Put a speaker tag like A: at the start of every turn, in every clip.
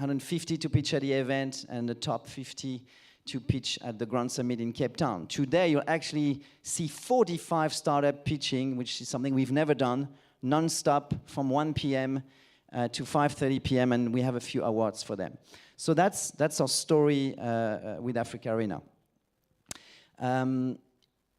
A: 150 to pitch at the event, and the top 50 to pitch at the Grand Summit in Cape Town. Today, you'll actually see 45 startup pitching, which is something we've never done, non-stop from 1 p.m. To 5:30 p.m., and we have a few awards for them. So that's our story with AfricArena.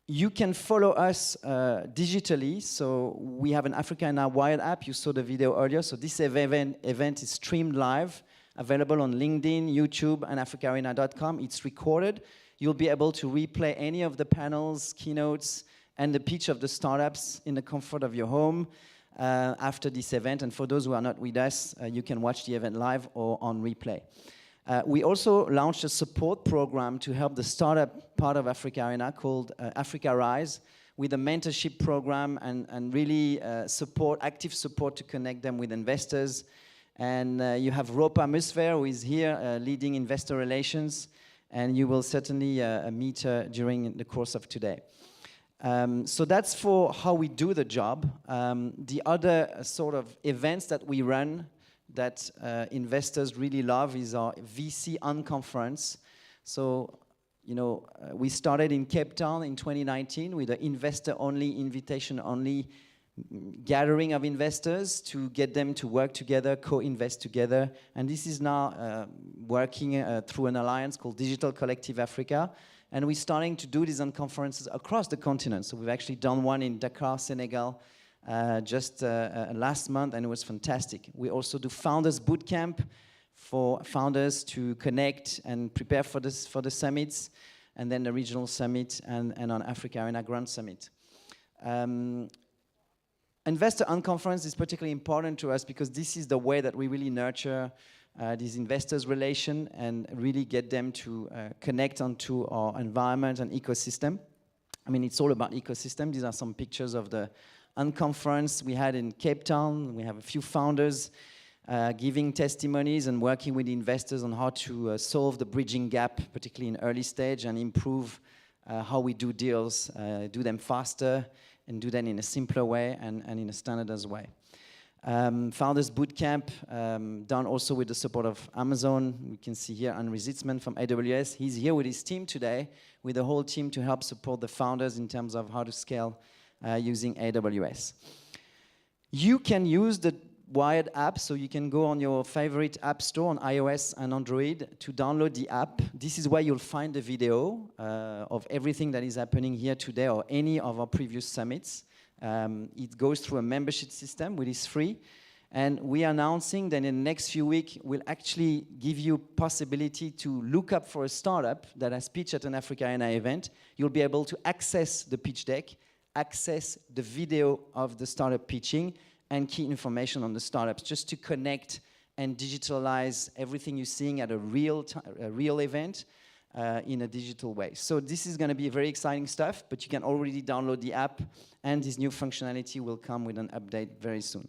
A: You can follow us digitally. So we have an AfricArena Wired app. You saw the video earlier. So this event is streamed live, available on LinkedIn, YouTube, and africarena.com. It's recorded. You'll be able to replay any of the panels, keynotes, and the pitch of the startups in the comfort of your home after this event. And for those who are not with us, you can watch the event live or on replay. We also launched a support program to help the startup part of AfricArena called Africa Rise, with a mentorship program and really active support to connect them with investors. And you have Ropa Musfer, who is here leading investor relations, and you will certainly meet her during the course of today. So that's for how we do the job. The other sort of events that we run that investors really love is our VC Unconference. So, you know, we started in Cape Town in 2019 with an investor-only, invitation-only gathering of investors to get them to work together, co-invest together. And this is now working through an alliance called Digital Collective Africa. And we're starting to do these conferences across the continent. So we've actually done one in Dakar, Senegal, just last month, and it was fantastic. We also do Founders Bootcamp for founders to connect and prepare for the summits, and then the regional summit and on AfricArena Grand Summit. Investor Unconference is particularly important to us because this is the way that we really nurture these investors' relation and really get them to connect onto our environment and ecosystem. I mean, it's all about ecosystem. These are some pictures of the Unconference we had in Cape Town. We have a few founders giving testimonies and working with investors on how to solve the bridging gap, particularly in early stage, and improve how we do deals, do them faster, and do that in a simpler way and in a standardized way. Founders Bootcamp, done also with the support of Amazon. We can see here Henry Zitzman from AWS. He's here with his team today, with the whole team to help support the founders in terms of how to scale using AWS. You can use the Wired app, so you can go on your favorite app store on iOS and Android to download the app. This is where you'll find the video of everything that is happening here today or any of our previous summits. It goes through a membership system, which is free. And we are announcing that in the next few weeks, we'll actually give you possibility to look up for a startup that has pitched at an AfricArena event. You'll be able to access the pitch deck, access the video of the startup pitching, and key information on the startups, just to connect and digitalize everything you're seeing at a real event in a digital way. So this is going to be very exciting stuff, but you can already download the app, and this new functionality will come with an update very soon.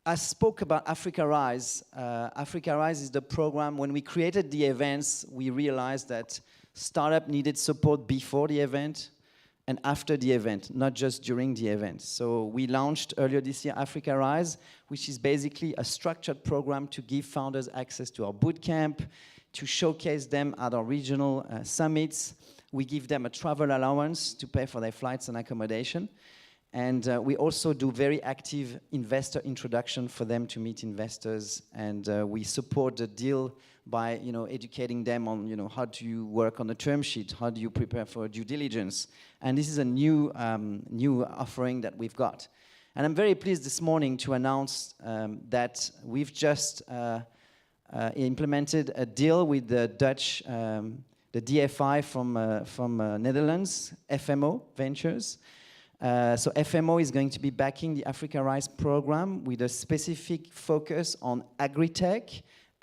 A: I spoke about Africa Rise. Africa Rise is the program. When we created the events, we realized that startup needed support before the event and after the event, not just during the event. So we launched earlier this year Africa Rise, which is basically a structured program to give founders access to our bootcamp, to showcase them at our regional summits. We give them a travel allowance to pay for their flights and accommodation. And we also do very active investor introduction for them to meet investors. And we support the deal by, educating them on, how do you work on a term sheet? How do you prepare for due diligence? And this is a new offering that we've got. And I'm very pleased this morning to announce that we've just implemented a deal with the Dutch, the DFI from Netherlands, FMO Ventures. So FMO is going to be backing the Africa Rise program with a specific focus on agri-tech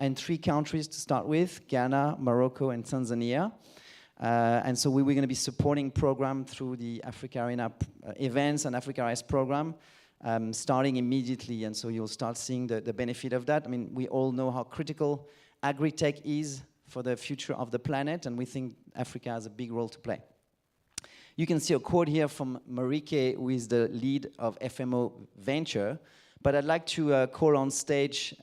A: and 3 countries to start with, Ghana, Morocco, and Tanzania. And so we're going to be supporting program through the AfricArena events and Africa Rise program, starting immediately. And so you'll start seeing the benefit of that. I mean, we all know how critical agri-tech is for the future of the planet, and we think Africa has a big role to play. You can see a quote here from Marike, who is the lead of FMO Venture. But I'd like to call on stage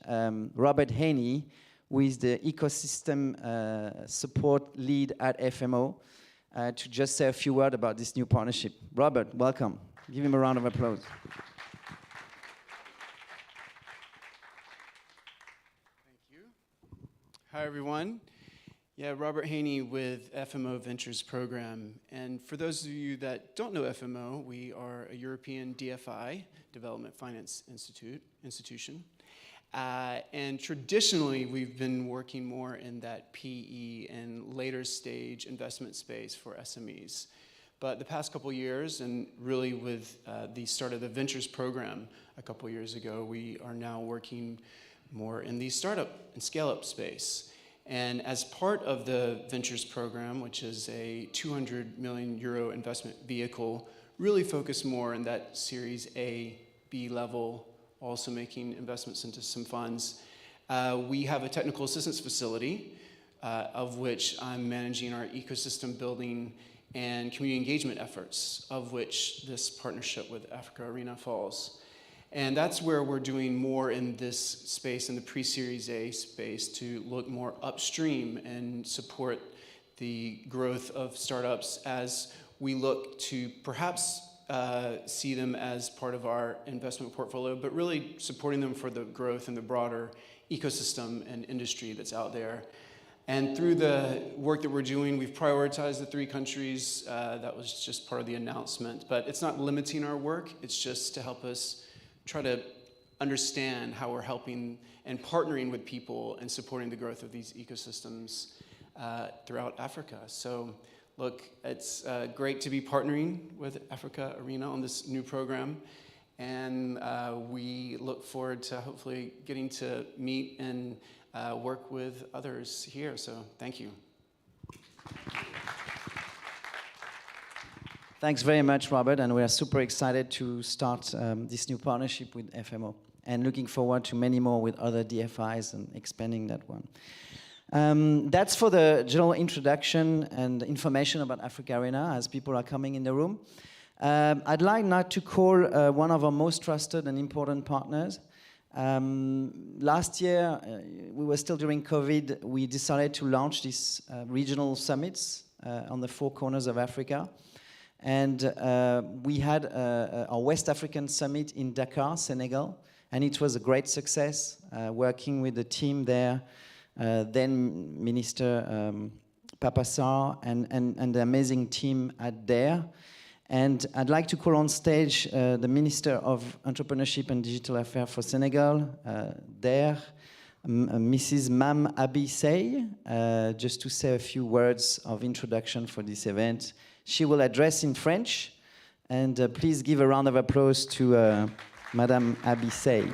A: Robert Haney, who is the ecosystem support lead at FMO, to just say a few words about this new partnership. Robert, welcome. Give him a round of applause.
B: Thank you. Hi, everyone. Yeah, Robert Haney with FMO Ventures Program. And for those of you that don't know FMO, we are a European DFI, Development Finance institution. And traditionally, we've been working more in that PE and later stage investment space for SMEs. But the past couple years, and really with the start of the Ventures Program a couple years ago, we are now working more in the startup and scale-up space. And as part of the Ventures Program, which is a 200 million euro investment vehicle, really focused more in that Series A, B level, also making investments into some funds. We have a technical assistance facility, of which I'm managing our ecosystem building and community engagement efforts, of which this partnership with AfricArena falls. And that's where we're doing more in this space, in the pre-Series A space, to look more upstream and support the growth of startups as we look to perhaps see them as part of our investment portfolio, but really supporting them for the growth in the broader ecosystem and industry that's out there. And through the work that we're doing, we've prioritized the 3 countries. That was just part of the announcement. But it's not limiting our work. It's just to help us try to understand how we're helping and partnering with people and supporting the growth of these ecosystems throughout Africa. So look, it's great to be partnering with AfricArena on this new program. And we look forward to hopefully getting to meet and work with others here. So thank you.
A: Thanks very much, Robert, and we are super excited to start this new partnership with FMO and looking forward to many more with other DFIs and expanding that one. That's for the general introduction and information about AfricArena as people are coming in the room. I'd like now to call one of our most trusted and important partners. Last year, we were still during COVID, we decided to launch these regional summits on the 4 corners of Africa. And we had our West African Summit in Dakar, Senegal, and it was a great success, working with the team there, then Minister Papa Sarr and the amazing team at DARE. And I'd like to call on stage the Minister of Entrepreneurship and Digital Affairs for Senegal, DARE, Mrs. Mam Abi Sey, just to say a few words of introduction for this event. She will address in French, and please give a round of applause to Madame Abi Sey.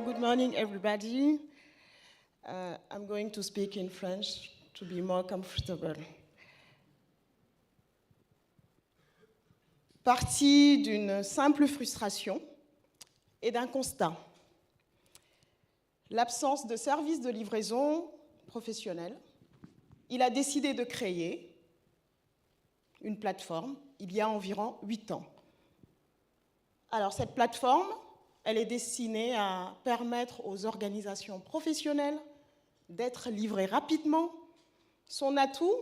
C: Good morning, everybody. I'm going to speak in French to be more comfortable. Parti d'une simple frustration et d'un constat. L'absence de services de livraison professionnels, il a décidé de créer une plateforme il y a environ 8 ans. Alors cette plateforme, elle est destinée à permettre aux organisations professionnelles d'être livrées rapidement. Son atout,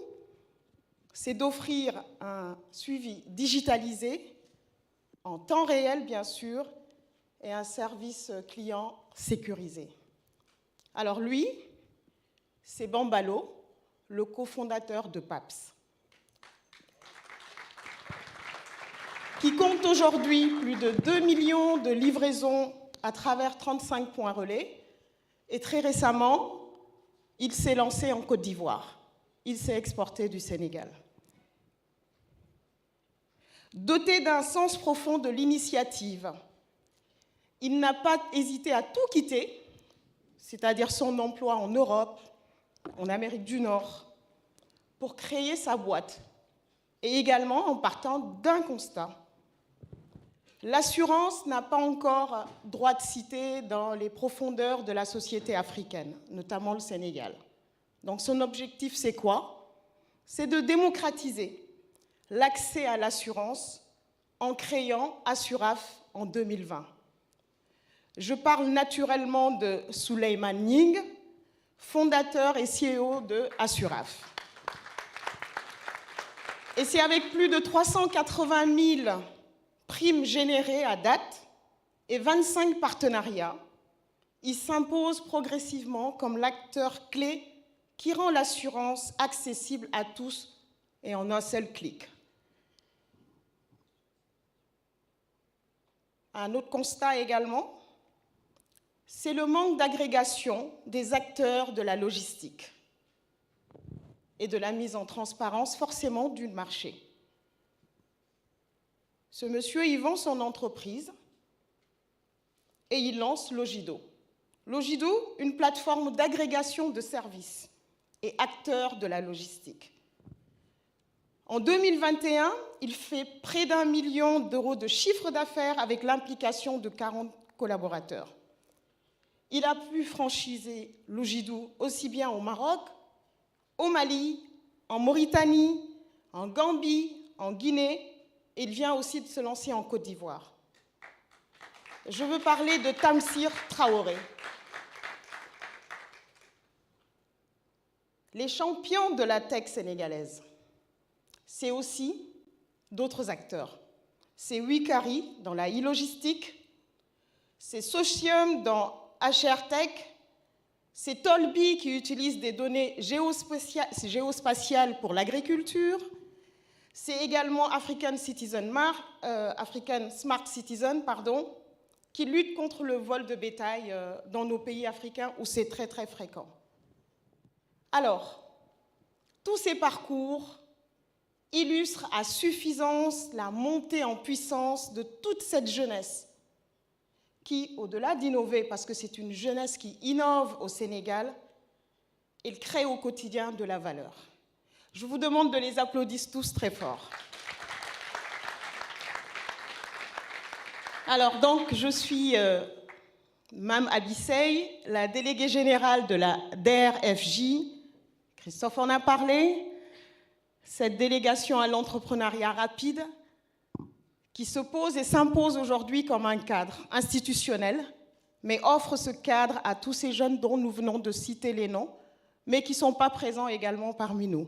C: c'est d'offrir un suivi digitalisé, en temps réel bien sûr, et un service client sécurisé. Alors lui, c'est Bambalo, le cofondateur de PAPS, qui compte aujourd'hui plus de 2 millions de livraisons à travers 35 points relais. Et très récemment, il s'est lancé en Côte d'Ivoire. Il s'est exporté du Sénégal. Doté d'un sens profond de l'initiative, il n'a pas hésité à tout quitter, c'est-à-dire son emploi en Europe, en Amérique du Nord, pour créer sa boîte, et également en partant d'un constat. L'assurance n'a pas encore droit de cité dans les profondeurs de la société africaine, notamment le Sénégal. Donc son objectif, c'est quoi? C'est de démocratiser l'accès à l'assurance en créant Assuraf en 2020. Je parle naturellement de Souleymane Nying, fondateur et CEO de Assuraf. Et c'est avec plus de 380 000 primes générées à date et 25 partenariats, il s'impose progressivement comme l'acteur clé qui rend l'assurance accessible à tous et en un seul clic. Un autre constat également, c'est le manque d'agrégation des acteurs de la logistique et de la mise en transparence forcément du marché. Ce monsieur, il vend son entreprise et il lance Logido. Logido, une plateforme d'agrégation de services et acteurs de la logistique. En 2021, il fait près d'1 million d'euros de chiffre d'affaires avec l'implication de 40 collaborateurs. Il a pu franchiser Logido aussi bien au Maroc, au Mali, en Mauritanie, en Gambie, en Guinée, et il vient aussi de se lancer en Côte d'Ivoire. Je veux parler de Tamsir Traoré. Les champions de la tech sénégalaise, c'est aussi d'autres acteurs. C'est Wikari dans la e-logistique, c'est Socium dans HR Tech, c'est Tolby qui utilise des données géospatiales pour l'agriculture, c'est également African Smart Citizen, qui lutte contre le vol de bétail dans nos pays africains où c'est très très fréquent. Alors, tous ces parcours illustrent à suffisance la montée en puissance de toute cette jeunesse qui, au-delà d'innover, parce que c'est une jeunesse qui innove au Sénégal, elle crée au quotidien de la valeur. Je vous demande de les applaudir tous très fort. Alors donc, je suis Mme Abissey, la déléguée générale de la DRFJ. Christophe en a parlé. Cette délégation à l'entrepreneuriat rapide qui se pose et s'impose aujourd'hui comme un cadre institutionnel, mais offre ce cadre à tous ces jeunes dont nous venons de citer les noms, mais qui ne sont pas présents également parmi nous,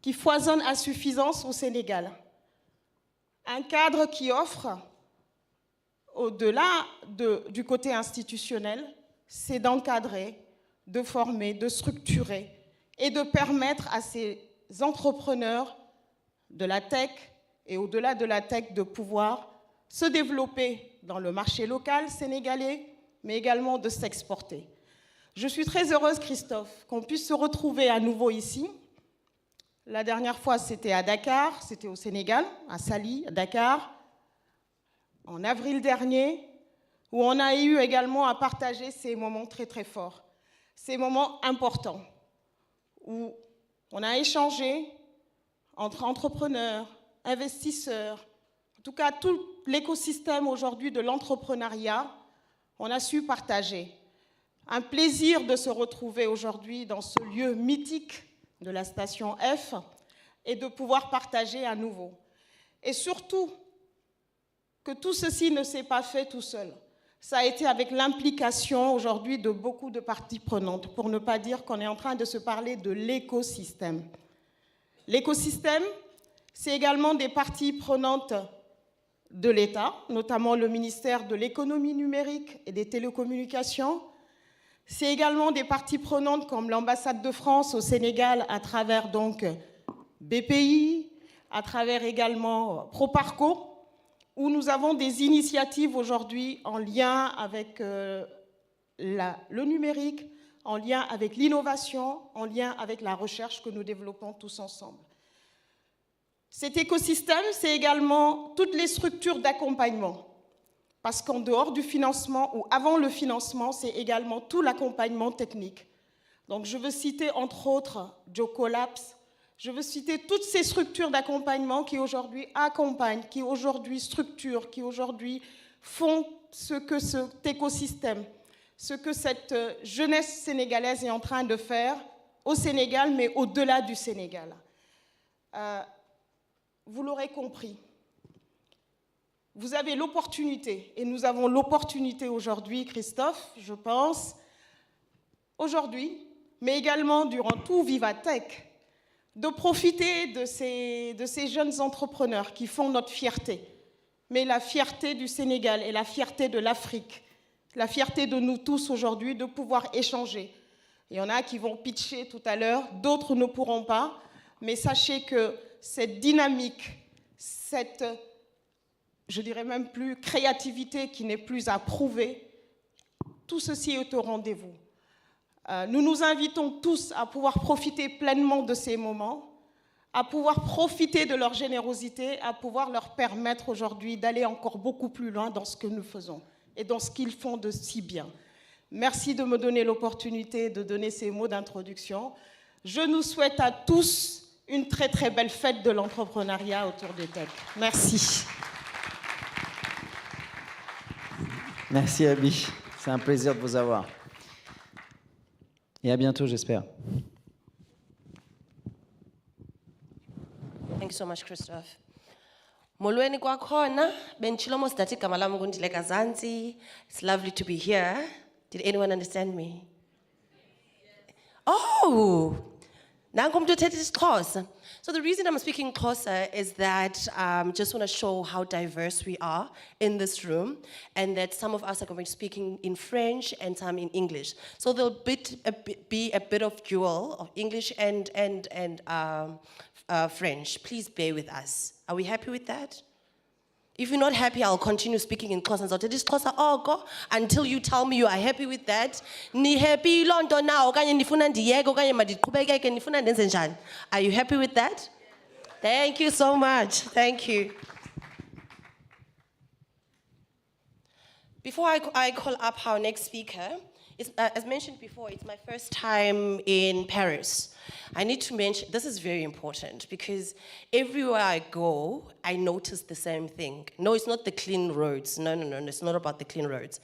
C: qui foisonnent à suffisance au Sénégal. Un cadre qui offre, au-delà du côté institutionnel, c'est d'encadrer, de former, de structurer et de permettre à ces entrepreneurs de la tech et au-delà de la tech de pouvoir se développer dans le marché local sénégalais, mais également de s'exporter. Je suis très heureuse, Christophe, qu'on puisse se retrouver à nouveau ici. La dernière fois, c'était à Dakar, c'était au Sénégal, à Saly, à Dakar, en avril dernier, où on a eu également à partager ces moments très très forts, ces moments importants, où on a échangé entre entrepreneurs, investisseurs, en tout cas tout l'écosystème aujourd'hui de l'entrepreneuriat, on a su partager. Un plaisir de se retrouver aujourd'hui dans ce lieu mythique de la station F et de pouvoir partager à nouveau. Et surtout, que tout ceci ne s'est pas fait tout seul. Ça a été avec l'implication aujourd'hui de beaucoup de parties prenantes, pour ne pas dire qu'on est en train de se parler de l'écosystème. L'écosystème, c'est également des parties prenantes de l'État, notamment le ministère de l'économie numérique et des télécommunications. C'est également des parties prenantes comme l'ambassade de France au Sénégal à travers donc BPI, à travers également Proparco, où nous avons des initiatives aujourd'hui en lien avec le numérique, en lien avec l'innovation, en lien avec la recherche que nous développons tous ensemble. Cet écosystème, c'est également toutes les structures d'accompagnement, parce qu'en dehors du financement ou avant le financement, c'est également tout l'accompagnement technique. Donc je veux citer entre autres Jocolabs, Je veux citer toutes ces structures d'accompagnement qui aujourd'hui accompagnent, qui aujourd'hui structurent, qui aujourd'hui font ce que cet écosystème, ce que cette jeunesse sénégalaise est en train de faire au Sénégal, mais au-delà du Sénégal. Vous l'aurez compris, vous avez l'opportunité, et nous avons l'opportunité aujourd'hui, Christophe, je pense, aujourd'hui, mais également durant tout Viva Tech, de profiter de ces jeunes entrepreneurs qui font notre fierté, mais la fierté du Sénégal et la fierté de l'Afrique, la fierté de nous tous aujourd'hui de pouvoir échanger. Il y en a qui vont pitcher tout à l'heure, d'autres ne pourront pas, mais sachez que cette dynamique, cette, je dirais même plus, créativité qui n'est plus à prouver, tout ceci est au rendez-vous. Nous nous invitons tous à pouvoir profiter pleinement de ces moments, à pouvoir profiter de leur générosité, à pouvoir leur permettre aujourd'hui d'aller encore beaucoup plus loin dans ce que nous faisons et dans ce qu'ils font de si bien. Merci de me donner l'opportunité de donner ces mots d'introduction. Je nous souhaite à tous une très très belle fête de l'entrepreneuriat autour des tech. Merci.
A: Merci Abby, c'est un plaisir de vous avoir. Et à bientôt, j'espère.
D: Thank you so much, Christophe. Molweni kwakhona, benchilo mosidathi igama lami nguNdileka Zanzi. It's lovely to be here. Did anyone understand me? Oh, nangu umuntu uthetha isiXhosa. So the reason I'm speaking Xhosa is that just want to show how diverse we are in this room, and that some of us are going to be speaking in French and some in English. So there'll be a bit of dual of English and French. Please bear with us. Are we happy with that? If you're not happy, I'll continue speaking in Xhosa. Until you tell me you are happy with that. Ni happy London now. Are you happy with that? Thank you so much. Thank you. Before I call up our next speaker, as mentioned before, it's my first time in Paris. I need to mention, this is very important because everywhere I go, I notice the same thing. No, it's not the clean roads. No, it's not about the clean roads.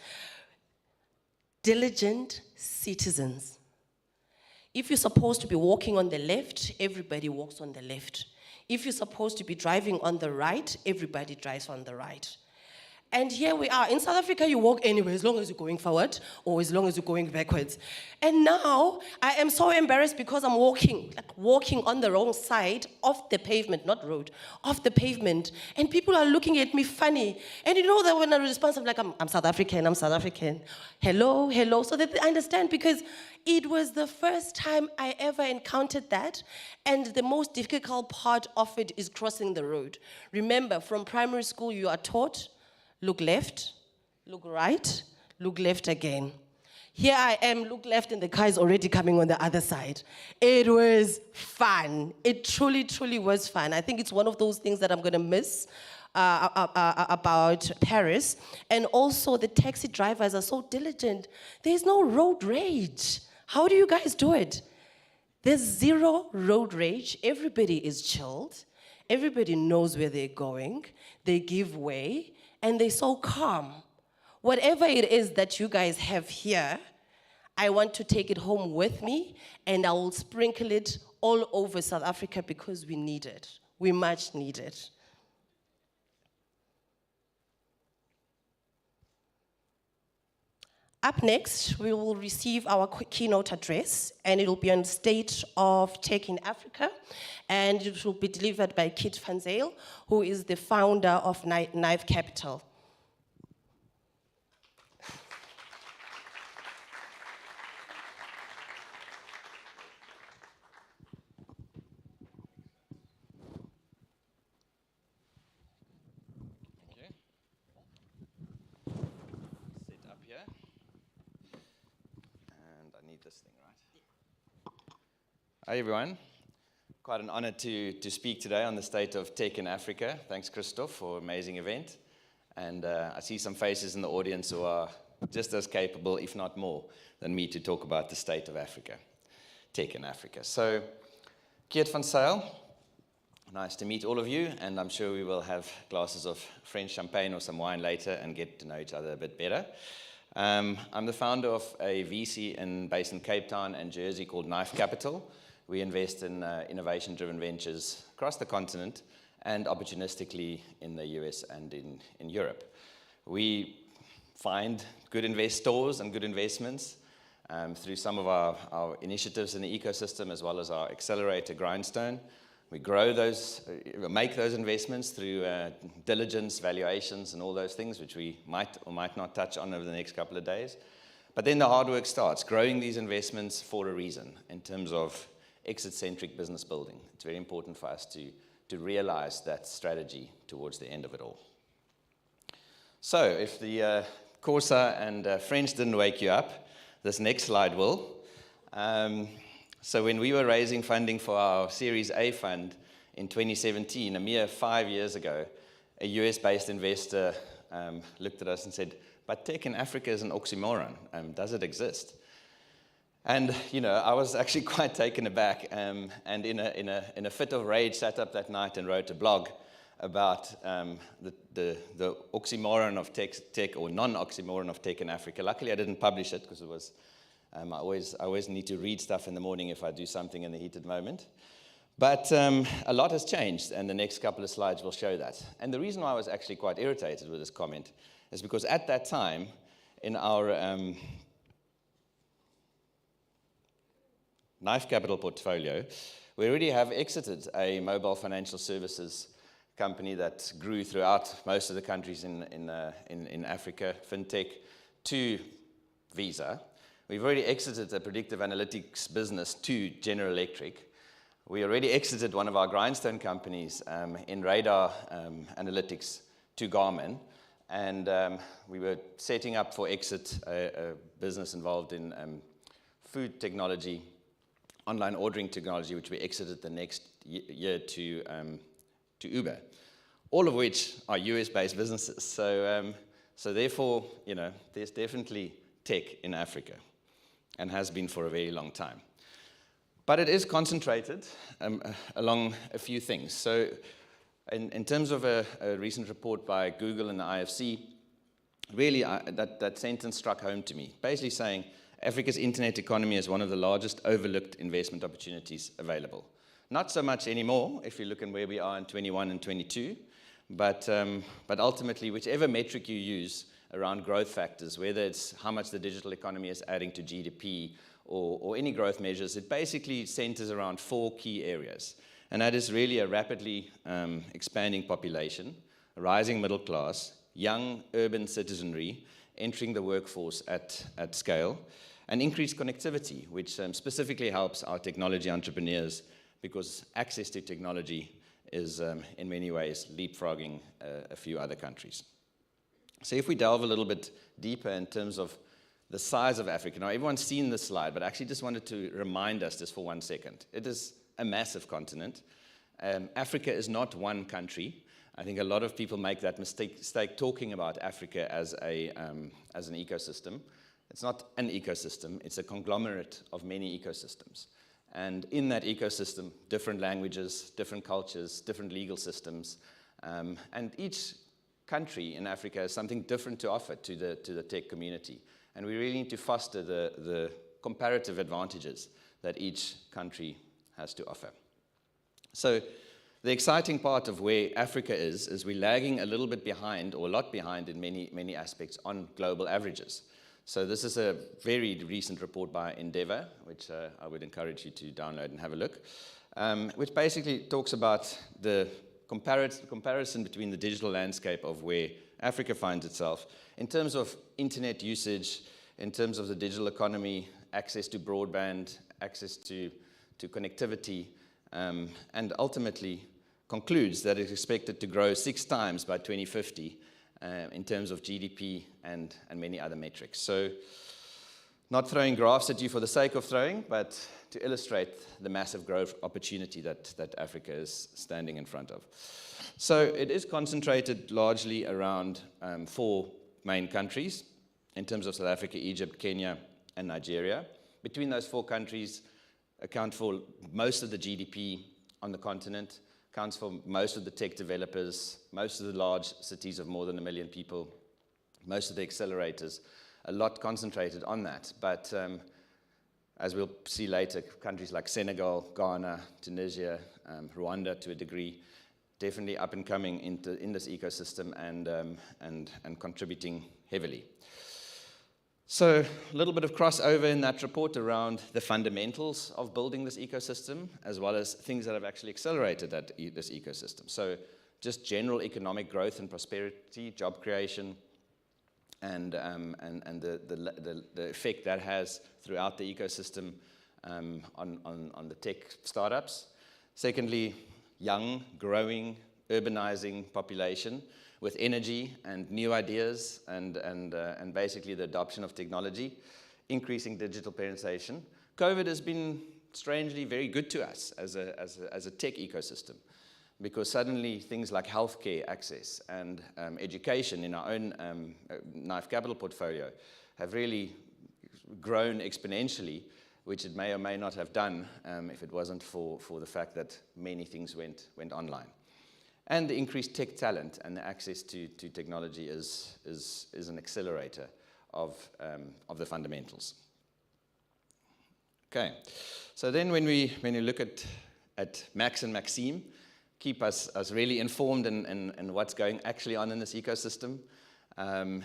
D: Diligent citizens. If you're supposed to be walking on the left, everybody walks on the left. If you're supposed to be driving on the right, everybody drives on the right. And here we are. In South Africa, you walk anywhere as long as you're going forward or as long as you're going backwards. And now, I am so embarrassed because I'm walking on the wrong side of the pavement, not road, of the pavement. And people are looking at me funny. And you know that when I respond, I'm like, I'm South African, I'm South African. Hello. So that they understand, because it was the first time I ever encountered that. And the most difficult part of it is crossing the road. Remember, from primary school, you are taught, look left, look right, look left again. Here I am, look left, and the car is already coming on the other side. It was fun. It truly, truly was fun. I think it's one of those things that I'm going to miss about Paris. And also, the taxi drivers are so diligent. There's no road rage. How do you guys do it? There's zero road rage. Everybody is chilled. Everybody knows where they're going. They give way. And they're so calm. Whatever it is that you guys have here, I want to take it home with me, and I will sprinkle it all over South Africa because we need it. We much need it. Up next, we will receive our keynote address, and it will be on the state of tech in Africa, and it will be delivered by Kit van Zyl, who is the founder of Knife Capital.
E: Hi everyone, quite an honor to speak today on the state of tech in Africa. Thanks Christophe for an amazing event. And I see some faces in the audience who are just as capable, if not more, than me to talk about the state of Africa, tech in Africa. So Keert van Sail, nice to meet all of you, and I'm sure we will have glasses of French champagne or some wine later and get to know each other a bit better. I'm the founder of a VC based in Cape Town and Jersey called Knife Capital. We invest in innovation-driven ventures across the continent and opportunistically in the US and in Europe. We find good investors and good investments through some of our initiatives in the ecosystem, as well as our accelerator Grindstone. We grow those, make those investments through diligence, valuations, and all those things, which we might or might not touch on over the next couple of days. But then the hard work starts, growing these investments for a reason, in terms of exit-centric business building. It's very important for us to realize that strategy towards the end of it all. So if the Corsa and French didn't wake you up, this next slide will. So when we were raising funding for our Series A fund in 2017, a mere 5 years ago, a US-based investor looked at us and said, but tech in Africa is an oxymoron. Does it exist? And, you know, I was actually quite taken aback, and in a fit of rage sat up that night and wrote a blog about the oxymoron of tech or non-oxymoron of tech in Africa. Luckily, I didn't publish it because it was, I always need to read stuff in the morning if I do something in the heated moment. But a lot has changed, and the next couple of slides will show that. And the reason why I was actually quite irritated with this comment is because at that time, in our Knife Capital portfolio, we already have exited a mobile financial services company that grew throughout most of the countries in Africa, fintech, to Visa. We've already exited a predictive analytics business to General Electric. We already exited one of our Grindstone companies in radar analytics to Garmin. And we were setting up for exit a business involved in food technology, online ordering technology, which we exited the next year to Uber, all of which are US-based businesses. So therefore, you know, there's definitely tech in Africa, and has been for a very long time. But it is concentrated along a few things. So in terms of a recent report by Google and the IFC, really that sentence struck home to me, basically saying Africa's internet economy is one of the largest overlooked investment opportunities available. Not so much anymore if you look at where we are in 21 and 22, but ultimately, whichever metric you use around growth factors, whether it's how much the digital economy is adding to GDP or any growth measures, it basically centers around 4 key areas. And that is really a rapidly expanding population, a rising middle class, young urban citizenry entering the workforce at scale, and increased connectivity, which specifically helps our technology entrepreneurs because access to technology is in many ways leapfrogging a few other countries. So if we delve a little bit deeper in terms of the size of Africa. Now, everyone's seen this slide, but I actually just wanted to remind us just for 1 second. It is a massive continent. Africa is not one country. I think a lot of people make that mistake talking about Africa as an ecosystem. It's not an ecosystem. It's a conglomerate of many ecosystems. And in that ecosystem, different languages, different cultures, different legal systems, and each country in Africa has something different to offer to the tech community. And we really need to foster the comparative advantages that each country has to offer. So the exciting part of where Africa is we're lagging a little bit behind, or a lot behind in many aspects, on global averages. So this is a very recent report by Endeavor, which I would encourage you to download and have a look, which basically talks about the comparison between the digital landscape of where Africa finds itself in terms of internet usage, in terms of the digital economy, access to broadband, access to connectivity, and ultimately concludes that it's expected to grow 6 times by 2050 in terms of GDP and many other metrics. So not throwing graphs at you for the sake of throwing, but to illustrate the massive growth opportunity that Africa is standing in front of. So it is concentrated largely around 4 main countries in terms of South Africa, Egypt, Kenya, and Nigeria. Between those 4 countries, account for most of the GDP on the continent, accounts for most of the tech developers, most of the large cities of more than 1 million people, most of the accelerators, a lot concentrated on that. But as we'll see later, countries like Senegal, Ghana, Tunisia, Rwanda to a degree, definitely up and coming in this ecosystem and contributing heavily. So a little bit of crossover in that report around the fundamentals of building this ecosystem, as well as things that have actually accelerated this ecosystem. So just general economic growth and prosperity, job creation, and the effect that has throughout the ecosystem on the tech startups. Secondly, young, growing, urbanizing population with energy and new ideas and basically the adoption of technology, increasing digital penetration. COVID has been strangely very good to us as a tech ecosystem, because suddenly things like healthcare access and education in our own Knife Capital portfolio have really grown exponentially, which it may or may not have done if it wasn't for the fact that many things went online. And the increased tech talent and the access to technology is an accelerator of the fundamentals. Okay, so then when you look at Max and Maxime, keep us really informed in what's going actually on in this ecosystem.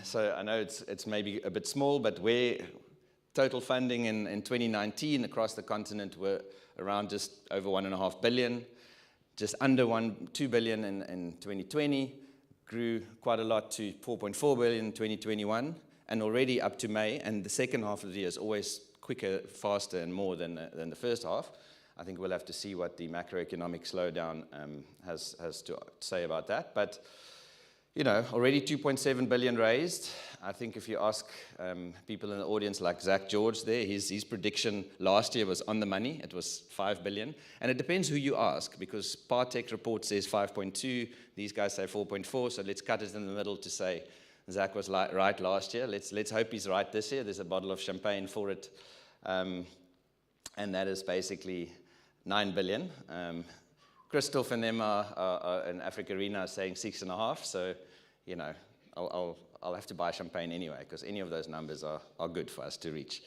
E: So I know it's maybe a bit small, but where total funding in 2019 across the continent were around just over $1.5 billion. Just under $2 billion in 2020, grew quite a lot to $4.4 billion in 2021, and already up to May, and the second half of the year is always quicker, faster, and more than the first half. I think we'll have to see what the macroeconomic slowdown has to say about that. But, you know, already 2.7 billion raised. I think if you ask people in the audience like Zach George there, his prediction last year was on the money. It was 5 billion. And it depends who you ask, because Partech report says 5.2, these guys say 4.4, so let's cut it in the middle to say Zach was right last year. Let's hope he's right this year. There's a bottle of champagne for it. And that is basically 9 billion. Christoph and them are in AfricArena saying 6.5, so, you know, I'll have to buy champagne anyway, because any of those numbers are good for us to reach.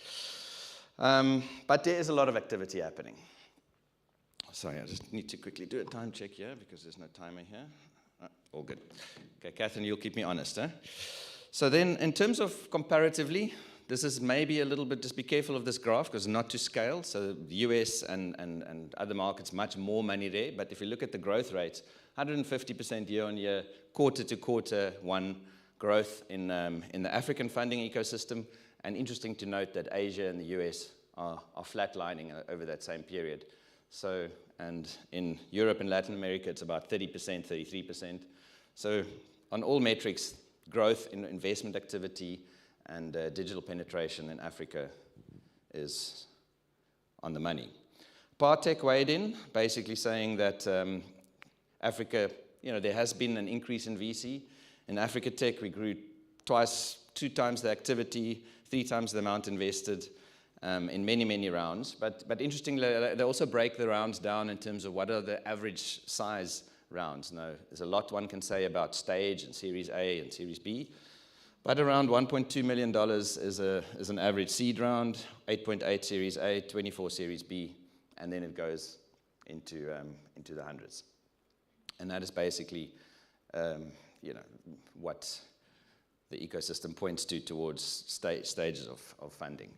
E: But there is a lot of activity happening. Sorry, I just need to quickly do a time check here, because there's no timer here. All good. Okay, Catherine, you'll keep me honest, huh? So then, in terms of comparatively, this is maybe a little bit, just be careful of this graph, because not to scale. So the US and other markets, much more money there. But if you look at the growth rates, 150% year on year, quarter to quarter one growth in the African funding ecosystem. And interesting to note that Asia and the US are flatlining over that same period. So, and in Europe and Latin America, it's about 30%, 33%. So on all metrics, growth in investment activity and digital penetration in Africa is on the money. Partech weighed in, basically saying that Africa, you know, there has been an increase in VC. In Africa Tech, we grew 2 times the activity, 3 times the amount invested in many, many rounds. But interestingly, they also break the rounds down in terms of what are the average size rounds. Now, there's a lot one can say about stage and Series A and Series B. But around $1.2 million is an average seed round, 8.8 Series A, 24 Series B, and then it goes into the hundreds. And that is basically, you know, what the ecosystem points towards stages of funding.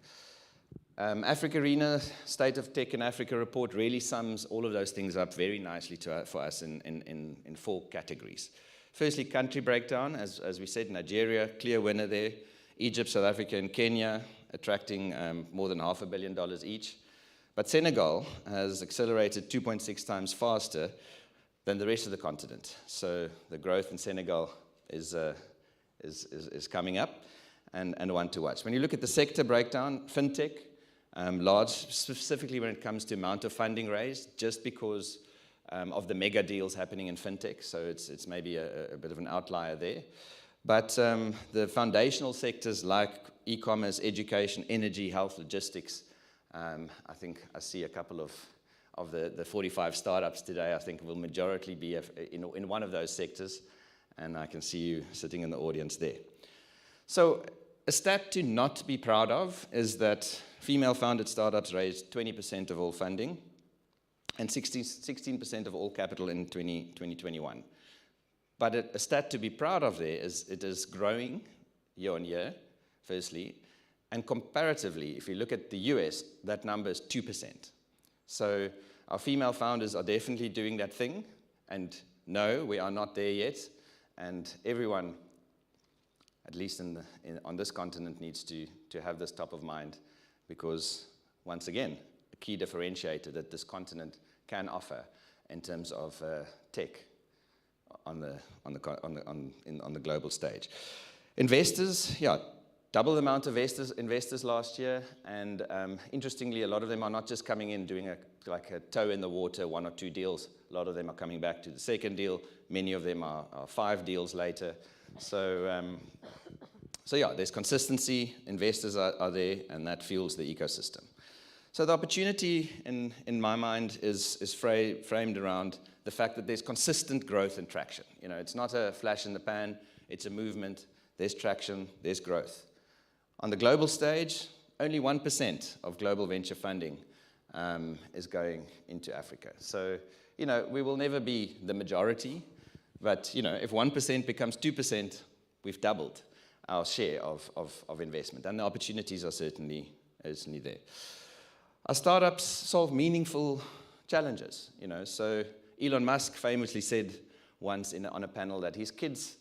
E: AfricArena State of Tech in Africa report really sums all of those things up very nicely for us in 4 categories. Firstly, country breakdown, as we said, Nigeria, clear winner there. Egypt, South Africa, and Kenya attracting more than $500 million each. But Senegal has accelerated 2.6 times faster than the rest of the continent. So the growth in Senegal is coming up and one to watch. When you look at the sector breakdown, fintech, large, specifically when it comes to amount of funding raised, just because of the mega deals happening in fintech, so it's maybe a bit of an outlier there. But the foundational sectors like e-commerce, education, energy, health, logistics I think I see a couple of the 45 startups today, I think will majority be in one of those sectors, and I can see you sitting in the audience there. So a stat to not be proud of is that female-founded startups raised 20% of all funding and 16% of all capital in 2021. But a stat to be proud of there is it is growing year on year, firstly, and comparatively, if you look at the US, that number is 2%. So our female founders are definitely doing that thing, and no, we are not there yet, and everyone, at least on this continent, needs to have this top of mind, because, once again, a key differentiator that this continent can offer in terms of tech on the global stage. Investors, yeah, double the amount of investors last year, and interestingly, a lot of them are not just coming in doing like a toe in the water, 1 or 2 deals. A lot of them are coming back to the second deal. Many of them are 5 deals later. So yeah, there's consistency. Investors are there, and that fuels the ecosystem. So the opportunity, in my mind, is framed around the fact that there's consistent growth and traction. You know, it's not a flash in the pan. It's a movement. There's traction. There's growth. On the global stage, only 1% of global venture funding is going into Africa. So, you know, we will never be the majority, but, you know, if 1% becomes 2%, we've doubled our share of investment, and the opportunities are certainly there. Our startups solve meaningful challenges, you know. So Elon Musk famously said once on a panel that his kids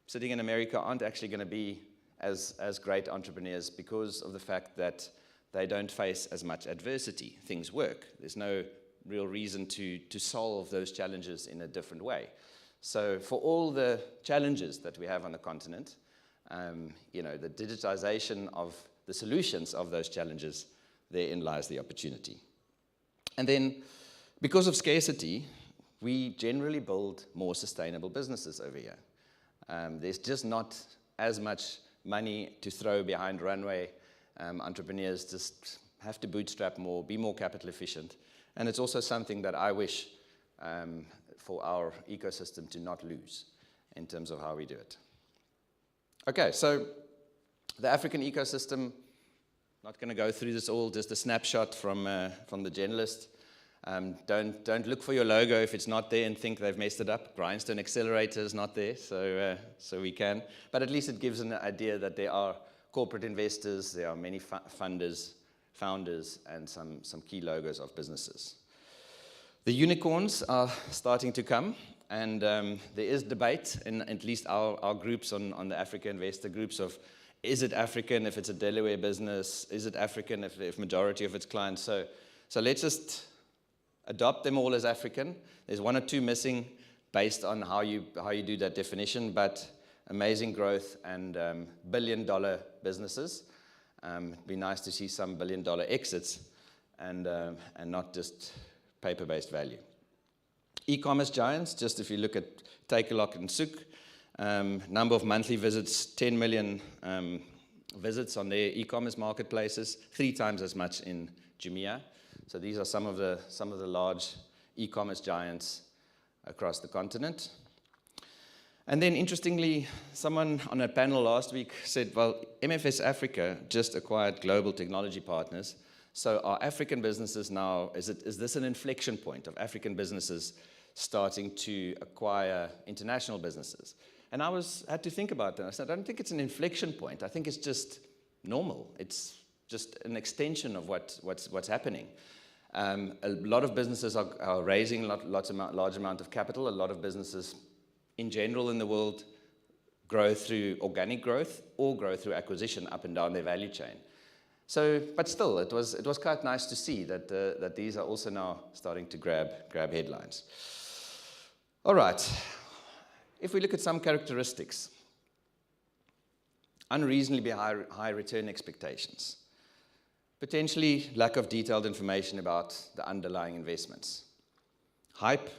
E: sitting in America aren't actually going to be as great entrepreneurs because of the fact that they don't face as much adversity. Things work. There's no real reason to solve those challenges in a different way. So for all the challenges that we have on the continent, you know, the digitization of the solutions of those challenges, therein lies the opportunity. And then, because of scarcity, we generally build more sustainable businesses over here. There's just not as much money to throw behind runway. Entrepreneurs just have to bootstrap more, be more capital efficient. And it's also something that I wish for our ecosystem to not lose in terms of how we do it. Okay, so the African ecosystem, not going to go through this all, just a snapshot from the journalist. Don't look for your logo if it's not there and think they've messed it up. Grindstone Accelerator is not there, so we can. But at least it gives an idea that there are corporate investors, there are many funders, founders, and some key logos of businesses. The unicorns are starting to come, and there is debate in at least our groups on the Africa investor groups of, is it African if it's a Delaware business? Is it African if majority of its clients? So let's just adopt them all as African. There's 1 or 2 missing based on how you do that definition, but amazing growth and billion-dollar businesses. It'd be nice to see some billion-dollar exits and not just paper-based value. E-commerce giants, just if you look at Takealot and Souk, number of monthly visits, 10 million visits on their e-commerce marketplaces, 3 times as much in Jumia. So these are some of the large e-commerce giants across the continent. And then, interestingly, someone on a panel last week said, well, MFS Africa just acquired Global Technology Partners. So are African businesses now, is this an inflection point of African businesses starting to acquire international businesses? And I had to think about that. I said, I don't think it's an inflection point. I think it's just normal. It's just an extension of what's happening. A lot of businesses are raising large amount of capital. A lot of businesses in general in the world grow through organic growth or grow through acquisition up and down their value chain. So, but still, it was quite nice to see that these are also now starting to grab headlines. All right. If we look at some characteristics, unreasonably high return expectations, potentially lack of detailed information about the underlying investments, hype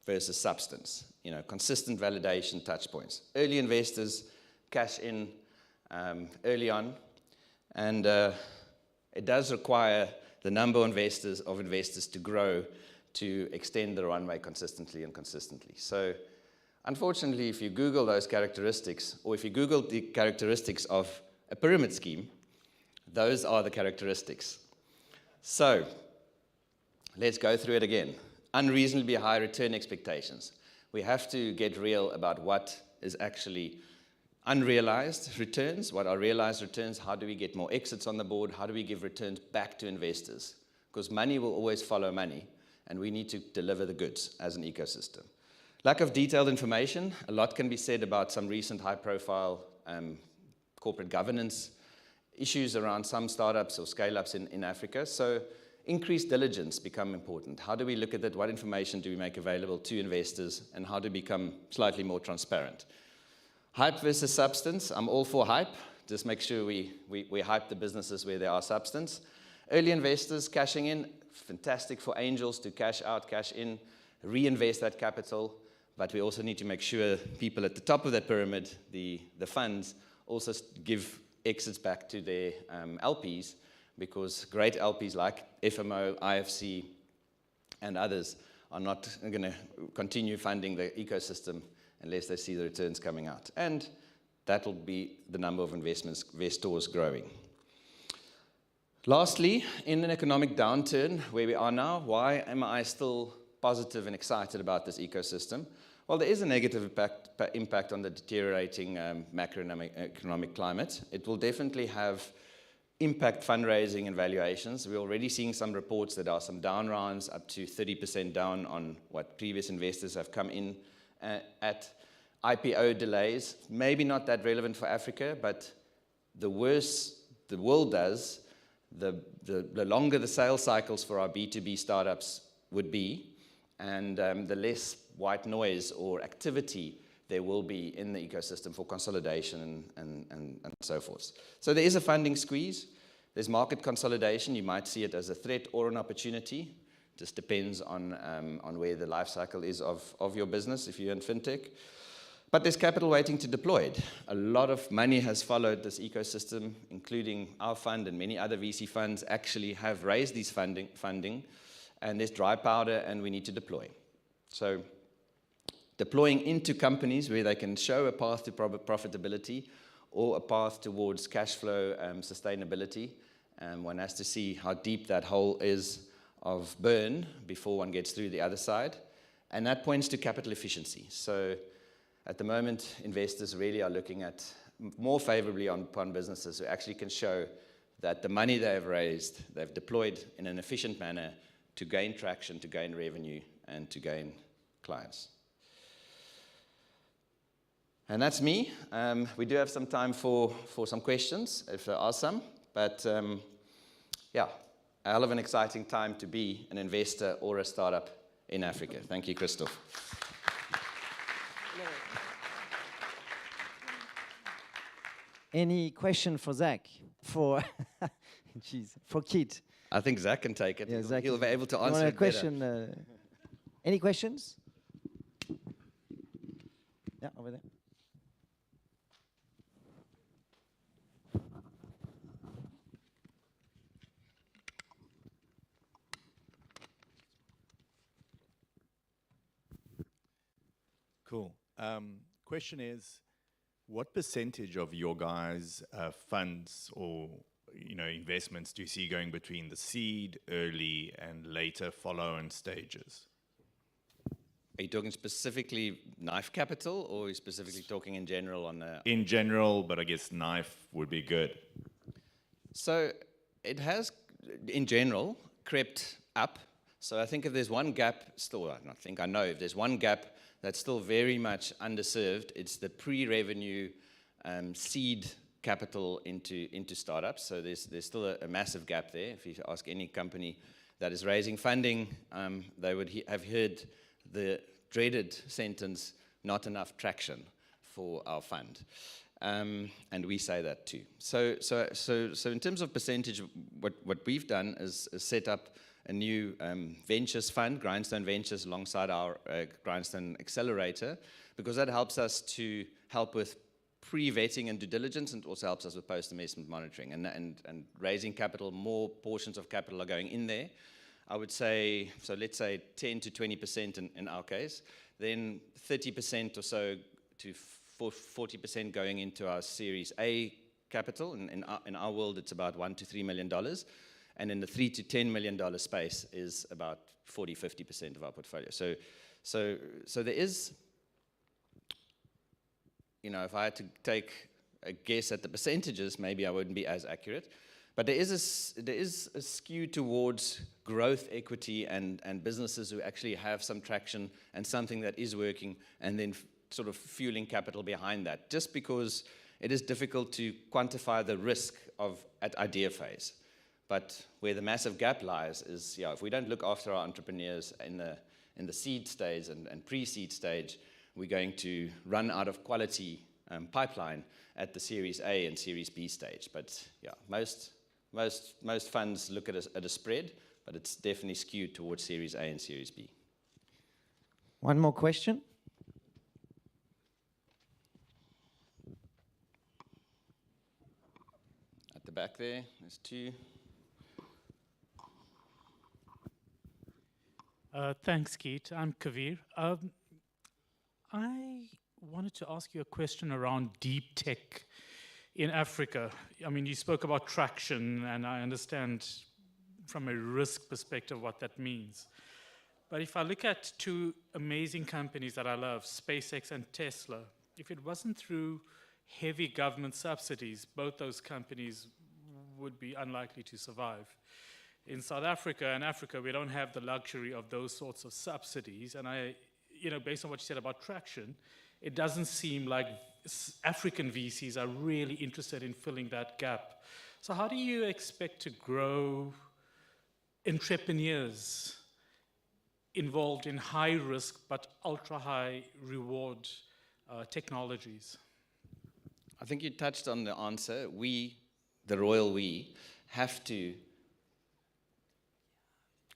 E: versus substance, consistent validation touch points, early investors cash in early on, and it does require the number of investors to grow to extend the runway consistently and consistently. So unfortunately, if you Google those characteristics, or if you Google the characteristics of a pyramid scheme, those are the characteristics. So let's go through it again. Unreasonably high return expectations. We have to get real about what is actually unrealized returns, what are realized returns, how do we get more exits on the board, how do we give returns back to investors? Because money will always follow money, and we need to deliver the goods as an ecosystem. Lack of detailed information. A lot can be said about some recent high-profile corporate governance issues around some startups or scale-ups in Africa. So increased diligence become important. How do we look at that? What information do we make available to investors? And how to become slightly more transparent? Hype versus substance. I'm all for hype. Just make sure we hype the businesses where there are substance. Early investors cashing in. Fantastic for angels to cash out, cash in, reinvest that capital. But we also need to make sure people at the top of that pyramid, the funds, also give exits back to their LPs, because great LPs like FMO, IFC, and others are not going to continue funding the ecosystem unless they see the returns coming out. And that will be the number of investors growing. Lastly, in an economic downturn where we are now, why am I still positive and excited about this ecosystem? Well, there is a negative impact on the deteriorating macroeconomic climate. It will definitely have impact fundraising and valuations. We're already seeing some reports that are some down rounds, up to 30% down on what previous investors have come in at. IPO delays, maybe not that relevant for Africa, but the worse the world does, the longer the sales cycles for our B2B startups would be, and the less white noise or activity there will be in the ecosystem for consolidation and so forth. So there is a funding squeeze. There's market consolidation. You might see it as a threat or an opportunity. Just depends on where the life cycle is of your business if you're in fintech. But there's capital waiting to deploy it. A lot of money has followed this ecosystem, including our fund and many other VC funds actually have raised these funding, and there's dry powder and we need to deploy. So deploying into companies where they can show a path to profitability or a path towards cash flow sustainability. One has to see how deep that hole is of burn before one gets through the other side. And that points to capital efficiency. So at the moment, investors really are looking at more favorably upon businesses who actually can show that the money they have raised, they've deployed in an efficient manner to gain traction, to gain revenue, and to gain clients. And that's me. We do have some time for some questions, if there are some. But yeah, a hell of an exciting time to be an investor or a startup in Africa. Thank you, Christoph.
A: Any question for Zach? For Kit?
E: I think Zach can take it.
A: Yeah,
E: He'll be able to answer it
A: better. Any questions? Yeah, over there.
F: Cool. Question is, what percentage of your guys' funds or investments do you see going between the seed, early, and later follow-on stages?
E: Are you talking specifically knife capital, or are you specifically talking in general on the...
F: In general, but I guess knife would be good.
E: So it has, in general, crept up. So I think if there's one gap still, I know if there's one gap that's still very much underserved, it's the pre-revenue seed capital into startups. So there's still a massive gap there. If you ask any company that is raising funding, they would have heard the dreaded sentence, not enough traction for our fund. And we say that too. So in terms of percentage, what we've done is set up a new ventures fund, Grindstone Ventures, alongside our Grindstone Accelerator, because that helps us to help with pre-vetting and due diligence, and it also helps us with post-investment monitoring and raising capital. More portions of capital are going in there. I would say, so let's say 10 to 20% in our case, then 30% or so to 40% going into our Series A capital. In our world, it's about $1 to $3 million. And in the $3 to $10 million space is about 40-50% of our portfolio. So there is, you know, if I had to take a guess at the percentages, maybe I wouldn't be as accurate. But there is a skew towards growth equity and businesses who actually have some traction and something that is working, and then sort of fueling capital behind that, just because it is difficult to quantify the risk at idea phase. But where the massive gap lies is, if we don't look after our entrepreneurs in the seed stage and pre-seed stage, we're going to run out of quality pipeline at the Series A and Series B stage. But most funds look at a spread, but it's definitely skewed towards Series A and Series B.
A: One more question.
E: At the back there's two.
G: Thanks, Keith. I'm Kavir. I wanted to ask you a question around deep tech in Africa. I mean, you spoke about traction, and I understand from a risk perspective what that means. But if I look at two amazing companies that I love, SpaceX and Tesla, if it wasn't through heavy government subsidies, both those companies would be unlikely to survive. In South Africa and Africa, we don't have the luxury of those sorts of subsidies. And based on what you said about traction, it doesn't seem like African VCs are really interested in filling that gap. So how do you expect to grow entrepreneurs involved in high risk but ultra high reward technologies?
E: I think you touched on the answer. We, the royal we, have to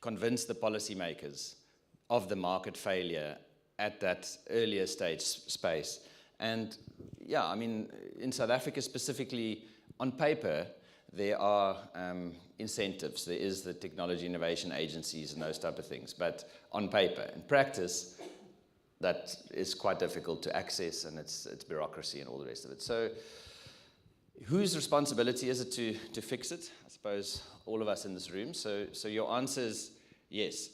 E: convince the policymakers of the market failure at that earlier stage space. And I mean, in South Africa specifically, on paper, there are incentives. There is the technology innovation agencies and those type of things. But on paper, in practice, that is quite difficult to access, and it's bureaucracy and all the rest of it. So whose responsibility is it to fix it? I suppose all of us in this room. So your answer is yes.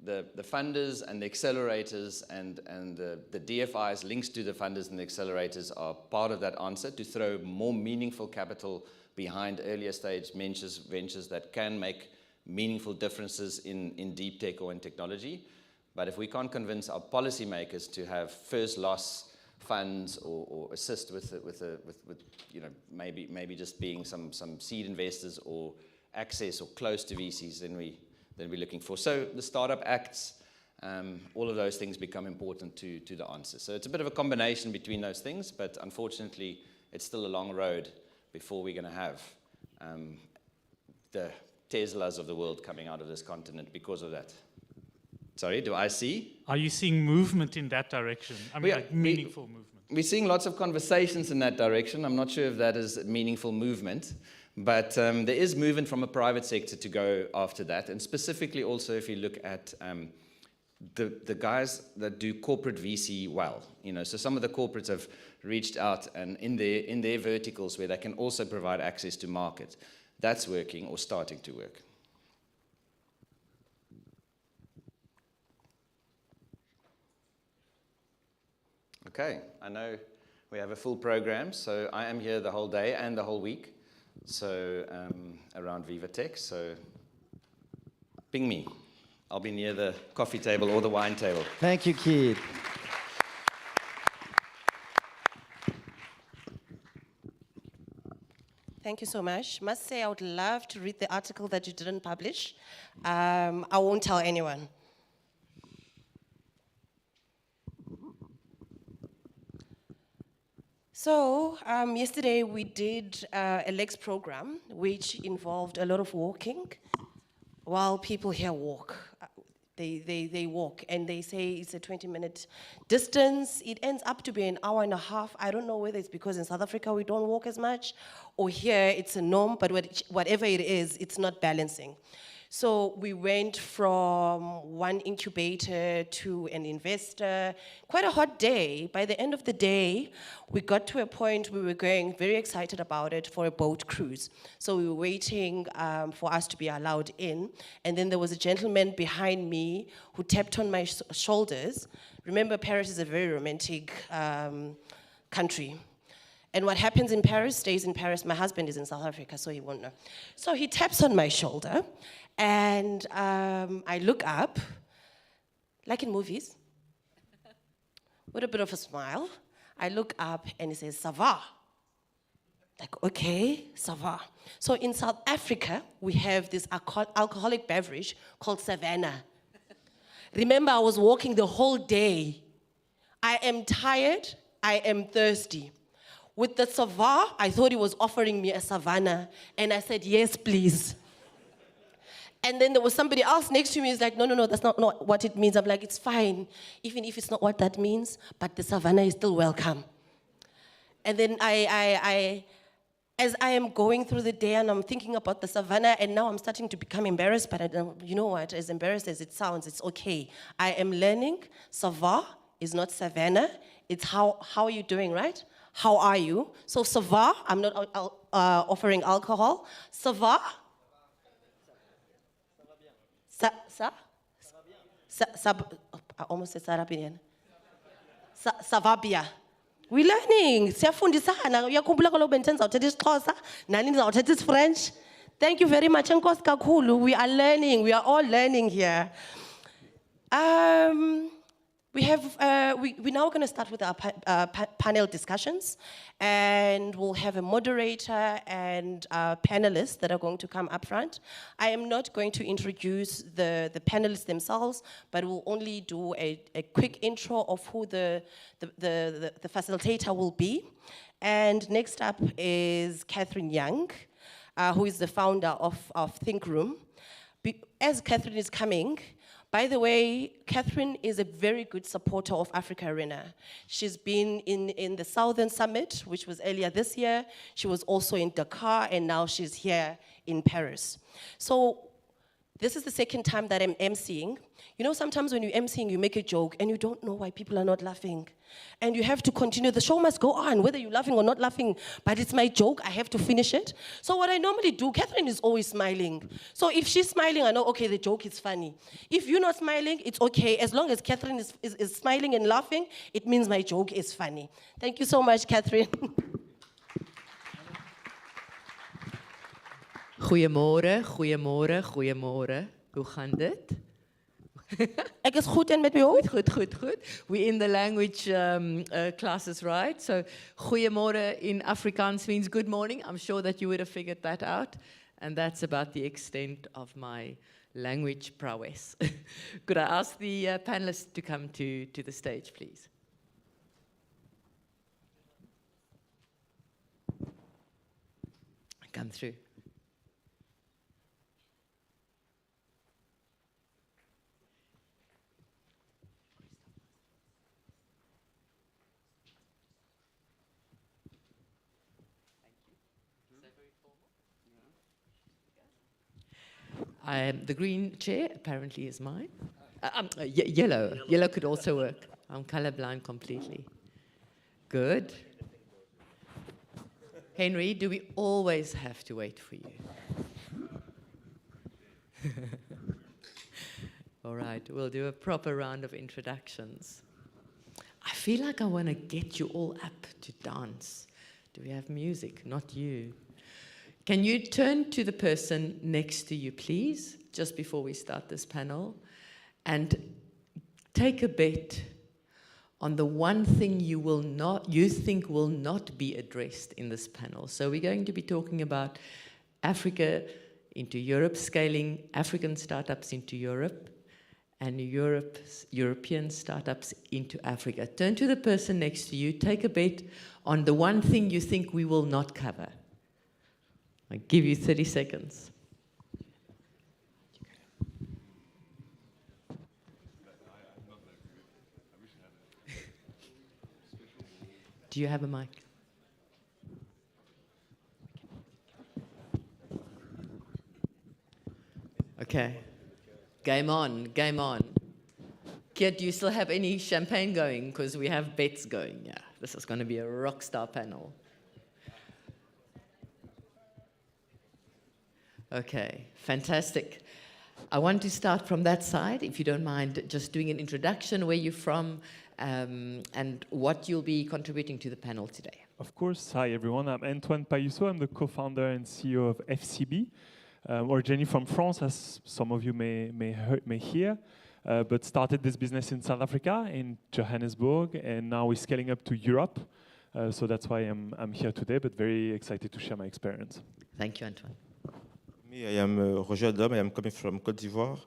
E: The funders and the accelerators and the DFIs, links to the funders and the accelerators, are part of that answer to throw more meaningful capital behind earlier stage ventures that can make meaningful differences in deep tech or in technology. But if we can't convince our policymakers to have first loss funds or assist with maybe just being some seed investors or access or close to VCs, then we're looking for. So the Startup Acts, all of those things become important to the answer. So it's a bit of a combination between those things, but unfortunately, it's still a long road before we're going to have the Teslas of the world coming out of this continent because of that. Sorry, do I see?
G: Are you seeing movement in that direction? I mean, meaningful movement.
E: We're seeing lots of conversations in that direction. I'm not sure if that is meaningful movement, but there is movement from a private sector to go after that. And specifically also if you look at the guys that do corporate VC well. So some of the corporates have reached out and in their verticals where they can also provide access to market. That's working or starting to work. Okay, I know we have a full program, so I am here the whole day and the whole week, so around Viva Tech, so ping me. I'll be near the coffee table or the wine table.
A: Thank you, Keith.
D: Thank you so much. Must say I would love to read the article that you didn't publish. I won't tell anyone. So yesterday we did a legs program, which involved a lot of walking while people here walk. They walk, and they say it's a 20-minute distance. It ends up to be an hour and a half. I don't know whether it's because in South Africa we don't walk as much, or here it's a norm, but whatever it is, it's not balancing. So we went from one incubator to an investor. Quite a hot day. By the end of the day, we got to a point we were going very excited about it for a boat cruise. So we were waiting for us to be allowed in. And then there was a gentleman behind me who tapped on my shoulders. Remember, Paris is a very romantic country. And what happens in Paris stays in Paris. My husband is in South Africa, so he won't know. So he taps on my shoulder, and I look up, like in movies, with a bit of a smile. I look up, and he says, "Ça va?" Like, okay, ça va. So in South Africa, we have this alcoholic beverage called Savannah. Remember, I was walking the whole day. I am tired, I am thirsty. With the Sava, I thought he was offering me a savannah, and I said, yes, please. And then there was somebody else next to me who's like, no, that's not what it means. I'm like, it's fine, even if it's not what that means, but the savannah is still welcome. And then as I am going through the day and I'm thinking about the savannah, and now I'm starting to become embarrassed, but you know what, as embarrassed as it sounds, it's okay. I am learning Sava is not savannah, it's how are you doing, right? How are you? So Sava, I'm not offering alcohol. Sava? I almost said Sarabinian. Savabia. We're learning. Siyafundisana. Uyakhumbula kaloku bendizawuthetha isiXhosa, nani ndizawuthetha isiFrench. Thank you very much. Enkosi kakhulu. We are learning. We are all learning here. We're now going to start with our panel discussions, and we'll have a moderator and panelists that are going to come up front. I am not going to introduce the panelists themselves, but we'll only do a quick intro of who the facilitator will be. And next up is Catherine Young, who is the founder of Think Room. As Catherine is coming, by the way, Catherine is a very good supporter of AfricArena. She's been in the Southern Summit, which was earlier this year. She was also in Dakar, and now she's here in Paris. So this is the second time that I'm emceeing. You know, sometimes when you're emceeing, you make a joke, and you don't know why people are not laughing. And you have to continue. The show must go on, whether you're laughing or not laughing. But it's my joke. I have to finish it. So what I normally do, Catherine is always smiling. So if she's smiling, I know, okay, the joke is funny. If you're not smiling, it's okay. As long as Catherine is smiling and laughing, it means my joke is funny. Thank you so much, Catherine.
H: Goeiemôre, goeiemôre, goeiemôre. Hoe gaan dit?
D: Ek is goed en met my hoofd.
H: Goed. We're in the language classes, right? So, goeiemôre in Afrikaans means good morning. I'm sure that you would have figured that out. And that's about the extent of my language prowess. Could I ask the panelists to come to the stage, please? Come through. The green chair apparently is mine. Yellow. Yellow could also work. I'm colorblind completely. Good. Henry, do we always have to wait for you? All right, we'll do a proper round of introductions. I feel like I want to get you all up to dance. Do we have music? Not you. Can you turn to the person next to you, please, just before we start this panel, and take a bet on the one thing you think will not be addressed in this panel. So we're going to be talking about Africa into Europe, scaling African startups into Europe, and European startups into Africa. Turn to the person next to you, take a bet on the one thing you think we will not cover. I'll give you 30 seconds. Do you have a mic? Okay. Game on, game on. Kiet, do you still have any champagne going? Because we have bets going. Yeah, this is going to be a rock star panel. Okay, fantastic. I want to start from that side, if you don't mind just doing an introduction, where you're from, and what you'll be contributing to the panel today.
I: Of course. Hi, everyone. I'm Antoine Payuso. I'm the co-founder and CEO of FCB, originally from France, as some of you may hear, but started this business in South Africa, in Johannesburg, and now we're scaling up to Europe. So that's why I'm here today, but very excited to share my experience.
H: Thank you, Antoine.
J: Me, I am Roger Dom. I am coming from Côte d'Ivoire.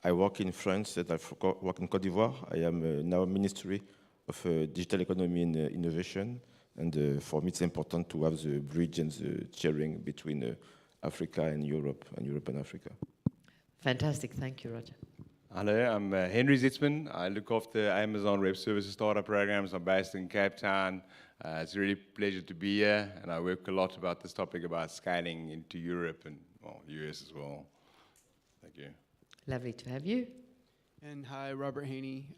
J: I work in France and I work in Côte d'Ivoire. I am now Ministry of Digital Economy and Innovation. And for me, it's important to have the bridge and the sharing between Africa and Europe and Africa.
H: Fantastic. Thank you, Roger.
K: Hello, I'm Henry Zitzman. I look after Amazon Web Services startup programs. I'm based in Cape Town. It's a really pleasure to be here, and I work a lot about this topic about scaling into Europe and US as well. Thank you.
H: Lovely to have you.
B: And hi, Robert Haney.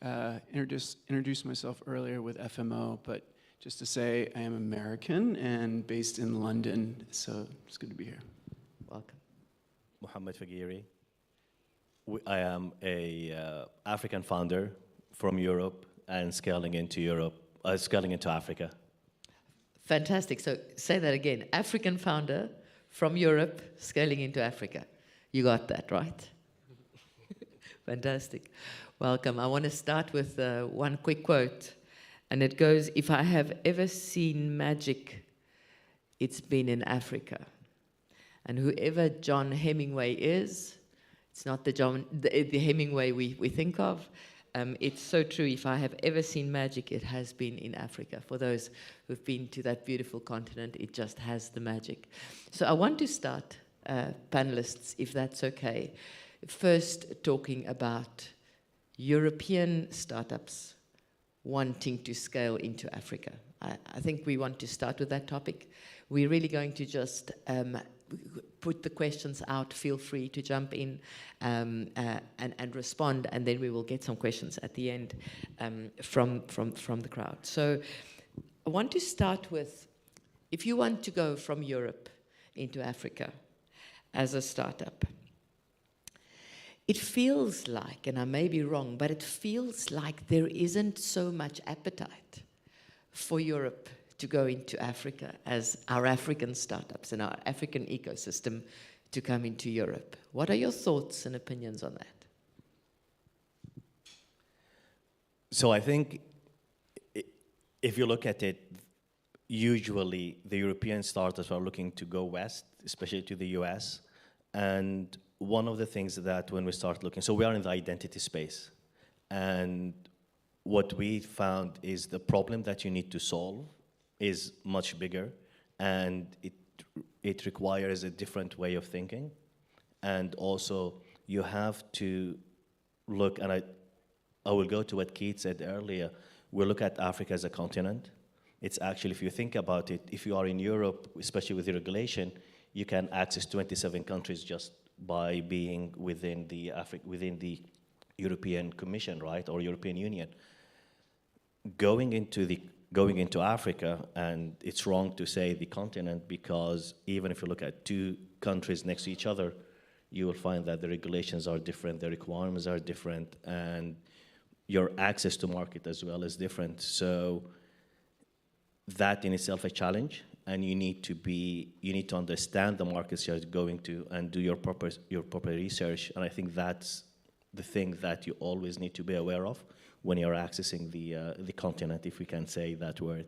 B: Introduced myself earlier with FMO, but just to say I am American and based in London, so it's good to be here.
H: Welcome.
L: Mohammed Fagiri. I am a African founder from Europe and scaling into Africa.
H: Fantastic. So say that again. African founder from Europe, scaling into Africa. You got that, right? Fantastic. Welcome. I want to start with one quick quote. And it goes, if I have ever seen magic, it's been in Africa. And whoever John Hemingway is, it's not the Hemingway we think of. It's so true. If I have ever seen magic, it has been in Africa. For those who've been to that beautiful continent, it just has the magic. So I want to start, panelists, if that's okay, first talking about European startups wanting to scale into Africa. I think we want to start with that topic. We're really going to just put the questions out. Feel free to jump in and respond, and then we will get some questions at the end from the crowd. So I want to start with, if you want to go from Europe into Africa as a startup, it feels like, and I may be wrong, but it feels like there isn't so much appetite for Europe to go into Africa as our African startups and our African ecosystem to come into Europe. What are your thoughts and opinions on that?
L: So I think if you look at it, usually the European startups are looking to go west, especially to the US. And one of the things that when we start looking, so we are in the identity space. And what we found is the problem that you need to solve is much bigger, and it requires a different way of thinking. And also you have to look, and I will go to what Keith said earlier, we look at Africa as a continent. It's actually, if you think about it, if you are in Europe, especially with the regulation, you can access 27 countries just by being within the European Commission, right, or European Union. Going into Africa, and it's wrong to say the continent, because even if you look at two countries next to each other, you will find that the regulations are different, the requirements are different, and your access to market as well is different. So that in itself a challenge, and you need to understand the markets you're going to and do your proper research. And I think that's the thing that you always need to be aware of when you're accessing the continent, if we can say that word,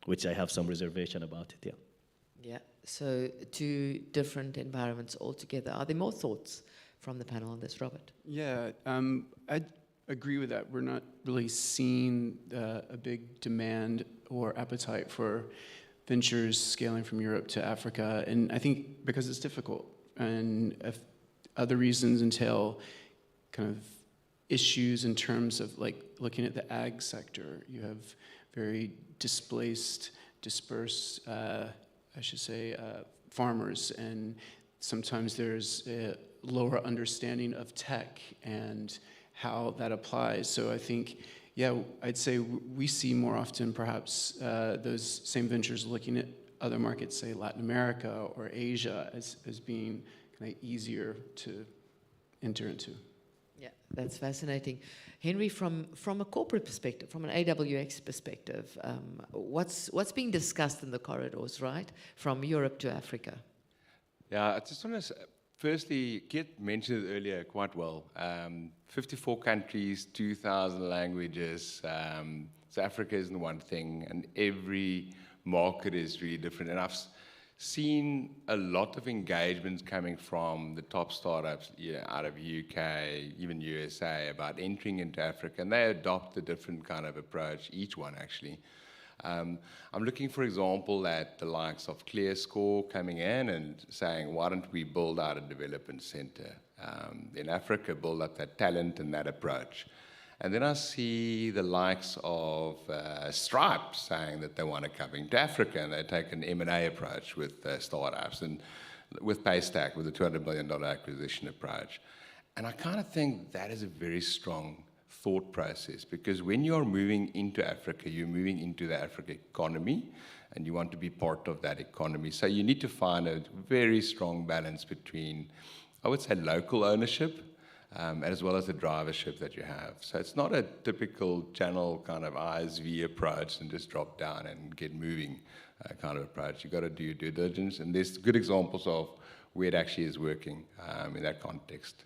L: which I have some reservation about it, yeah.
H: Yeah, so two different environments altogether. Are there more thoughts from the panel on this, Robert?
B: Yeah, I agree with that. We're not really seeing a big demand or appetite for ventures scaling from Europe to Africa, and I think because it's difficult, and if other reasons entail kind of issues in terms of like looking at the ag sector. You have very displaced, dispersed, I should say, farmers, and sometimes there's a lower understanding of tech and how that applies. So I think, yeah, I'd say we see more often perhaps those same ventures looking at other markets, say Latin America or Asia, as being kind of easier to enter into.
H: Yeah, that's fascinating. Henry, from a corporate perspective, from an AWX perspective, what's being discussed in the corridors, right, from Europe to Africa?
K: Yeah, I just want to firstly, Kit mentioned it earlier quite well. 54 countries, 2,000 languages. So Africa isn't one thing, and every market is really different. And I've seen a lot of engagements coming from the top startups out of UK, even USA, about entering into Africa, and they adopt a different kind of approach, each one actually. I'm looking, for example, at the likes of ClearScore coming in and saying, why don't we build out a development center in Africa, build up that talent and that approach. And then I see the likes of Stripe saying that they want to come into Africa, and they take an M&A approach with startups, and with Paystack, with a $200 million acquisition approach. And I kind of think that is a very strong thought process, because when you're moving into Africa, you're moving into the African economy, and you want to be part of that economy. So you need to find a very strong balance between, I would say, local ownership, as well as the drivership that you have. So it's not a typical channel kind of ISV approach and just drop down and get moving kind of approach. You've got to do your due diligence, and there's good examples of where it actually is working in that context.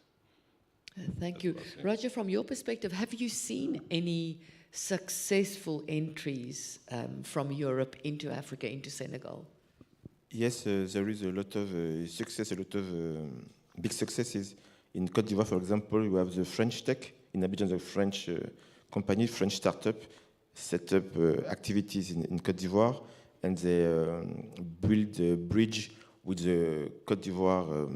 H: Thank you. Roger, from your perspective, have you seen any successful entries from Europe into Africa, into Senegal?
J: Yes, there is a lot of success, a lot of big successes. In Côte d'Ivoire, for example, you have the French Tech, in Abidjan, the French company, French startup, set up activities in Côte d'Ivoire, and they build a bridge with the Côte d'Ivoire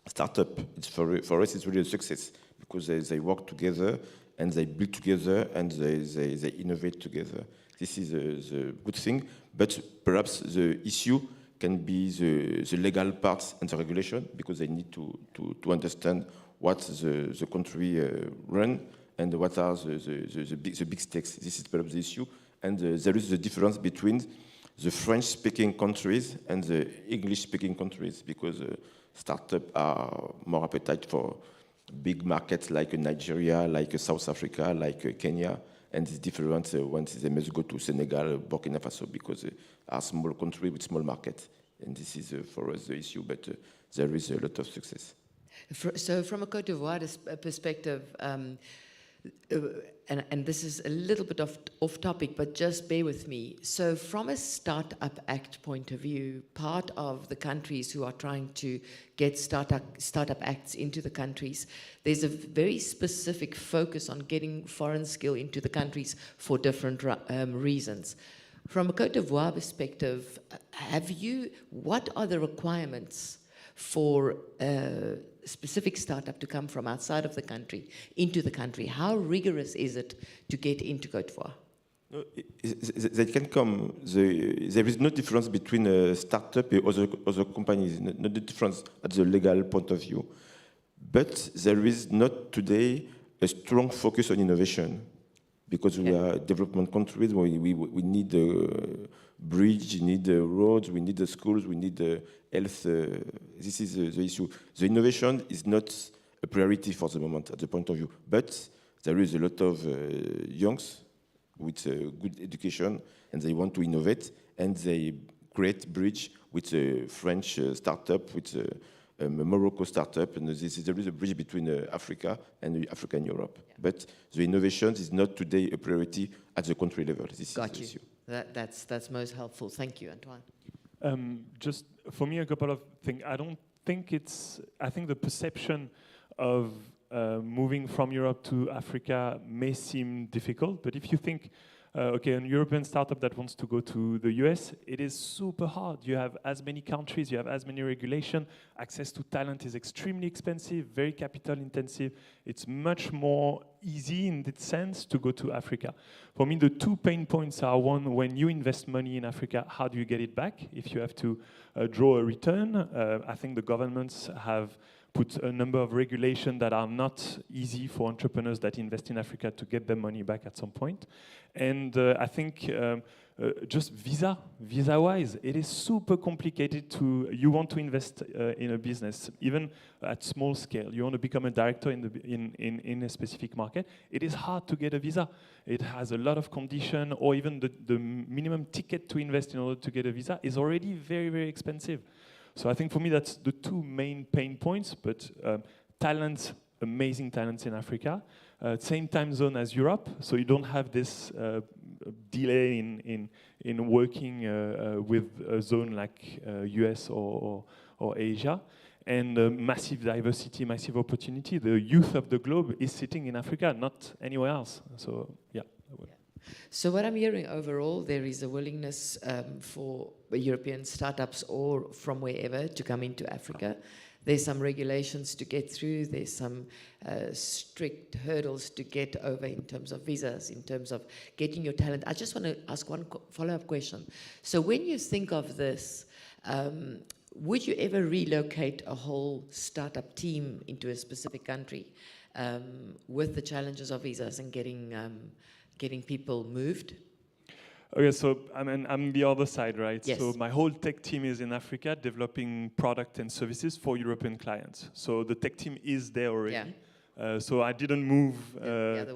J: startup. It's for us, it's really a success, because they work together, and they build together, and they innovate together. This is the good thing, but perhaps the issue can be the legal parts and the regulation, because they need to understand what the country run and what are the big stakes. This is perhaps the issue. And there is the difference between the French-speaking countries and the English-speaking countries, because startups are more appetite for big markets like Nigeria, like South Africa, like Kenya, and it's different once they must go to Senegal, Burkina Faso, because they are small country with small market. And this is for us the issue, but there is a lot of success.
H: So from a Côte d'Ivoire perspective, and this is a little bit off topic, but just bear with me. So from a Startup Act point of view, part of the countries who are trying to get Startup Acts into the countries, there's a very specific focus on getting foreign skill into the countries for different reasons. From a Côte d'Ivoire perspective, what are the requirements for a specific startup to come from outside of the country into the country? How rigorous is it to get into Côte d'Ivoire?
J: No, they can come. There is no difference between a startup and other companies, no difference at the legal point of view. But there is not today a strong focus on innovation, because we are development countries. We need a bridge, we need the roads, we need the schools, we need the health. This is the issue. The innovation is not a priority for the moment at the point of view. But there is a lot of youngs with good education, and they want to innovate, and they create bridge with a French startup, with a Morocco startup, and there is a bridge between Africa and Africa and Europe. Yeah. But the innovation is not today a priority at the country level. This
H: Got
J: is the
H: you.
J: issue.
H: That's most helpful. Thank you, Antoine.
I: Just for me, a couple of things. I think the perception of moving from Europe to Africa may seem difficult, but if you think Okay, a European startup that wants to go to the US, it is super hard. You have as many countries, you have as many regulation. Access to talent is extremely expensive, very capital intensive. It's much more easy in that sense to go to Africa. For me, the two pain points are, one, when you invest money in Africa, how do you get it back? If you have to draw a return, I think the governments have put a number of regulations that are not easy for entrepreneurs that invest in Africa to get their money back at some point. And I think just visa-wise, it is super complicated you want to invest in a business, even at small scale. You want to become a director in a specific market. It is hard to get a visa. It has a lot of conditions, or even the minimum ticket to invest in order to get a visa is already very, very expensive. So I think for me that's the two main pain points, but talents, amazing talents in Africa, same time zone as Europe, so you don't have this delay in working with a zone like US or Asia, and massive diversity, massive opportunity. The youth of the globe is sitting in Africa, not anywhere else. So yeah.
H: So what I'm hearing overall, there is a willingness for European startups or from wherever to come into Africa. There's some regulations to get through. There's some strict hurdles to get over in terms of visas, in terms of getting your talent. I just want to ask one follow-up question. So when you think of this, would you ever relocate a whole startup team into a specific country with the challenges of visas and getting people moved?
I: Okay, so I'm the other side, right?
H: Yes.
I: So my whole tech team is in Africa developing product and services for European clients. So the tech team is there already.
H: Yeah.
I: So I didn't move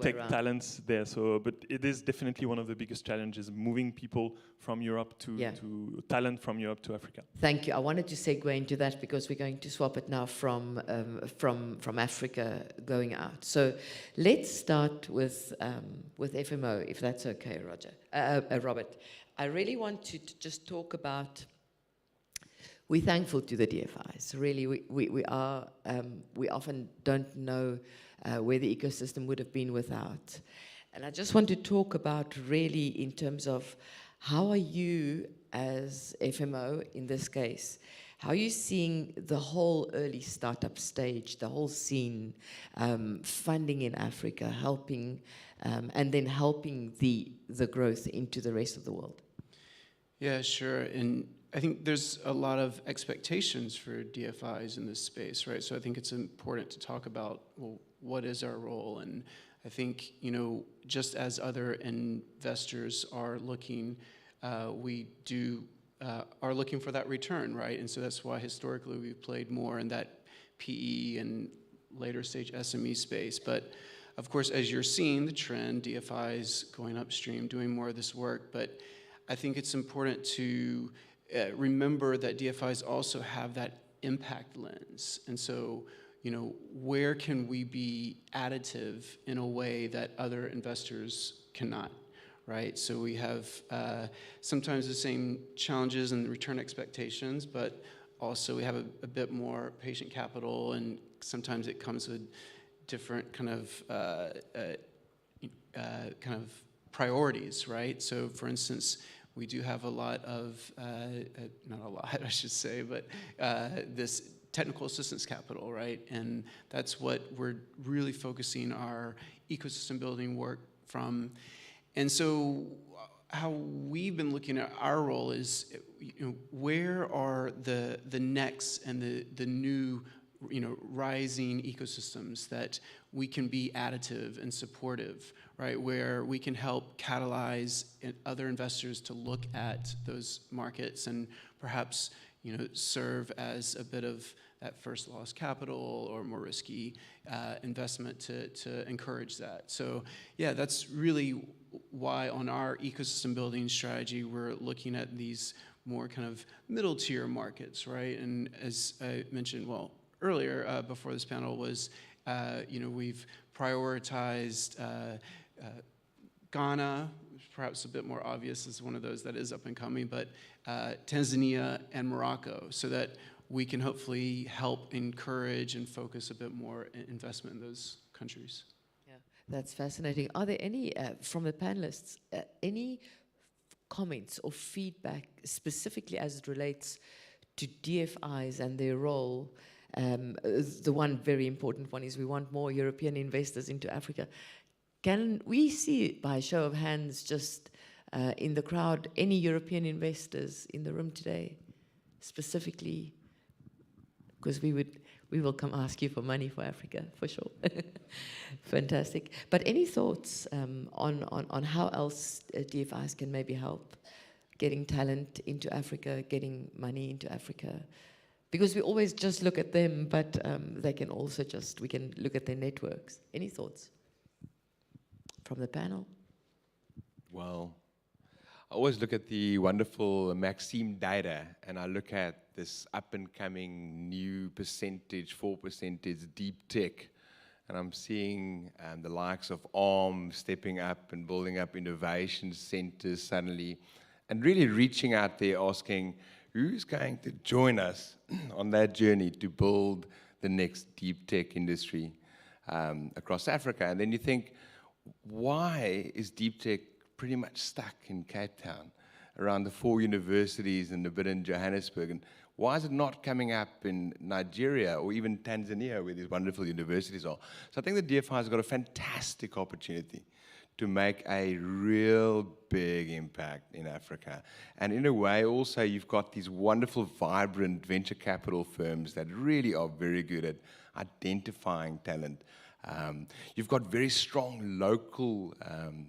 I: tech
H: around.
I: talents there. So, but it is definitely one of the biggest challenges, moving people from Europe to talent from Europe to Africa.
H: Thank you. I wanted to segue into that because we're going to swap it now from Africa going out. So let's start with FMO, if that's okay, Robert. I really want to just talk about. We're thankful to the DFIs. Really, we are. We often don't know where the ecosystem would have been without. And I just want to talk about really in terms of how are you as FMO in this case, how are you seeing the whole early startup stage, the whole scene, funding in Africa, helping, and then helping the growth into the rest of the world?
B: Yeah, sure. And I think there's a lot of expectations for DFIs in this space, right? So I think it's important to talk about, well, what is our role? And I think, just as other investors are looking, we are looking for that return, right? And so that's why historically we've played more in that PE and later stage SME space. But of course, as you're seeing the trend, DFIs going upstream, doing more of this work. But I think it's important to remember that DFIs also have that impact lens. And so, where can we be additive in a way that other investors cannot, right? So we have sometimes the same challenges and return expectations, but also we have a bit more patient capital, and sometimes it comes with different kind of priorities, right? So for instance, we do have a lot of, not a lot, I should say, but this technical assistance capital, right? And that's what we're really focusing our ecosystem building work from. And so how we've been looking at our role is, where are the next and the new, rising ecosystems that we can be additive and supportive, right? Where we can help catalyze other investors to look at those markets and perhaps, serve as a bit of that first loss capital or more risky investment to encourage that. So yeah, that's really why on our ecosystem building strategy, we're looking at these more kind of middle tier markets, right? And as I mentioned, earlier before this panel was, we've prioritized Ghana, perhaps a bit more obvious as one of those that is up and coming, but Tanzania and Morocco, so that we can hopefully help encourage and focus a bit more investment in those countries.
H: Yeah. That's fascinating. Are there any, from the panelists, any comments or feedback specifically as it relates to DFIs and their role? The one very important one is we want more European investors into Africa. Can we see, by a show of hands, just in the crowd, any European investors in the room today, specifically? Because we will come ask you for money for Africa, for sure. Fantastic. But any thoughts on how else DFIs can maybe help getting talent into Africa, getting money into Africa? Because we always just look at them, but they can also we can look at their networks. Any thoughts from the panel?
K: Well, I always look at the wonderful Maxime data, and I look at this up-and-coming new percentage, 4% deep tech, and I'm seeing the likes of ARM stepping up and building up innovation centers suddenly, and really reaching out there asking, who's going to join us on that journey to build the next deep tech industry across Africa? And then you think, why is deep tech pretty much stuck in Cape Town, around the 4 universities and a bit in Johannesburg? And why is it not coming up in Nigeria or even Tanzania, where these wonderful universities are? So I think the DFI has got a fantastic opportunity to make a real big impact in Africa. And in a way, also, you've got these wonderful, vibrant venture capital firms that really are very good at identifying talent. You've got very strong local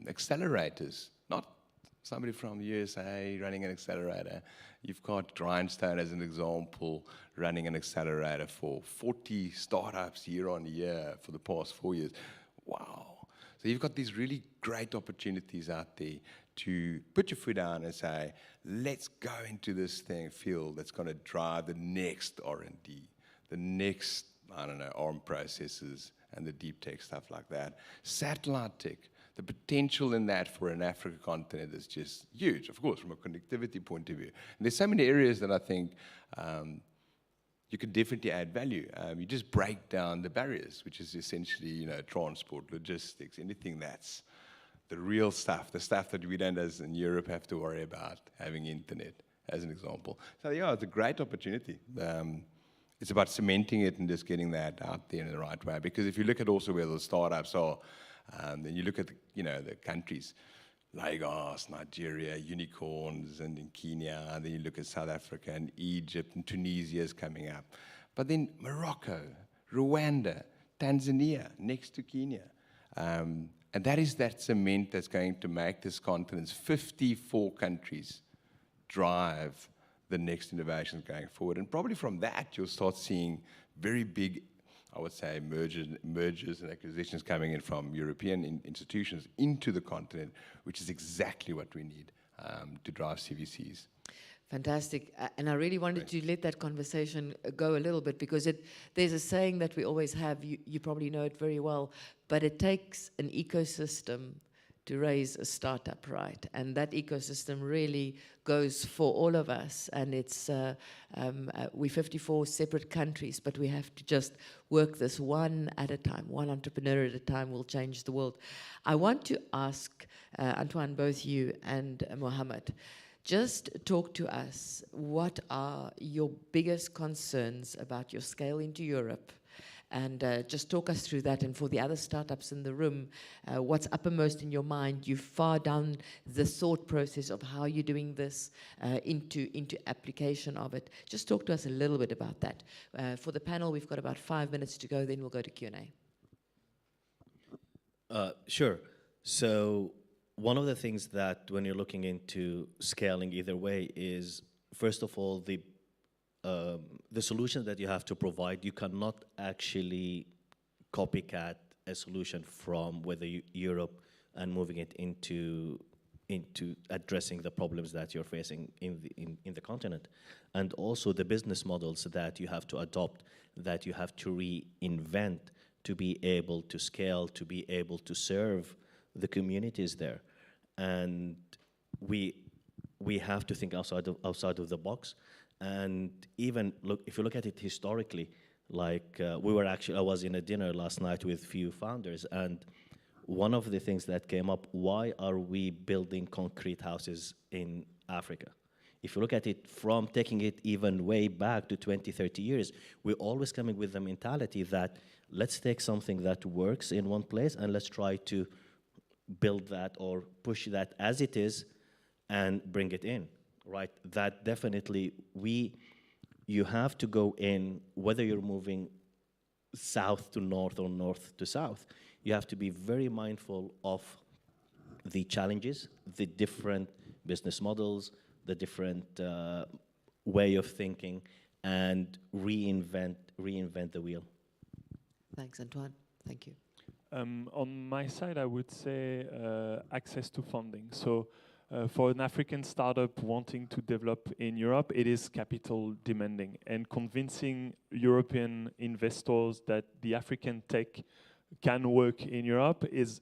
K: accelerators, not somebody from the USA running an accelerator. You've got Grindstone, as an example, running an accelerator for 40 startups year on year for the past 4 years. Wow. So you've got these really great opportunities out there to put your foot down and say, let's go into this field that's going to drive the next R&D, the next, I don't know, ARM processes and the deep tech stuff like that. Satellite tech, the potential in that for an African continent is just huge, of course, from a connectivity point of view. And there's so many areas that I think you can definitely add value. You just break down the barriers, which is essentially, transport, logistics, anything that's the real stuff, the stuff that we don't, as in Europe, have to worry about, having internet, as an example. So yeah, it's a great opportunity. It's about cementing it and just getting that out there in the right way. Because if you look at also where the startups are, then you look at the countries, Lagos, Nigeria, unicorns, and in Kenya, and then you look at South Africa and Egypt, and Tunisia is coming up. But then Morocco, Rwanda, Tanzania, next to Kenya. And that is that cement that's going to make this continent's 54 countries drive the next innovations going forward. And probably from that, you'll start seeing very big, I would say, mergers and acquisitions coming in from European institutions into the continent, which is exactly what we need to drive CVCs.
H: Fantastic. And I really wanted to let that conversation go a little bit, because there's a saying that we always have, you probably know it very well, but it takes an ecosystem to raise a startup, right? And that ecosystem really goes for all of us. And it's, we're 54 separate countries, but we have to just work this one at a time. One entrepreneur at a time will change the world. I want to ask, Antoine, both you and Mohammed, just talk to us. What are your biggest concerns about your scale into Europe? And just talk us through that. And for the other startups in the room, what's uppermost in your mind? You're far down the thought process of how you're doing this into application of it. Just talk to us a little bit about that. For the panel, we've got about 5 minutes to go, then we'll go to Q&A.
L: Sure. So one of the things that when you're looking into scaling either way is, first of all, the solution that you have to provide, you cannot actually copycat a solution from whether Europe and moving it into addressing the problems that you're facing in the continent. And also the business models that you have to adopt, that you have to reinvent to be able to scale, to be able to serve the communities there. And we have to think outside of the box. And even if you look at it historically, like I was in a dinner last night with few founders, and one of the things that came up, why are we building concrete houses in Africa? If you look at it from taking it even way back to 20, 30 years, we're always coming with the mentality that let's take something that works in one place and let's try to build that or push that as it is and bring it in, right? That definitely, you have to go in, whether you're moving south to north or north to south, you have to be very mindful of the challenges, the different business models, the different way of thinking, and reinvent the wheel.
H: Thanks, Antoine. Thank you.
I: On my side, I would say access to funding. So for an African startup wanting to develop in Europe, it is capital demanding. And convincing European investors that the African tech can work in Europe it's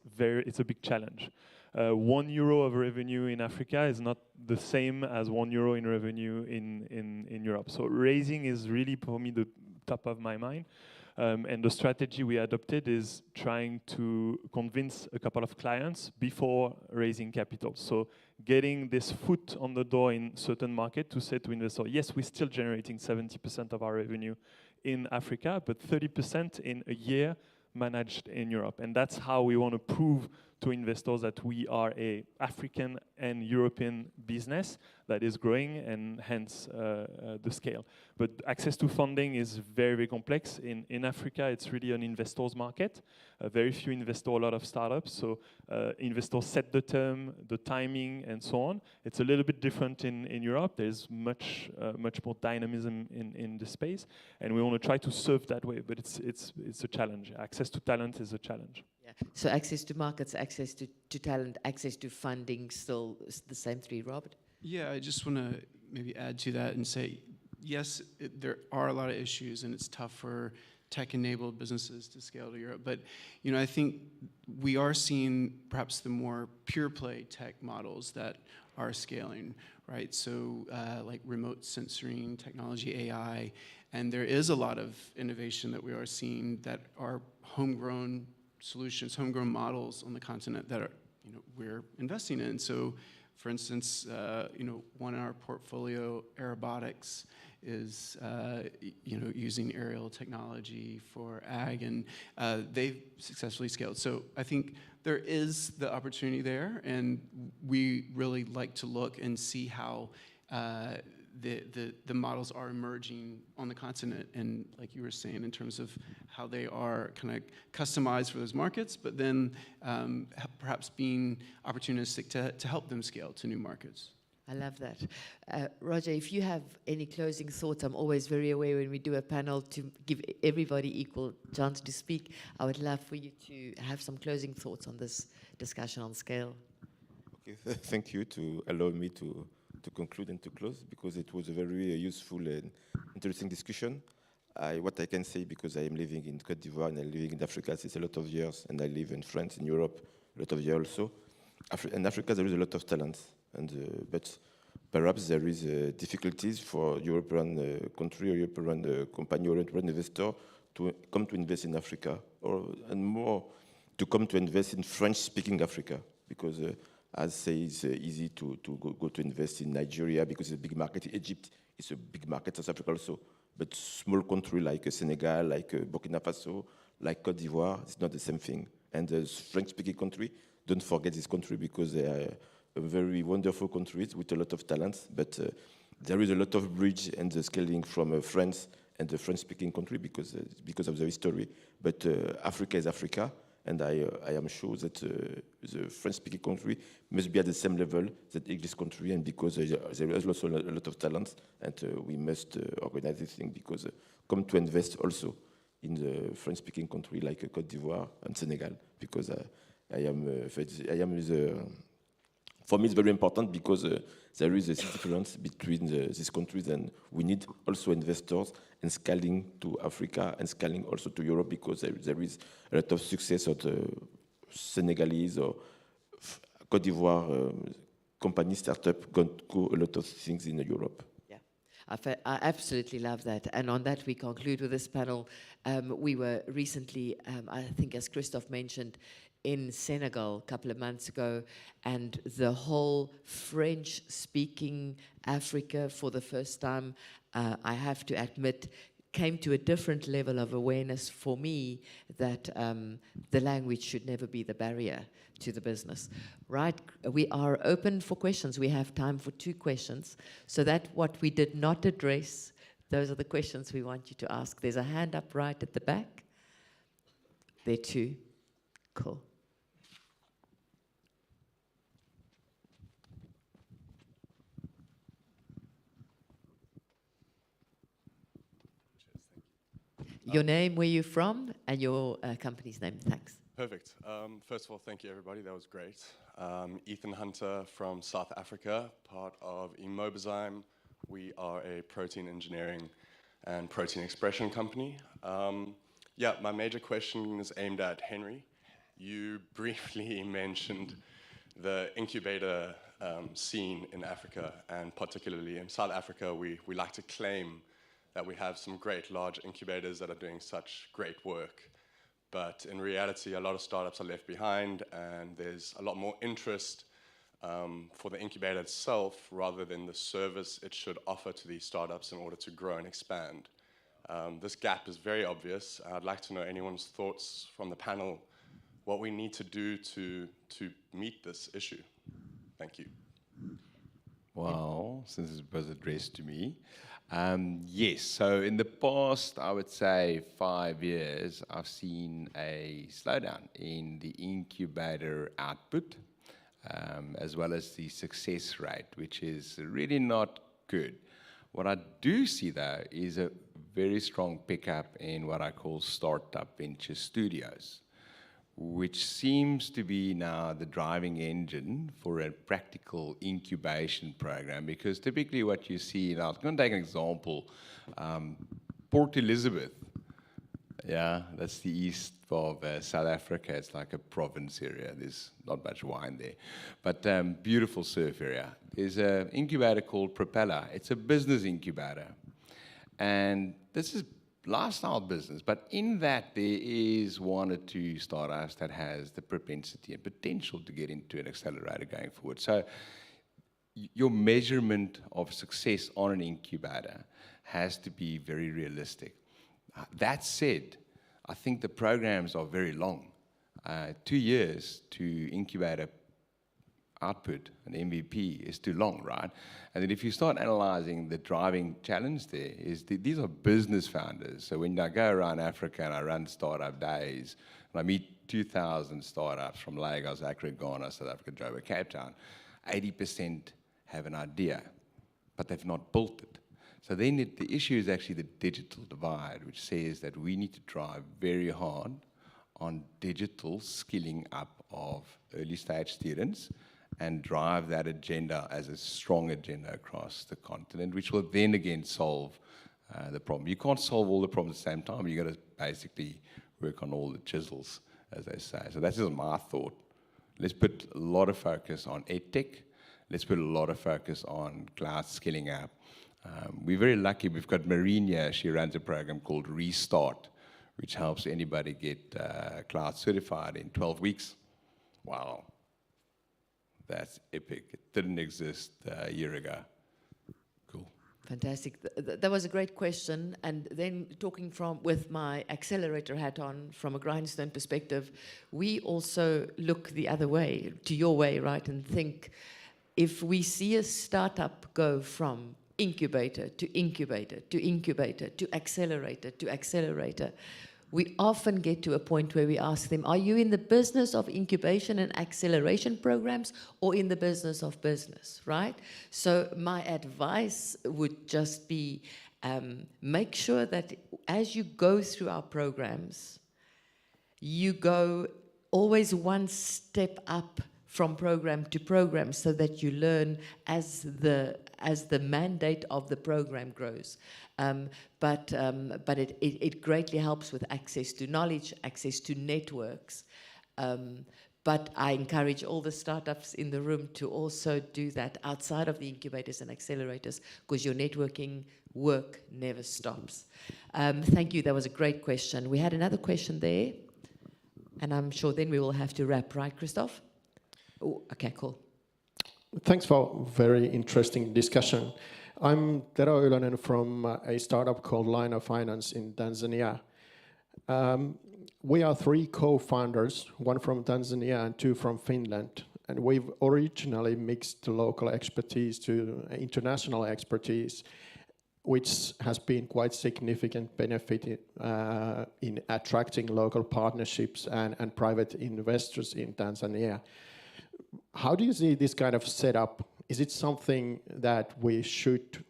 I: a big challenge. €1 of revenue in Africa is not the same as €1 in revenue in Europe. So raising is really, for me, the top of my mind. And the strategy we adopted is trying to convince a couple of clients before raising capital. So getting this foot on the door in certain market to say to investors, yes, we're still generating 70% of our revenue in Africa, but 30% in a year managed in Europe. And that's how we want to prove to investors that we are a African and European business that is growing, and hence the scale. But access to funding is very, very complex. In Africa, it's really an investors market. Very few investors, a lot of startups. So investors set the term, the timing, and so on. It's a little bit different in Europe. There's much more dynamism in the space, and we want to try to serve that way. But it's a challenge. Access to talent is a challenge.
H: Yeah. So access to markets, access to talent, access to funding, still the same three, Robert?
B: Yeah, I just want to maybe add to that and say, yes, there are a lot of issues, and it's tough for tech-enabled businesses to scale to Europe. But I think we are seeing perhaps the more pure-play tech models that are scaling, right? So like remote sensing technology, AI, and there is a lot of innovation that we are seeing that are homegrown solutions, homegrown models on the continent that we're investing in. So, for instance, one in our portfolio, Aerobotics, is using aerial technology for ag, and they've successfully scaled. So I think there is the opportunity there, and we really like to look and see how the models are emerging on the continent, and like you were saying, in terms of how they are kind of customized for those markets, but then perhaps being opportunistic to help them scale to new markets.
H: I love that. Roger, if you have any closing thoughts, I'm always very aware when we do a panel to give everybody equal chance to speak. I would love for you to have some closing thoughts on this discussion on scale.
J: Okay, thank you to allow me to conclude and to close, because it was a very useful and interesting discussion. What I can say, because I am living in Côte d'Ivoire and I'm living in Africa since a lot of years, and I live in France, in Europe, a lot of years also. In Africa, there is a lot of talent, but perhaps there is difficulties for European country or European company or European investor to come to invest in Africa, and more to come to invest in French-speaking Africa, because as say, it's easy to go to invest in Nigeria because it's a big market. Egypt is a big market, South Africa also. But small country like Senegal, like Burkina Faso, like Côte d'Ivoire, it's not the same thing. And the French-speaking country, don't forget this country, because they are a very wonderful country with a lot of talents. But there is a lot of bridge and the scaling from France and the French-speaking country because of the history. But Africa is Africa. And I am sure that the French-speaking country must be at the same level that English country, and because there is also a lot of talent, and we must organize this thing, because come to invest also in the French-speaking country like Côte d'Ivoire and Senegal, because for me it's very important, because there is a difference between these countries, and we need also investors and scaling to Africa and scaling also to Europe, because there is a lot of success of the Senegalese or Côte d'Ivoire company startup go a lot of things in Europe.
H: Yeah, I absolutely love that. And on that, we conclude with this panel. We were recently, I think as Christophe mentioned, in Senegal a couple of months ago, and the whole French-speaking Africa for the first time, I have to admit, came to a different level of awareness for me that the language should never be the barrier to the business. Right, we are open for questions. We have time for 2 questions. So that what we did not address, those are the questions we want you to ask. There's a hand up right at the back. There too. Cool. Your name, where you're from, and your company's name. Thanks.
M: Perfect. First of all, thank you, everybody. That was great. Ethan Hunter from South Africa, part of Immobizyme. We are a protein engineering and protein expression company. Yeah, my major question is aimed at Henry. You briefly mentioned the incubator scene in Africa, and particularly in South Africa, we like to claim that we have some great large incubators that are doing such great work. But in reality, a lot of startups are left behind, and there's a lot more interest for the incubator itself rather than the service it should offer to these startups in order to grow and expand. This gap is very obvious. I'd like to know anyone's thoughts from the panel, what we need to do to meet this issue. Thank you.
K: Well, since it was addressed to me, yes, so in the past, I would say 5 years, I've seen a slowdown in the incubator output, as well as the success rate, which is really not good. What I do see, though, is a very strong pickup in what I call startup venture studios, which seems to be now the driving engine for a practical incubation program. Because typically what you see, now I'm going to take an example, Port Elizabeth, yeah, that's the east of South Africa. It's like a province area. There's not much wine there, but beautiful surf area. There's an incubator called Propeller. It's a business incubator, and this is lifestyle business, but in that there is 1 or 2 startups that has the propensity and potential to get into an accelerator going forward. So your measurement of success on an incubator has to be very realistic. That said, I think the programs are very long. 2 years to incubate a output, an MVP, is too long, right? And then if you start analyzing the driving challenge there, is these are business founders. So when I go around Africa and I run startup days, and I meet 2,000 startups from Lagos, Accra, Ghana, South Africa, Joburg, Cape Town, 80% have an idea, but they've not built it. So then the issue is actually the digital divide, which says that we need to drive very hard on digital skilling up of early stage students and drive that agenda as a strong agenda across the continent, which will then again solve the problem. You can't solve all the problems at the same time. You've got to basically work on all the chisels, as they say. So that's just my thought. Let's put a lot of focus on EdTech. Let's put a lot of focus on cloud skilling up. We're very lucky. We've got Marine here. She runs a program called Restart, which helps anybody get cloud certified in 12 weeks. Wow. That's epic. It didn't exist a year ago. Cool.
H: Fantastic. That was a great question. And then talking with my accelerator hat on from a grindstone perspective, we also look the other way, to your way, right? And think, if we see a startup go from incubator to incubator to incubator to accelerator, we often get to a point where we ask them, are you in the business of incubation and acceleration programs or in the business of business, right? So my advice would just be, make sure that as you go through our programs, you go always one step up from program to program so that you learn as the mandate of the program grows. But it greatly helps with access to knowledge, access to networks. But I encourage all the startups in the room to also do that outside of the incubators and accelerators, because your networking work never stops. Thank you, that was a great question. We had another question there. And I'm sure then we will have to wrap, right, Christoph? Oh, okay, cool.
N: Thanks for a very interesting discussion. I'm Tero Ylönen from a startup called Line of Finance in Tanzania. We are 3 co-founders, 1 from Tanzania and 2 from Finland. And we've originally mixed local expertise to international expertise, which has been quite significant benefit in attracting local partnerships and private investors in Tanzania. How do you see this kind of setup? Is it something that we should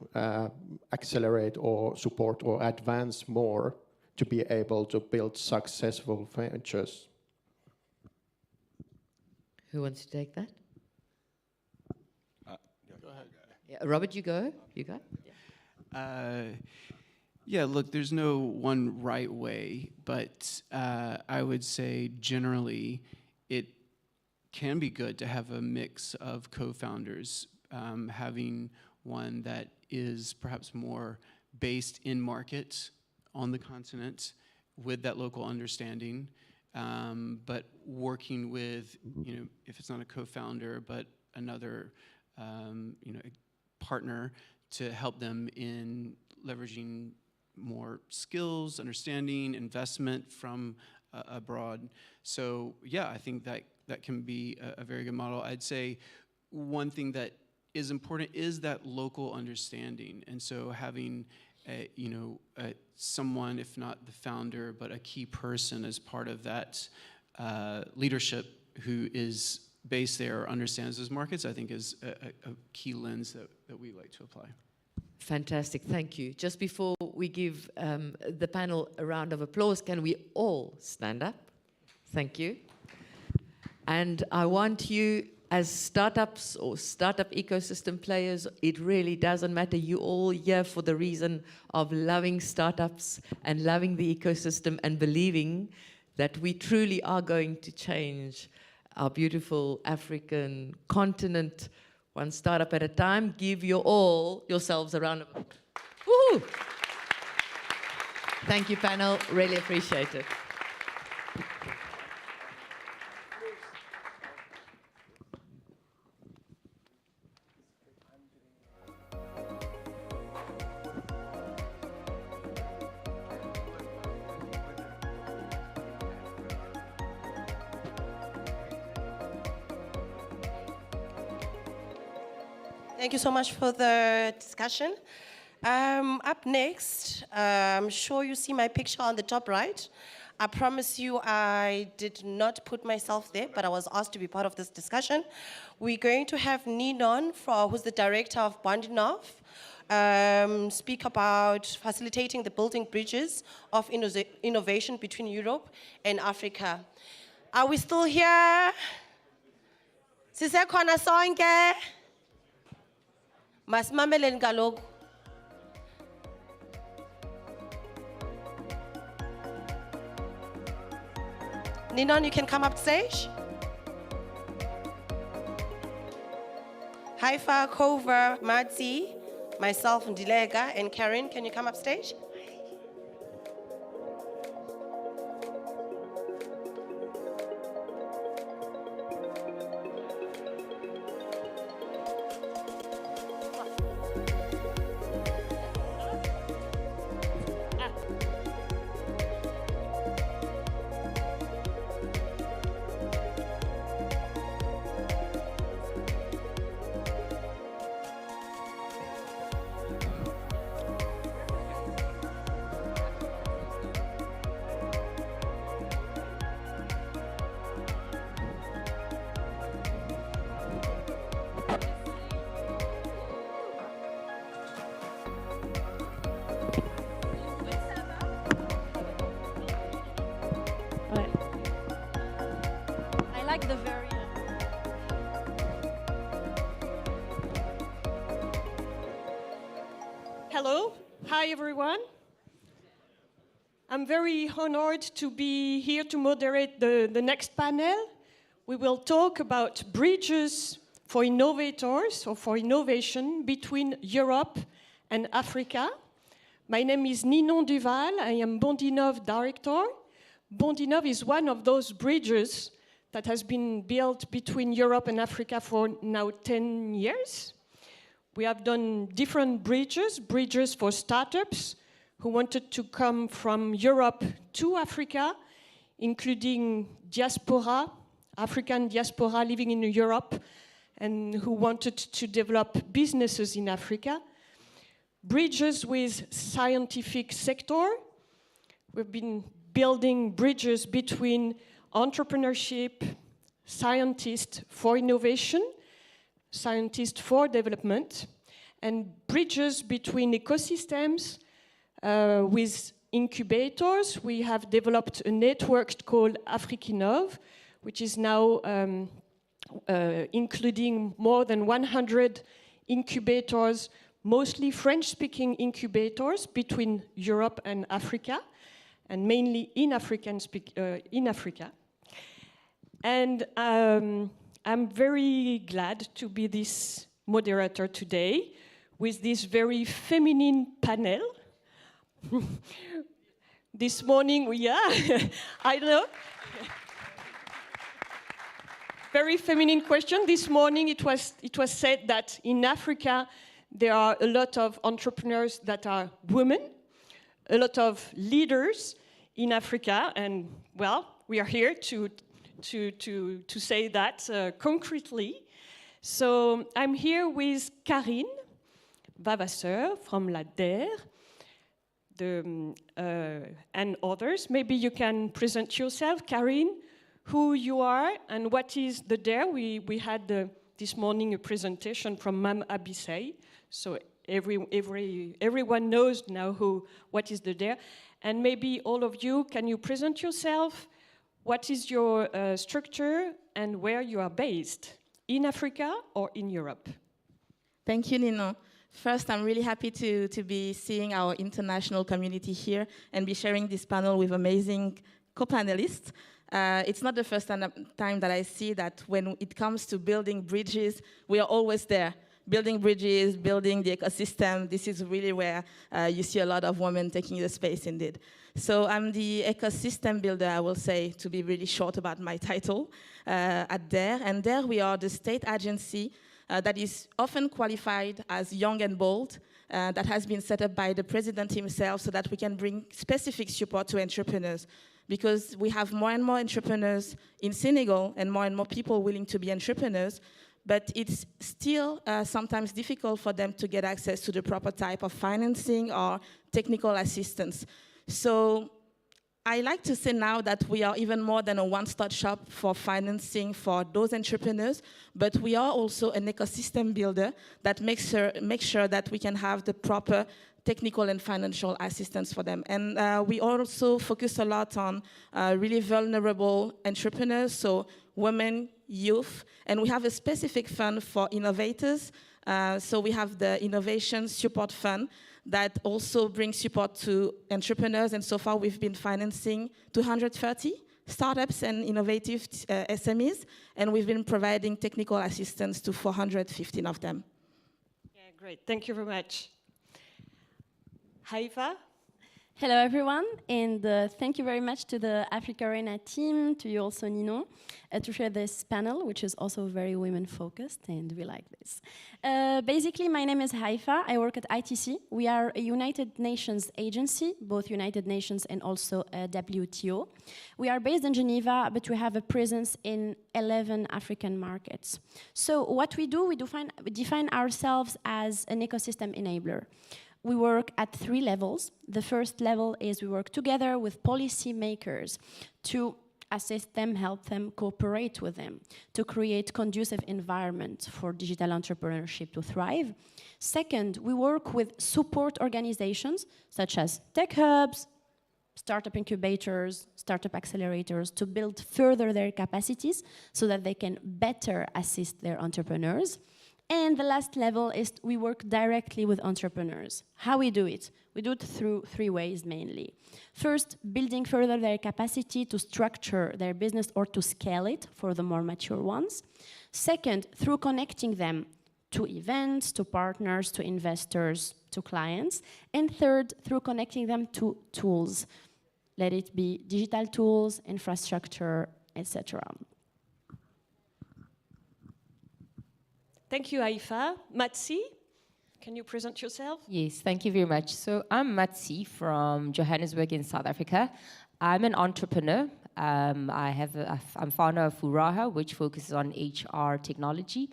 N: accelerate or support or advance more to be able to build successful ventures?
H: Who wants to take that?
B: Go ahead.
H: Yeah, Robert, you go. You go.
B: Yeah, look, there's no one right way, but I would say generally it can be good to have a mix of co-founders, having one that is perhaps more based in market on the continent with that local understanding, but working with, if it's not a co-founder, but another, partner to help them in leveraging more skills, understanding, investment from abroad. So yeah, I think that can be a very good model. I'd say one thing that is important is that local understanding. And so having someone, if not the founder, but a key person as part of that leadership who is based there or understands those markets, I think is a key lens that we like to apply.
H: Fantastic, thank you. Just before we give the panel a round of applause, can we all stand up? Thank you. And I want you, as startups or startup ecosystem players, it really doesn't matter. You all here for the reason of loving startups and loving the ecosystem and believing that we truly are going to change our beautiful African continent, one startup at a time. Give you all yourselves a round of applause. Woohoo! Thank you, panel. Really appreciate it.
D: Thank you so much for the discussion. Up next, I'm sure you see my picture on the top right. I promise you I did not put myself there, but I was asked to be part of this discussion. We're going to have Ninon, who's the director of Bandinov, speak about facilitating the building bridges of innovation between Europe and Africa. Are we still here? Sisekhona sonke? Masimameleni kaloku. Ninon, you can come up stage. Haifa, Kover, Madzi, myself, Ndilega, and Karen, can you come up stage?
O: like the very Hello, hi everyone. I'm very honored to be here to moderate the next panel. We will talk about bridges for innovators or for innovation between Europe and Africa. My name is Ninon Duval. I am Bandinov director. Bondinov is one of those bridges that has been built between Europe and Africa for now 10 years. We have done different bridges for startups who wanted to come from Europe to Africa, including diaspora, African diaspora living in Europe, and who wanted to develop businesses in Africa. Bridges with scientific sector. We've been building bridges between entrepreneurship, scientists for innovation, scientists for development, and bridges between ecosystems with incubators. We have developed a network called AfricInov, which is now including more than 100 incubators, mostly French-speaking incubators between Europe and Africa, and mainly in Africa. And I'm very glad to be this moderator today with this very feminine panel. This morning, I know. Very feminine question. This morning it was said that in Africa there are a lot of entrepreneurs that are women, a lot of leaders in Africa, and well, we are here to say that concretely. So I'm here with Karine Vavasseur from la DER, and others. Maybe you can present yourself, Karine, who you are and what is the DER. We had this morning a presentation from Mam Abisei, so everyone knows now what is the DER. And maybe all of you, can you present yourself? What is your structure and where you are based, in Africa or in Europe?
P: Thank you, Nino. First, I'm really happy to be seeing our international community here and be sharing this panel with amazing co-panelists. It's not the first time that I see that when it comes to building bridges, we are always there. Building bridges, building the ecosystem, this is really where you see a lot of women taking the space indeed. So I'm the ecosystem builder, I will say, to be really short about my title, at DER. And DER, we are the state agency that is often qualified as young and bold, that has been set up by the president himself so that we can bring specific support to entrepreneurs. Because we have more and more entrepreneurs in Senegal and more people willing to be entrepreneurs, but it's still sometimes difficult for them to get access to the proper type of financing or technical assistance. So I like to say now that we are even more than a one-stop shop for financing for those entrepreneurs, but we are also an ecosystem builder that makes sure that we can have the proper technical and financial assistance for them. And we also focus a lot on really vulnerable entrepreneurs, so women, youth, and we have a specific fund for innovators. So we have the Innovation Support Fund that also brings support to entrepreneurs, and so far we've been financing 230 startups and innovative SMEs, and we've been providing technical assistance to 415 of them.
O: Yeah, great. Thank you very much. Haifa?
Q: Hello everyone, and thank you very much to the AfricArena team, to you also Nino, to share this panel, which is also very women-focused, and we like this. Basically, my name is Haifa. I work at ITC. We are a United Nations agency, both United Nations and also WTO. We are based in Geneva, but we have a presence in 11 African markets. So what we do, we define ourselves as an ecosystem enabler. We work at 3 levels. The first level is we work together with policy makers to assist them, help them, cooperate with them, to create conducive environment for digital entrepreneurship to thrive. Second, we work with support organizations such as tech hubs, startup incubators, startup accelerators to build further their capacities so that they can better assist their entrepreneurs. And the last level is we work directly with entrepreneurs. How we do it? We do it through 3 ways mainly. First, building further their capacity to structure their business or to scale it for the more mature ones. Second, through connecting them to events, to partners, to investors, to clients. And third, through connecting them to tools. let it be digital tools, infrastructure, etc.
O: Thank you, Haifa. Matsi, can you present yourself?
R: Yes, thank you very much. So I'm Matsi from Johannesburg in South Africa. I'm an entrepreneur. I'm founder of Furaha, which focuses on HR technology.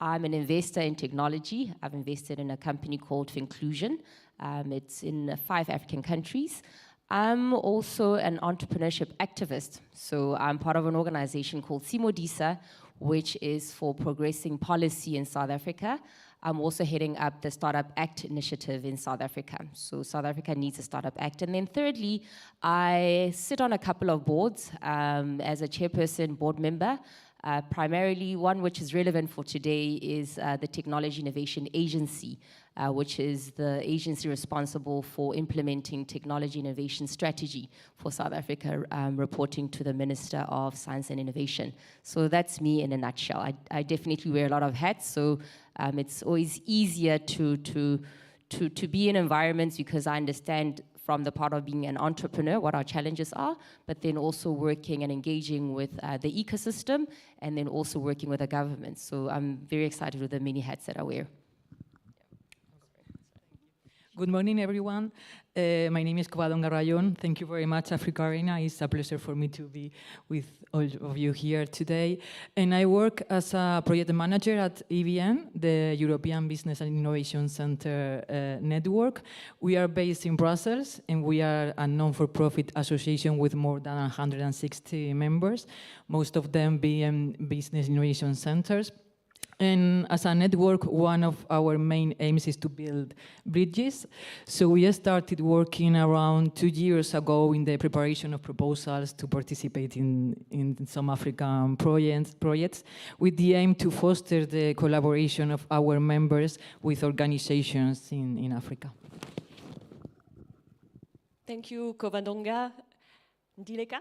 R: I'm an investor in technology. I've invested in a company called Finclusion. It's in 5 African countries. I'm also an entrepreneurship activist. So I'm part of an organization called Simodisa, which is for progressing policy in South Africa. I'm also heading up the Startup Act initiative in South Africa. So South Africa needs a Startup Act. And then thirdly, I sit on a couple of boards as a chairperson, board member. Primarily, one which is relevant for today is the Technology Innovation Agency, which is the agency responsible for implementing technology innovation strategy for South Africa, reporting to the Minister of Science and Innovation. So that's me in a nutshell. I definitely wear a lot of hats, so it's always easier to be in environments because I understand from the part of being an entrepreneur what our challenges are, but then also working and engaging with the ecosystem, and then also working with the government. So I'm very excited with the many hats that I wear.
S: Good morning, everyone. My name is Covadonga Rayon. Thank you very much, AfricArena. It's a pleasure for me to be with all of you here today. And I work as a project manager at EBN, the European Business and Innovation Center network. We are based in Brussels, and we are a non-for-profit association with more than 160 members, most of them being business innovation centers. And as a network, one of our main aims is to build bridges. So we started working around 2 years ago in the preparation of proposals to participate in some African projects with the aim to foster the collaboration of our members with organizations in Africa.
O: Thank you, Covadonga. Ndileka?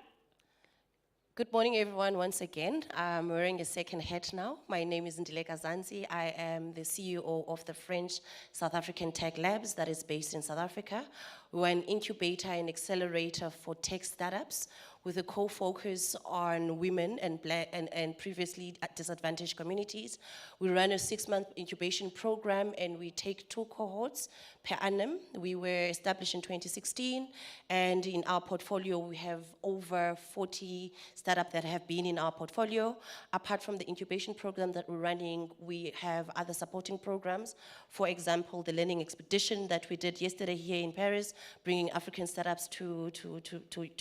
D: Good morning, everyone, once again. I'm wearing a second hat now. My name is Ndileka Zanzi. I am the CEO of the French South African Tech Labs that is based in South Africa. We're an incubator and accelerator for tech startups with a co-focus on women and previously disadvantaged communities. We run a 6-month incubation program, and we take 2 cohorts per annum. We were established in 2016, and in our portfolio, we have over 40 startups that have been in our portfolio. Apart from the incubation program that we're running, we have other supporting programs. For example, the learning expedition that we did yesterday here in Paris, bringing African startups to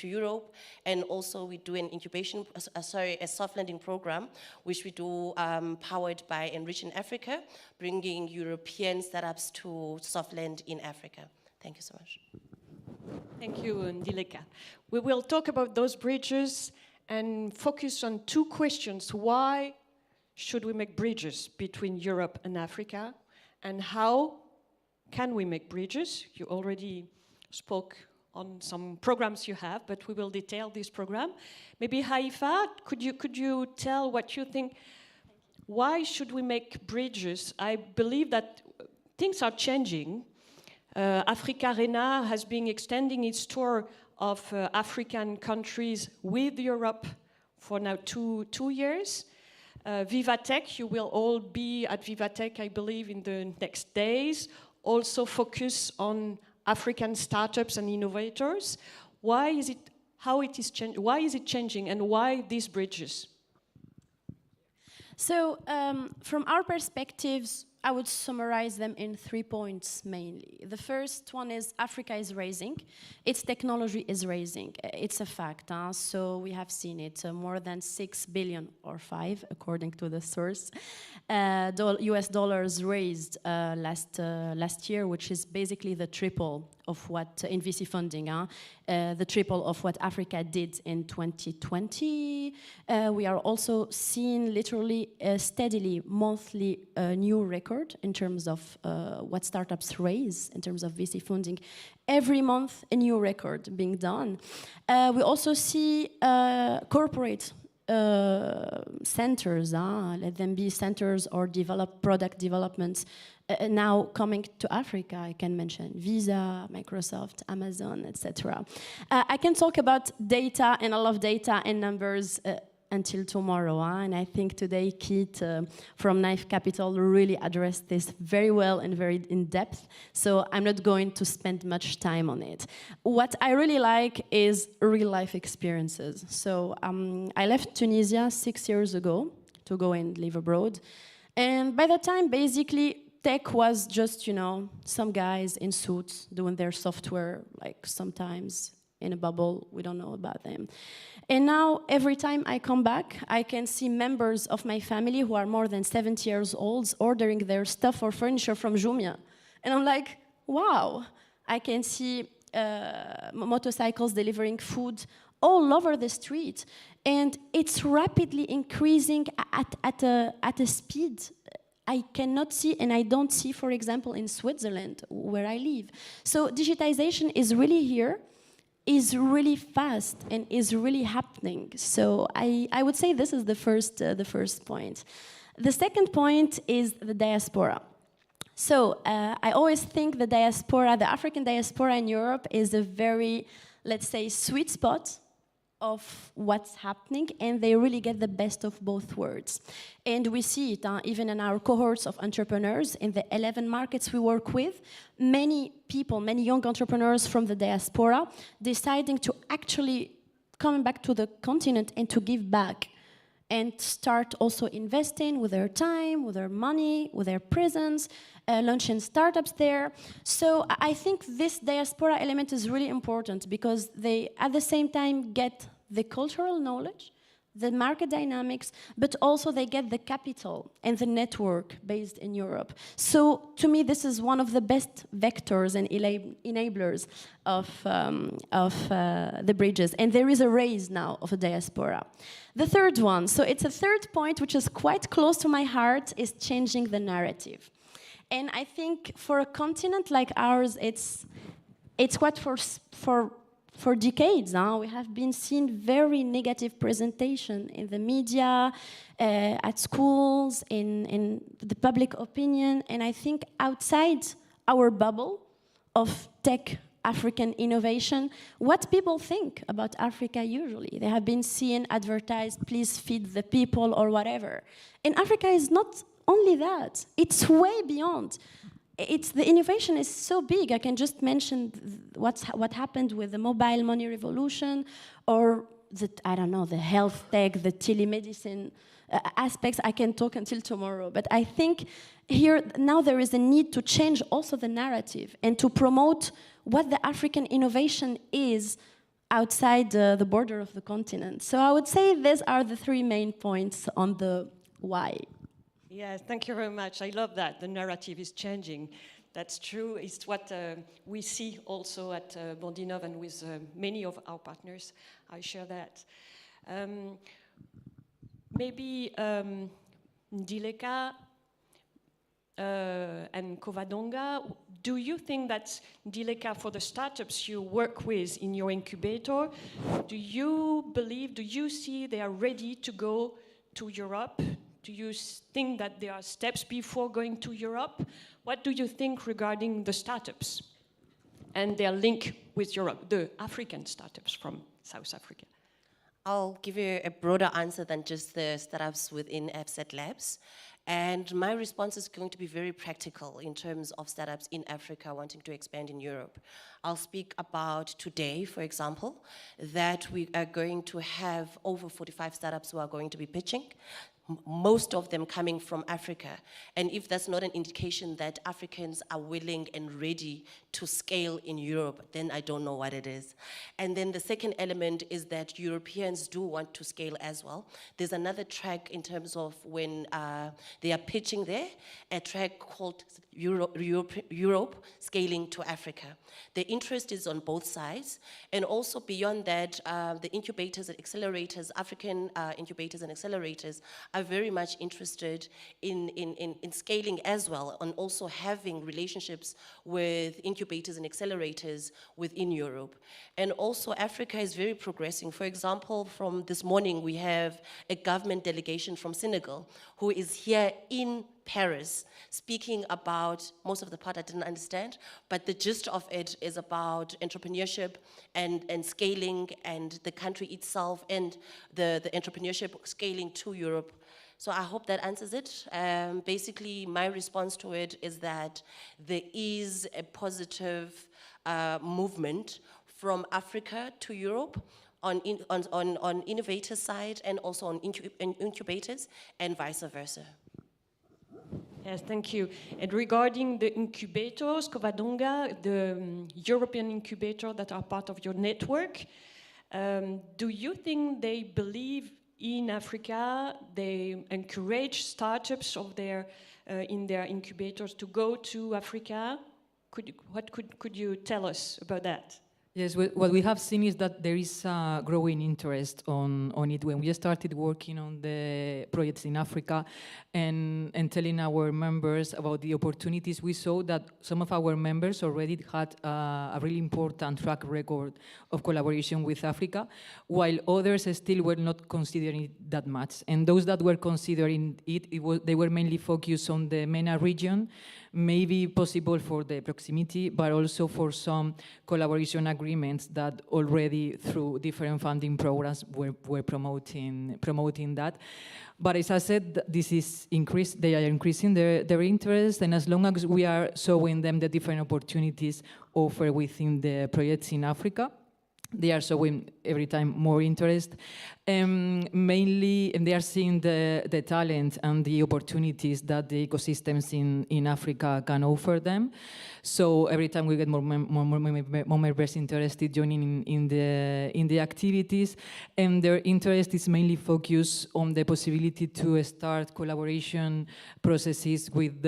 D: Europe. And also we do an incubation, a soft landing program, which we do powered by Enriching Africa, bringing European startups to soft land in Africa. Thank you so much.
O: Thank you, Ndileka. We will talk about those bridges and focus on 2 questions. Why should we make bridges between Europe and Africa? And how can we make bridges? You already spoke on some programs you have, but we will detail this program. Maybe Haifa, could you tell what you think? Why should we make bridges? I believe that things are changing. AfricArena has been extending its tour of African countries with Europe for now two years. Viva Tech, you will all be at Viva Tech, I believe, in the next days. Also focus on African startups and innovators. Why is it, why is it changing, and why these bridges?
Q: So from our perspectives, I would summarize them in 3 points mainly. The first one is Africa is rising. Its technology is rising. It's a fact. So we have seen it. More than 6 billion, or 5, according to the source, US dollars raised last year, which is basically the triple of what in VC funding, the triple of what Africa did in 2020. We are also seeing literally steadily monthly new record in terms of what startups raise in terms of VC funding. Every month a new record being done. We also see corporate centers, let them be centers or develop product developments now coming to Africa. I can mention Visa, Microsoft, Amazon, etc. I can talk about data, and I love data and numbers until tomorrow, and I think today Keith from Knife Capital really addressed this very well and very in depth, so I'm not going to spend much time on it. What I really like is real life experiences. So I left Tunisia 6 years ago to go and live abroad, and by that time basically tech was just, you know, some guys in suits doing their software, like sometimes in a bubble, we don't know about them. And now, every time I come back, I can see members of my family who are more than 70 years old ordering their stuff or furniture from Jumia. And I'm like, wow. I can see motorcycles delivering food all over the street. And it's rapidly increasing at a speed I cannot see, and I don't see, for example, in Switzerland, where I live. So digitization is really here, is really fast, and is really happening. So I would say this is the first point. The second point is the diaspora. So I always think the diaspora, the African diaspora in Europe, is a very, let's say, sweet spot of what's happening, and they really get the best of both worlds. And we see it even in our cohorts of entrepreneurs in the 11 markets we work with. Many people, many young entrepreneurs from the diaspora deciding to actually come back to the continent and to give back and start also investing with their time, with their money, with their presence, launching startups there. So I think this diaspora element is really important because they, at the same time, get the cultural knowledge, the market dynamics, but also they get the capital and the network based in Europe. So to me, this is one of the best vectors and enablers of the bridges. And there is a raise now of a diaspora. The third one, so it's a third point which is quite close to my heart, is changing the narrative. And I think for a continent like ours, it's what for decades now we have been seeing very negative presentation in the media, at schools, in the public opinion, and I think outside our bubble of tech African innovation, what people think about Africa usually. They have been seeing advertised, please feed the people or whatever. And Africa is not only that, it's way beyond. The innovation is so big. I can just mention what happened with the mobile money revolution, or I don't know, the health tech, the telemedicine aspects. I can talk until tomorrow. But I think here now there is a need to change also the narrative and to promote what the African innovation is outside the border of the continent. So I would say these are the three main points on the why.
O: Yes, thank you very much. I love that. The narrative is changing. That's true. It's what we see also at Bondinov and with many of our partners. I share that. Maybe Ndileka and Kovadonga, do you think that Ndileka, for the startups you work with in your incubator, do you see they are ready to go to Europe? Do you think that there are steps before going to Europe? What do you think regarding the startups and their link with Europe, the African startups from South Africa?
D: I'll give you a broader answer than just the startups within FZ Labs. And my response is going to be very practical in terms of startups in Africa wanting to expand in Europe. I'll speak about today, for example, that we are going to have over 45 startups who are going to be pitching, most of them coming from Africa. And if that's not an indication that Africans are willing and ready to scale in Europe, then I don't know what it is. And then the second element is that Europeans do want to scale as well. There's another track in terms of when they are pitching there, a track called Europe Scaling to Africa. The interest is on both sides. And also beyond that, the incubators and accelerators, African incubators and accelerators, are are very much interested in scaling as well, and also having relationships with incubators and accelerators within Europe. And also Africa is very progressing. For example, from this morning, we have a government delegation from Senegal who is here in Paris speaking about, most of the part I didn't understand, but the gist of it is about entrepreneurship and scaling, and the country itself, and the entrepreneurship scaling to Europe. So I hope that answers it. Basically, my response to it is that there is a positive movement from Africa to Europe on innovator side, and also on incubators, and vice versa.
O: Yes, thank you. And regarding the incubators, Covadonga, the European incubators that are part of your network, do you think they believe in Africa? They encourage startups of in their incubators to go to Africa? What could you tell us about that?
S: Yes, what we have seen is that there is a growing interest on it. When we started working on the projects in Africa and telling our members about the opportunities, we saw that some of our members already had a really important track record of collaboration with Africa, while others still were not considering it that much. And those that were considering they were mainly focused on the MENA region, maybe possible for the proximity, but also for some collaboration agreements that already through different funding programs were promoting that. But as I said, this is they are increasing their interest, and as long as we are showing them the different opportunities offered within the projects in Africa, they are showing every time more interest. Mainly, and they are seeing the talent and the opportunities that the ecosystems in Africa can offer them. So every time we get more members interested joining in the activities, and their interest is mainly focused on the possibility to start collaboration processes with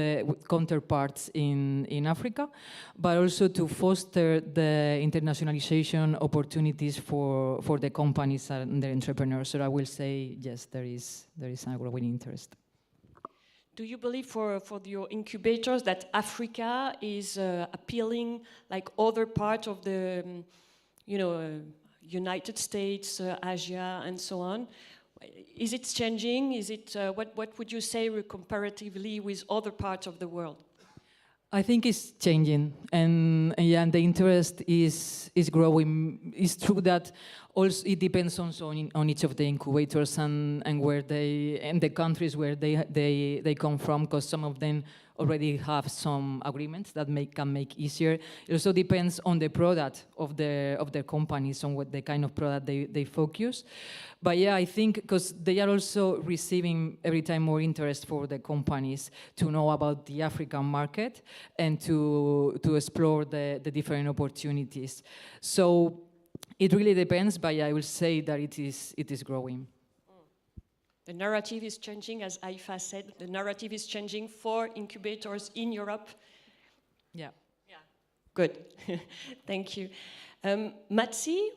S: counterparts in Africa, but also to foster the internationalization opportunities for the companies and the entrepreneurs. So I will say, yes, there is a growing interest.
O: Do you believe for your incubators that Africa is appealing like other parts of the, United States, Asia, and so on? Is it changing? Is it what would you say comparatively with other parts of the world?
S: I think it's changing, and the interest is growing. It's true that also it depends also on each of the incubators and where the countries where they come from, because some of them already have some agreements that can make easier. It also depends on the product of their companies, on what the kind of product they focus. But yeah, I think because they are also receiving every time more interest for the companies to know about the African market and to explore the different opportunities. So it really depends, but I will say that it is growing.
O: The narrative is changing, as Aifa said. The narrative is changing for incubators in Europe.
S: Yeah.
O: Yeah. Good. Thank you. Matsi,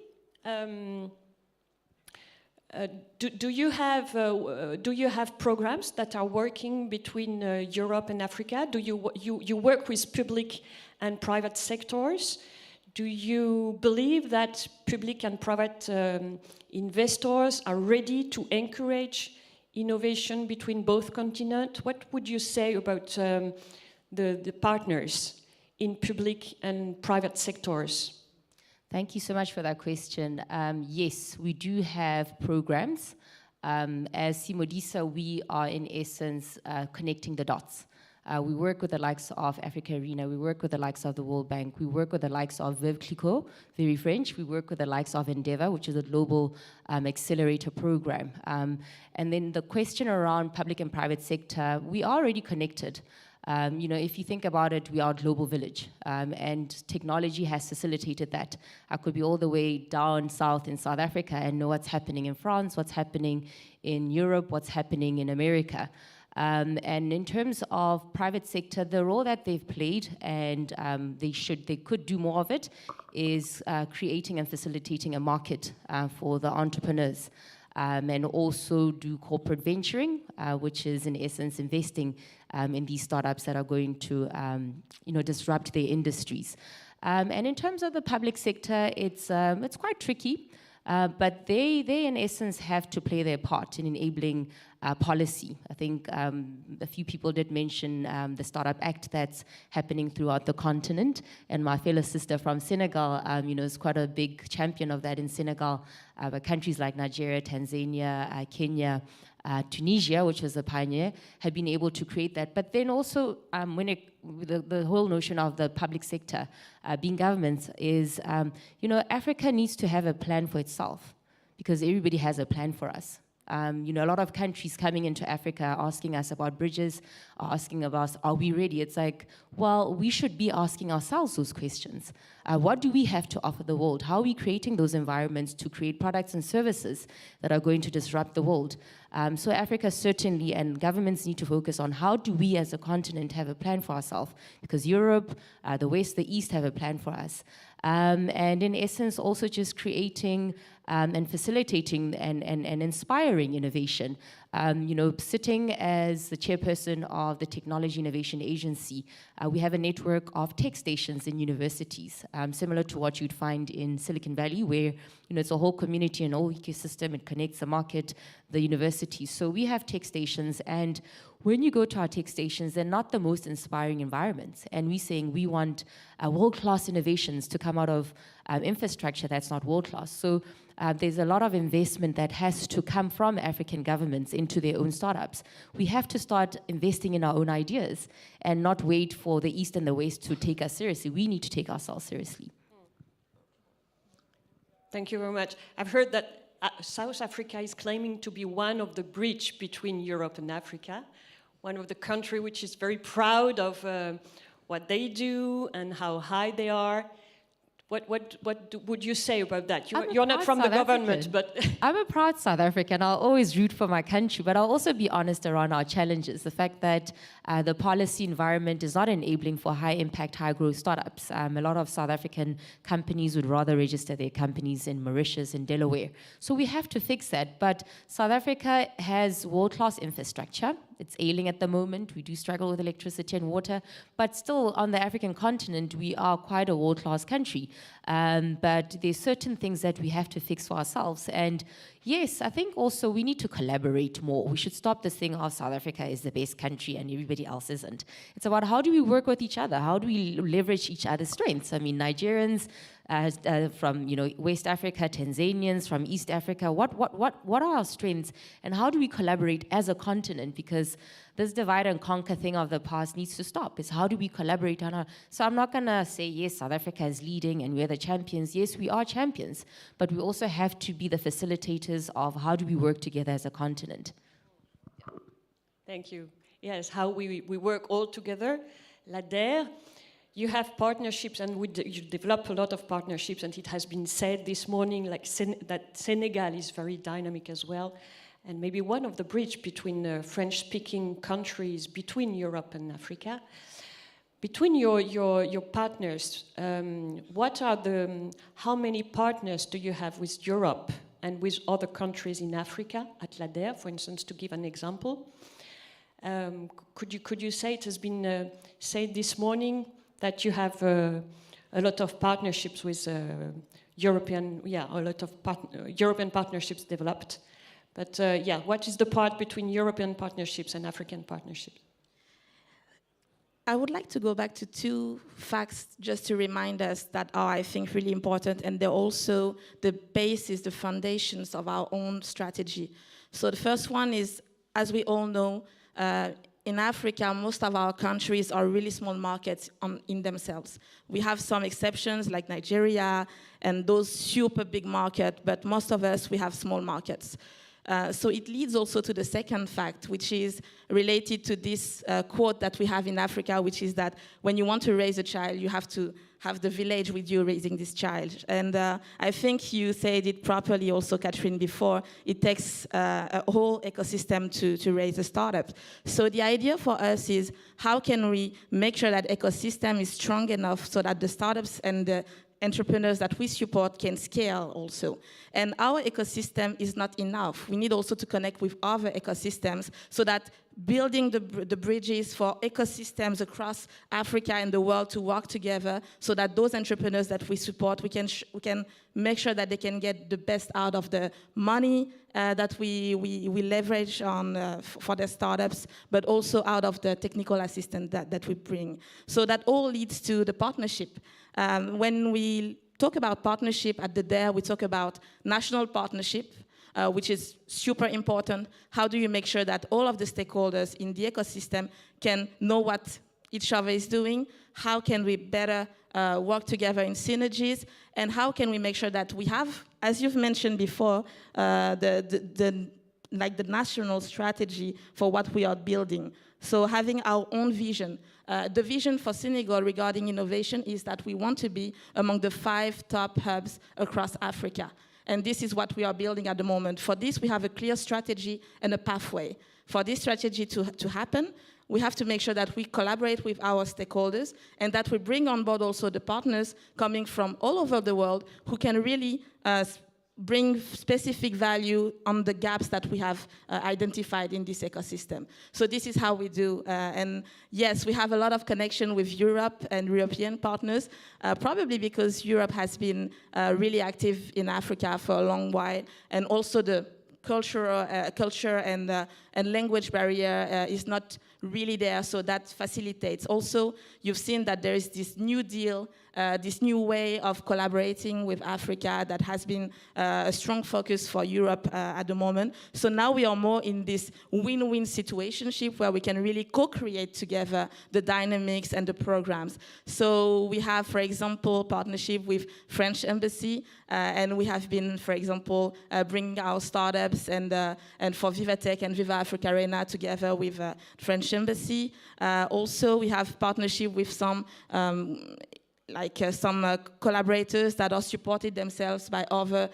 O: do you have programs that are working between Europe and Africa? Do you work with public and private sectors? Do you believe that public and private investors are ready to encourage innovation between both continents? What would you say about the partners in public and private sectors?
R: Thank you so much for that question. Yes, we do have programs. As Simodisa, we are in essence connecting the dots. We work with the likes of AfricArena, we work with the likes of the World Bank, we work with the likes of Viva AfricArena, very French, we work with the likes of Endeavour, which is a global accelerator program. And then the question around public and private sector, we are already connected. If you think about it, we are a global village, and technology has facilitated that. I could be all the way down south in South Africa and know what's happening in France, what's happening in Europe, what's happening in America. And in terms of private sector, the role that they've played, and they could do more of it, is creating and facilitating a market for the entrepreneurs. and also do corporate venturing, which is in essence investing in these startups that are going to disrupt their industries. And in terms of the public sector, it's quite tricky. But they in essence have to play their part in enabling policy. I think a few people did mention the Startup Act that's happening throughout the continent, and my fellow sister from Senegal, is quite a big champion of that in Senegal. But countries like Nigeria, Tanzania, Kenya, Tunisia, which was a pioneer, have been able to create that. But then also, the whole notion of the public sector being governments is, Africa needs to have a plan for itself, because everybody has a plan for us. A lot of countries coming into Africa asking us about bridges, asking about, are we ready? It's like, well, we should be asking ourselves those questions. What do we have to offer the world? How are we creating those environments to create products and services that are going to disrupt the world? So Africa certainly, and governments need to focus on how do we as a continent have a plan for ourselves, because Europe, the West, the East have a plan for us. And in essence, also just creating and facilitating and inspiring innovation. Sitting as the chairperson of the Technology Innovation Agency, we have a network of tech stations in universities, similar to what you'd find in Silicon Valley, where it's a whole community and whole ecosystem. It connects the market, the universities. So we have tech stations, and when you go to our tech stations, they're not the most inspiring environments. And we're saying we want world-class innovations to come out of infrastructure that's not world-class. So there's a lot of investment that has to come from African governments into their own startups. We have to start investing in our own ideas and not wait for the East and the West to take us seriously. We need to take ourselves seriously.
O: Thank you very much. I've heard that South Africa is claiming to be one of the bridge between Europe and Africa, one of the countries which is very proud of what they do and how high they are. What would you say about that? You're not from the government, but...
R: I'm a proud South African. I'll always root for my country, but I'll also be honest around our challenges. The fact that the policy environment is not enabling for high-impact, high-growth startups. A lot of South African companies would rather register their companies in Mauritius and Delaware. So we have to fix that. But South Africa has world-class infrastructure. It's ailing at the moment. We do struggle with electricity and water, but still on the African continent, we are quite a world-class country. But there's certain things that we have to fix for ourselves. And yes, I think also we need to collaborate more. We should stop this thing of South Africa is the best country and everybody else isn't. It's about how do we work with each other? How do we leverage each other's strengths? I mean, Nigerians from West Africa, Tanzanians from East Africa, what are our strengths and how do we collaborate as a continent? Because this divide and conquer thing of the past needs to stop. It's how do we collaborate on our... So I'm not going to say, yes, South Africa is leading and we're the champions. Yes, we are champions, but we also have to be the facilitators of how do we work together as a continent.
O: Thank you. Yes, how we work all together. LADER, you have partnerships and you develop a lot of partnerships, and it has been said this morning that Senegal is very dynamic as well. And maybe one of the bridge between French-speaking countries, between Europe and Africa. Between your partners, how many partners do you have with Europe and with other countries in Africa at LADER, for instance, to give an example? Could you say, it has been said this morning, that you have a lot of partnerships with European partnerships developed. But what is the part between European partnerships and African partnerships?
P: I would like to go back to two facts just to remind us that are, I think, really important, and they're also the basis, the foundations of our own strategy. So the first one is, as we all know, in Africa, most of our countries are really small markets in themselves. We have some exceptions like Nigeria and those super big markets, but most of us, we have small markets. So it leads also to the second fact, which is related to this quote that we have in Africa, which is that when you want to raise a child, you have to have the village with you raising this child. And I think you said it properly also, Catherine, before. It takes a whole ecosystem to raise a startup. So the idea for us is how can we make sure that ecosystem is strong enough so that the startups and the entrepreneurs that we support can scale also. And our ecosystem is not enough. We need also to connect with other ecosystems so that building the bridges for ecosystems across Africa and the world to work together so that those entrepreneurs that we support, we can make sure that they can get the best out of the money that we leverage on for their startups, but also out of the technical assistance that we bring. So that all leads to the partnership. When we talk about partnership at the DARE, we talk about national partnership, which is super important. How do you make sure that all of the stakeholders in the ecosystem can know what each other is doing? How can we better work together in synergies? And how can we make sure that we have, as you've mentioned before, the national strategy for what we are building? So having our own vision. The vision for Senegal regarding innovation is that we want to be among the 5 top hubs across Africa. And this is what we are building at the moment. For this, we have a clear strategy and a pathway. For this strategy to happen, we have to make sure that we collaborate with our stakeholders and that we bring on board also the partners coming from all over the world who can really bring specific value on the gaps that we have identified in this ecosystem. So this is how we do. And yes, we have a lot of connection with Europe and European partners, probably because Europe has been really active in Africa for a long while, and also the culture and language barrier is not really there, so that facilitates. Also, you've seen that there is this new deal, this new way of collaborating with Africa that has been a strong focus for Europe at the moment. So now we are more in this win-win situationship where we can really co-create together the dynamics and the programs. So we have, for example, partnership with French Embassy, and we have been, for example, bringing our startups and for Viva Tech and Viva AfricArena together with French Embassy. Also, we have partnership with some collaborators that are supported themselves by other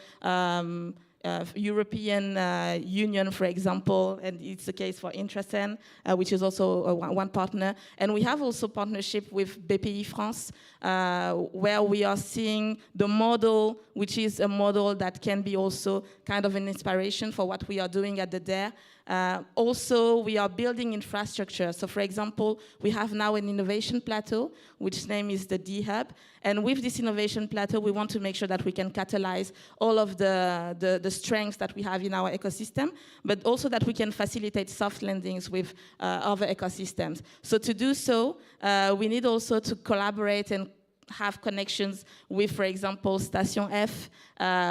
P: European Union, for example, and it's the case for Intracen, which is also one partner. And we have also partnership with BPI France, where we are seeing the model, which is a model that can be also kind of an inspiration for what we are doing at the DARE. Also, we are building infrastructure. So, for example, we have now an innovation plateau, which name is the D-Hub. And with this innovation plateau, we want to make sure that we can catalyze all of the strengths that we have in our ecosystem, but also that we can facilitate soft landings with other ecosystems. So to do so, we need also to collaborate and have connections with, for example, Station F,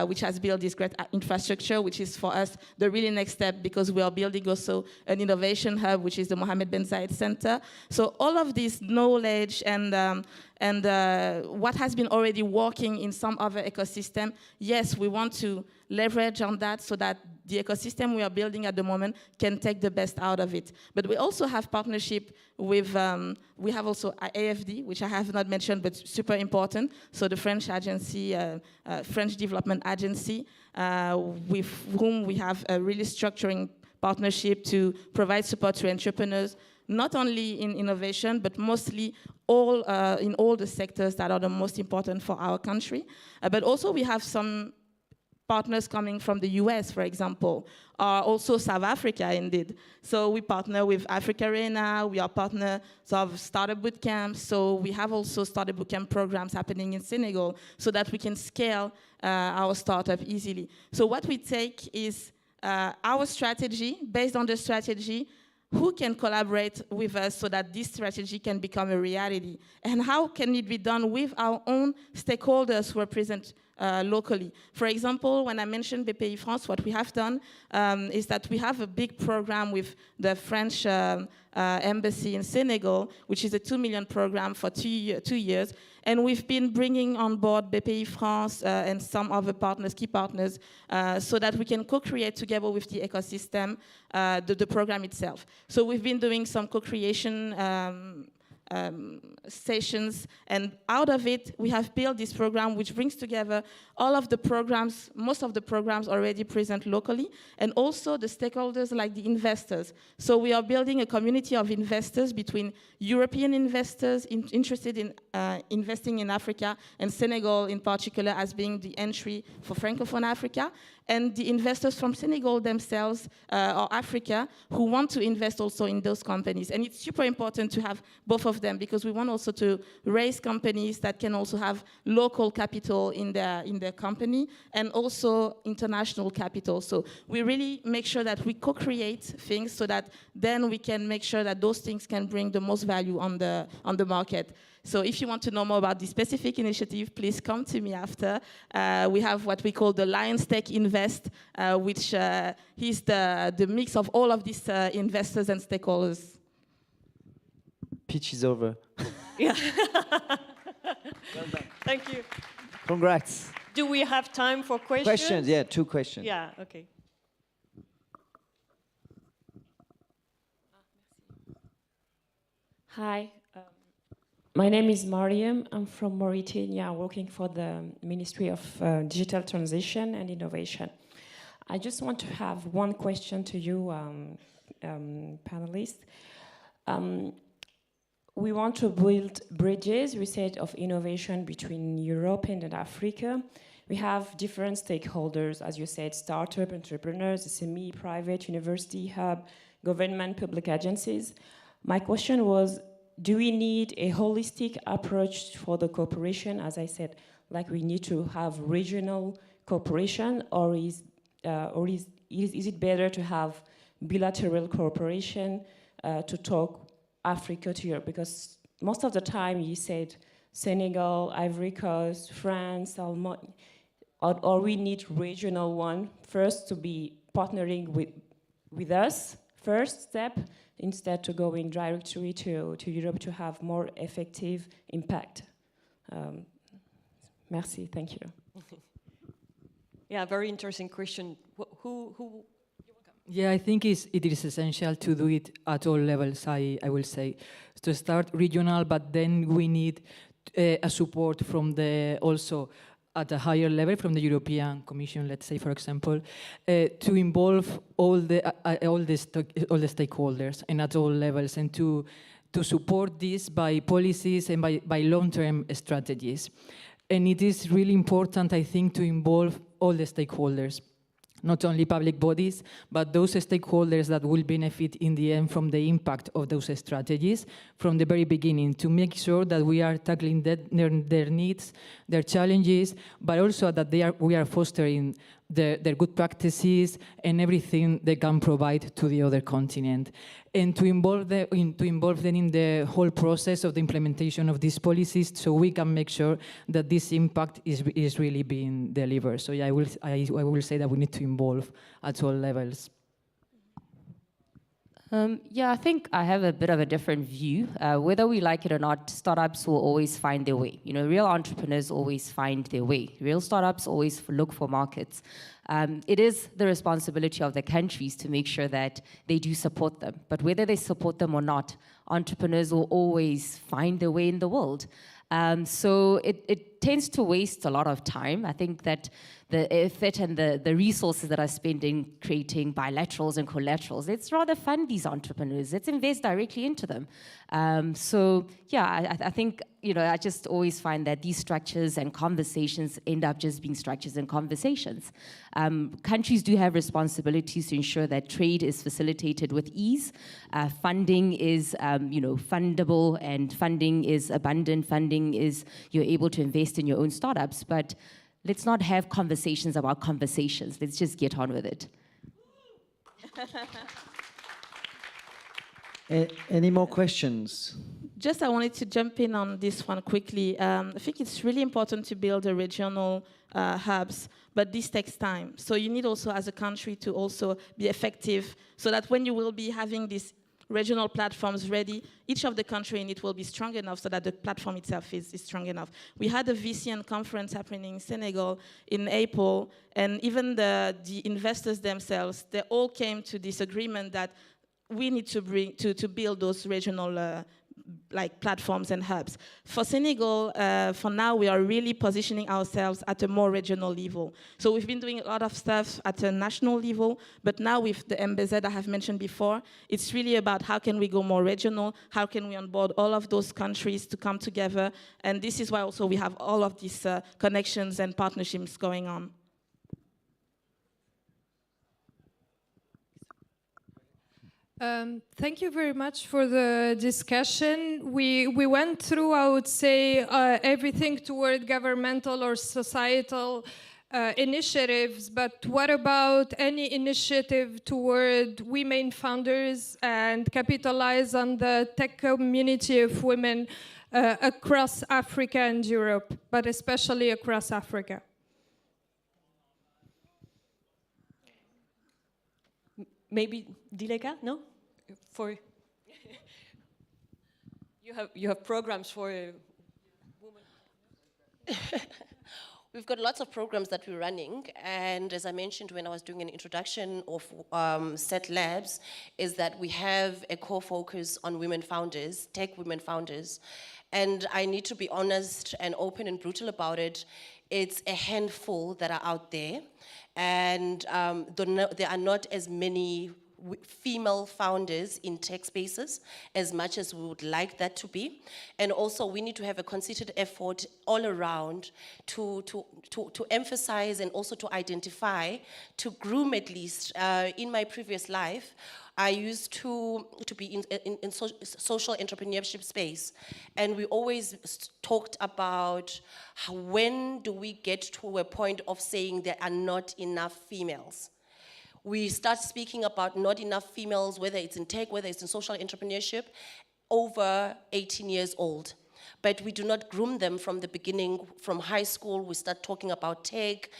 P: which has built this great infrastructure, which is for us the really next step, because we are building also an innovation hub, which is the Mohammed Ben Zayed Center. So all of this knowledge and what has been already working in some other ecosystem, yes, we want to leverage on that so that the ecosystem we are building at the moment can take the best out of it. But we also have partnership with, we have also AFD, which I have not mentioned, but super important. So the French agency, French Development Agency, with whom we have a really structuring partnership to provide support to entrepreneurs, not only in innovation, but mostly in all the sectors that are the most important for our country. But also we have some partners coming from the US, for example, are also South Africa, indeed. So we partner with AfricArena, we are partners of startup bootcamps, so we have also startup bootcamp programs happening in Senegal so that we can scale our startup easily. So what we take is our strategy, based on the strategy, who can collaborate with us so that this strategy can become a reality? And how can it be done with our own stakeholders who are present locally? For example, when I mentioned BPI France, what we have done is that we have a big program with the French embassy in Senegal, which is a 2 million program for 2 years. And we've been bringing on board BPI France and some other partners, key partners, so that we can co-create together with the ecosystem the program itself. So we've been doing some co-creation sessions, and out of it, we have built this program which brings together all of the programs, most of the programs already present locally, and also the stakeholders like the investors. So we are building a community of investors between European investors interested in investing in Africa, and Senegal in particular as being the entry for Francophone Africa, and the investors from Senegal themselves or Africa who want to invest also in those companies. And it's super important to have both of them because we want also to raise companies that can also have local capital in their company and also international capital. So we really make sure that we co-create things so that then we can make sure that those things can bring the most value on the market. So if you want to know more about this specific initiative, please come to me after. We have what we call the Lions Tech Invest, which is the mix of all of these investors and stakeholders.
A: Pitch is over.
O: Yeah.
A: Well done.
O: Thank you.
A: Congrats.
O: Do we have time for questions?
A: Questions, yeah, 2 questions.
O: Yeah, okay.
T: Hi. My name is Mariam. I'm from Mauritania, working for the Ministry of Digital Transition and Innovation. I just want to have one question to you, panelists. We want to build bridges, we said, of innovation between Europe and Africa. We have different stakeholders, as you said, startup, entrepreneurs, SME, private, university, hub, government, public agencies. My question was, do we need a holistic approach for the cooperation? As I said, like we need to have regional cooperation, or is it better to have bilateral cooperation to talk Africa to Europe? Because most of the time you said Senegal, Ivory Coast, France, or we need regional one first to be partnering with us, first step, instead to going directly to Europe to have more effective impact. Merci, thank you.
O: Yeah, very interesting question. Who?
S: Yeah, I think it is essential to do it at all levels, I will say. To start regional, but then we need a support from also at a higher level from the European Commission, let's say, for example, to involve all the stakeholders and at all levels, and to support this by policies and by long-term strategies. And it is really important, I think, to involve all the stakeholders, not only public bodies, but those stakeholders that will benefit in the end from the impact of those strategies from the very beginning, to make sure that we are tackling their needs, their challenges, but also that we are fostering their good practices and everything they can provide to the other continent. And to involve them in the whole process of the implementation of these policies, so we can make sure that this impact is really being delivered. So yeah, I will say that we need to involve at all levels.
R: Yeah, I think I have a bit of a different view. Whether we like it or not, startups will always find their way. You know, real entrepreneurs always find their way. Real startups always look for markets. It is the responsibility of the countries to make sure that they do support them. But whether they support them or not, entrepreneurs will always find their way in the world. So it tends to waste a lot of time. I think that the effort and the resources that are spent in creating bilaterals and collaterals, let's rather fund these entrepreneurs. Let's invest directly into them. So yeah, I think, you know, I just always find that these structures and conversations end up just being structures and conversations. Countries do have responsibilities to ensure that trade is facilitated with ease. Funding is, fundable, and funding is abundant. Funding is, you're able to invest in your own startups, but let's not have conversations about conversations. Let's just get on with it.
A: Any more questions?
P: Just I wanted to jump in on this one quickly. I think it's really important to build a regional hubs, but this takes time. So you need also as a country to also be effective so that when you will be having these regional platforms ready, each of the country in it will be strong enough so that the platform itself is strong enough. We had a VCN conference happening in Senegal in April, and even the investors themselves, they all came to this agreement that we need to build those regional like platforms and hubs. For Senegal, for now, we are really positioning ourselves at a more regional level. So we've been doing a lot of stuff at a national level, but now with the MBZ I have mentioned before, it's really about how can we go more regional, how can we onboard all of those countries to come together, and this is why also we have all of these connections and partnerships going on.
U: Thank you very much for the discussion. We went through, I would say, everything toward governmental or societal initiatives, but what about any initiative toward women founders and capitalize on the tech community of women across Africa and Europe, but especially across Africa?
O: Maybe Dileka, no? For you have programs for women.
D: We've got lots of programs that we're running, and as I mentioned when I was doing an introduction of SET Labs, is that we have a core focus on women founders, tech women founders, and I need to be honest and open and brutal about it. It's a handful that are out there, and there are not as many female founders in tech spaces as much as we would like that to be. And also we need to have a concerted effort all around to emphasize and also to identify, to groom at least. In my previous life, I used to be in social entrepreneurship space, and we always talked about when do we get to a point of saying there are not enough females. We start speaking about not enough females, whether it's in tech, whether it's in social entrepreneurship, over 18 years old. But we do not groom them from the beginning. From high school, we start talking about tech,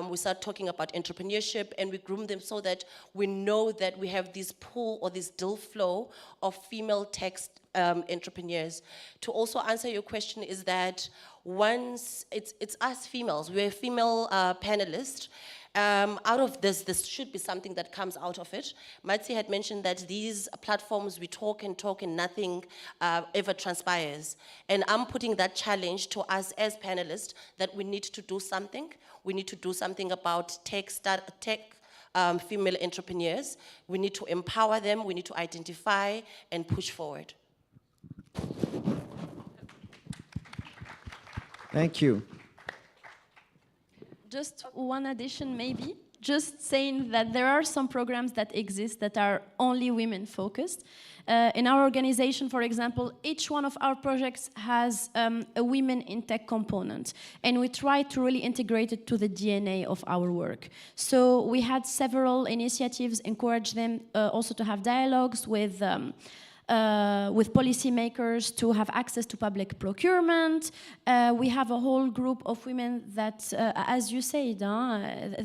D: we start talking about entrepreneurship, and we groom them so that we know that we have this pool or this deal flow of female tech entrepreneurs. To also answer your question is that once, it's us females, we're a female panelist. Out of this should be something that comes out of it. Matsi had mentioned that these platforms, we talk and nothing ever transpires. And I'm putting that challenge to us as panelists that we need to do something. We need to do something about tech female entrepreneurs. We need to empower them, we need to identify and push forward.
A: Thank you.
Q: Just one addition, maybe. Just saying that there are some programs that exist that are only women focused. In our organization, for example, each one of our projects has a women in tech component, and we try to really integrate it to the DNA of our work. So we had several initiatives, encourage them also to have dialogues with policymakers to have access to public procurement. We have a whole group of women that, as you said,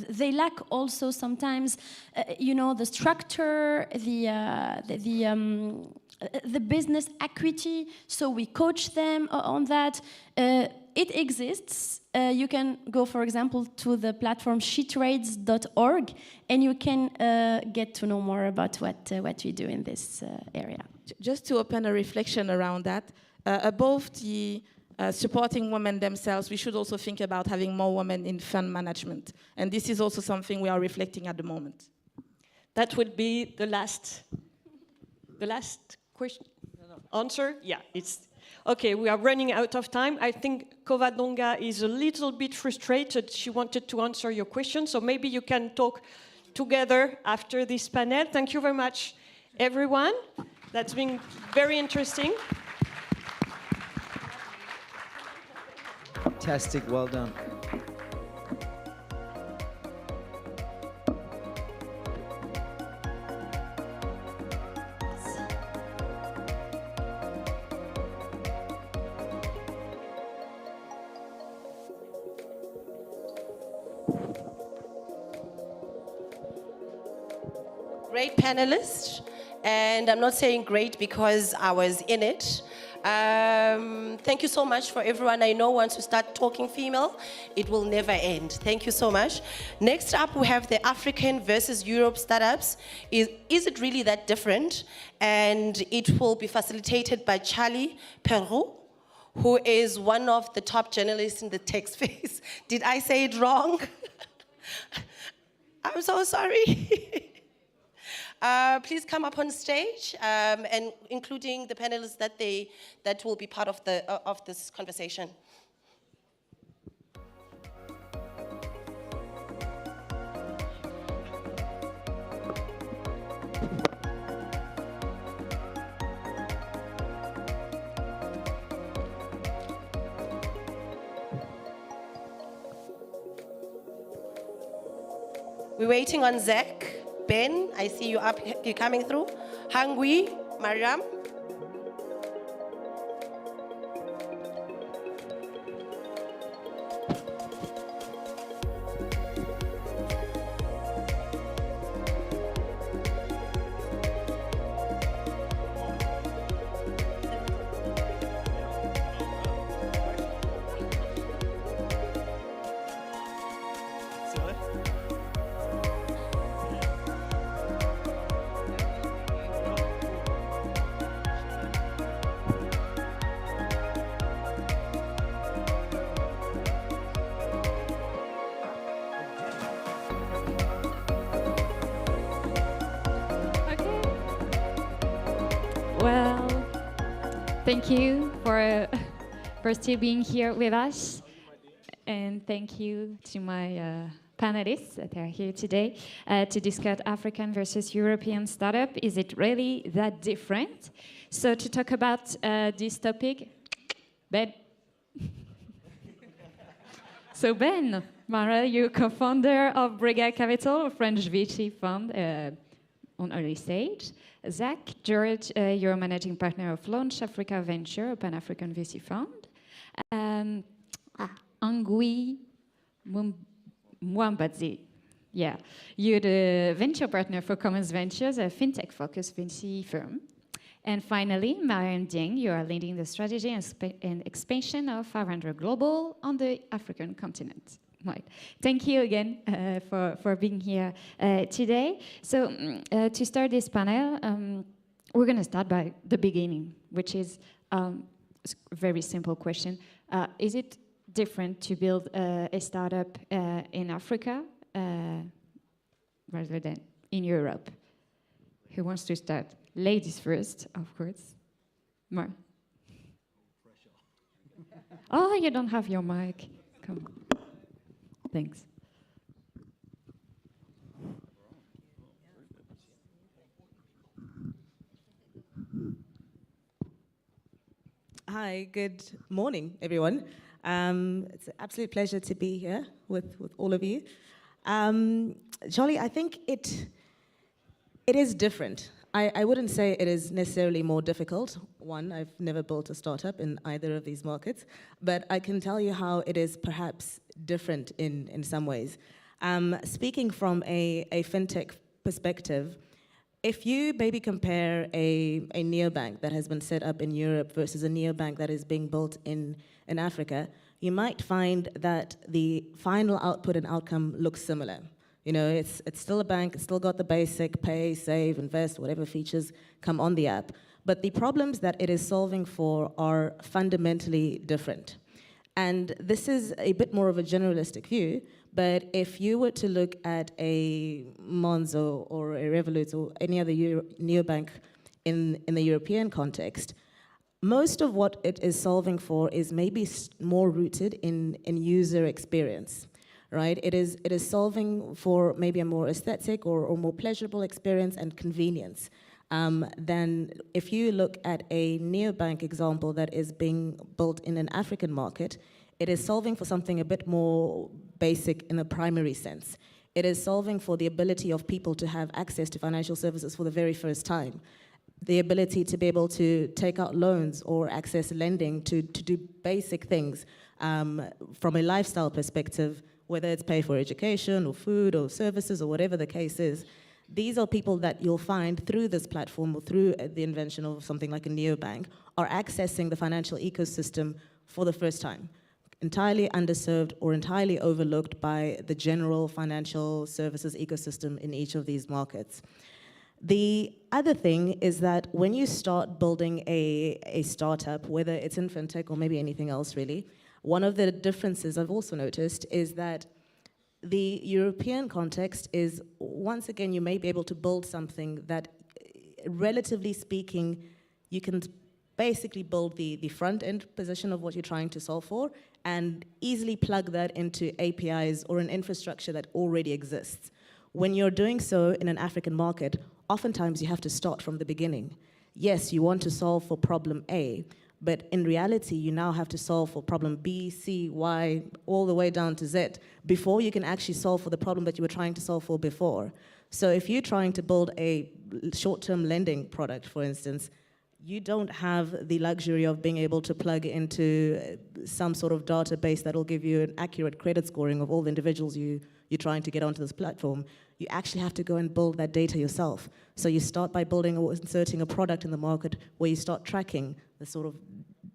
Q: they lack also sometimes, the structure, the business equity. So we coach them on that. It exists. You can go, for example, to the platform shetrades.org, and you can get to know more about what we do in this area.
P: Just to open a reflection around that, above the supporting women themselves, we should also think about having more women in fund management. And this is also something we are reflecting at the moment.
O: That would be the last question? Answer? Yeah, it's okay. We are running out of time. I think Kovadonga is a little bit frustrated. She wanted to answer your question, so maybe you can talk together after this panel. Thank you very much, everyone. That's been very interesting.
A: Fantastic, well done.
D: Great panelists, and I'm not saying great because I was in it. Thank you so much for everyone. I know once we start talking female, it will never end. Thank you so much. Next up, we have the African versus Europe startups. Is it really that different? And it will be facilitated by Charlie Perrault, who is one of the top journalists in the tech space. Did I say it wrong? I'm so sorry. Please come up on stage, and including the panelists that will be part of this conversation. We're waiting on Zach. Ben, I see you up, you're coming through. Hangui, Mariam.
C: Well, thank you for still being here with us. And thank you to my panelists that are here today to discuss African versus European startup. Is it really that different? So to talk about this topic, Ben. So Ben Mara, you're co-founder of Brega Capital, a French VC fund on early stage. Zach George, you're a managing partner of Launch Africa Venture, a Pan-African VC fund. Angui Mwambadzi, yeah, you're the venture partner for Commons Ventures, a fintech-focused VC firm. And finally, Mariam Dieng, you are leading the strategy and expansion of 500 Global on the African continent. Right. Thank you again for being here today. So to start this panel, we're going to start by the beginning, which is a very simple question. Is it different to build a startup in Africa rather than in Europe? Who wants to start? Ladies first, of course. Mar. Oh, you don't have your mic. Come on. Thanks.
V: Hi, good morning, everyone. It's an absolute pleasure to be here with all of you. Jolly, I think it is different. I wouldn't say it is necessarily more difficult. One, I've never built a startup in either of these markets, but I can tell you how it is perhaps different in some ways. Speaking from a fintech perspective, if you maybe compare a neobank that has been set up in Europe versus a neobank that is being built in Africa, you might find that the final output and outcome looks similar. You know, it's still a bank, it's still got the basic pay, save, invest, whatever features come on the app. But the problems that it is solving for are fundamentally different. And this is a bit more of a generalistic view, but if you were to look at a Monzo or a Revolut or any other neobank in the European context, most of what it is solving for is maybe more rooted in user experience. Right? It is solving for maybe a more aesthetic or more pleasurable experience and convenience than if you look at a neobank example that is being built in an African market. It is solving for something a bit more basic in a primary sense. It is solving for the ability of people to have access to financial services for the very first time, the ability to be able to take out loans or access lending to do basic things from a lifestyle perspective, whether it's pay for education or food or services or whatever the case is. These are people that you'll find through this platform or through the invention of something like a neobank are accessing the financial ecosystem for the first time, entirely underserved or entirely overlooked by the general financial services ecosystem in each of these markets. The other thing is that when you start building a startup, whether it's in fintech or maybe anything else really, one of the differences I've also noticed is that the European context is, once again, you may be able to build something that, relatively speaking, you can basically build the front-end position of what you're trying to solve for and easily plug that into APIs or an infrastructure that already exists. When you're doing so in an African market, oftentimes you have to start from the beginning. Yes, you want to solve for problem A, but in reality, you now have to solve for problem B, C, Y, all the way down to Z before you can actually solve for the problem that you were trying to solve for before. So if you're trying to build a short-term lending product, for instance, you don't have the luxury of being able to plug into some sort of database that will give you an accurate credit scoring of all the individuals you're trying to get onto this platform. You actually have to go and build that data yourself. So you start by building or inserting a product in the market where you start tracking the sort of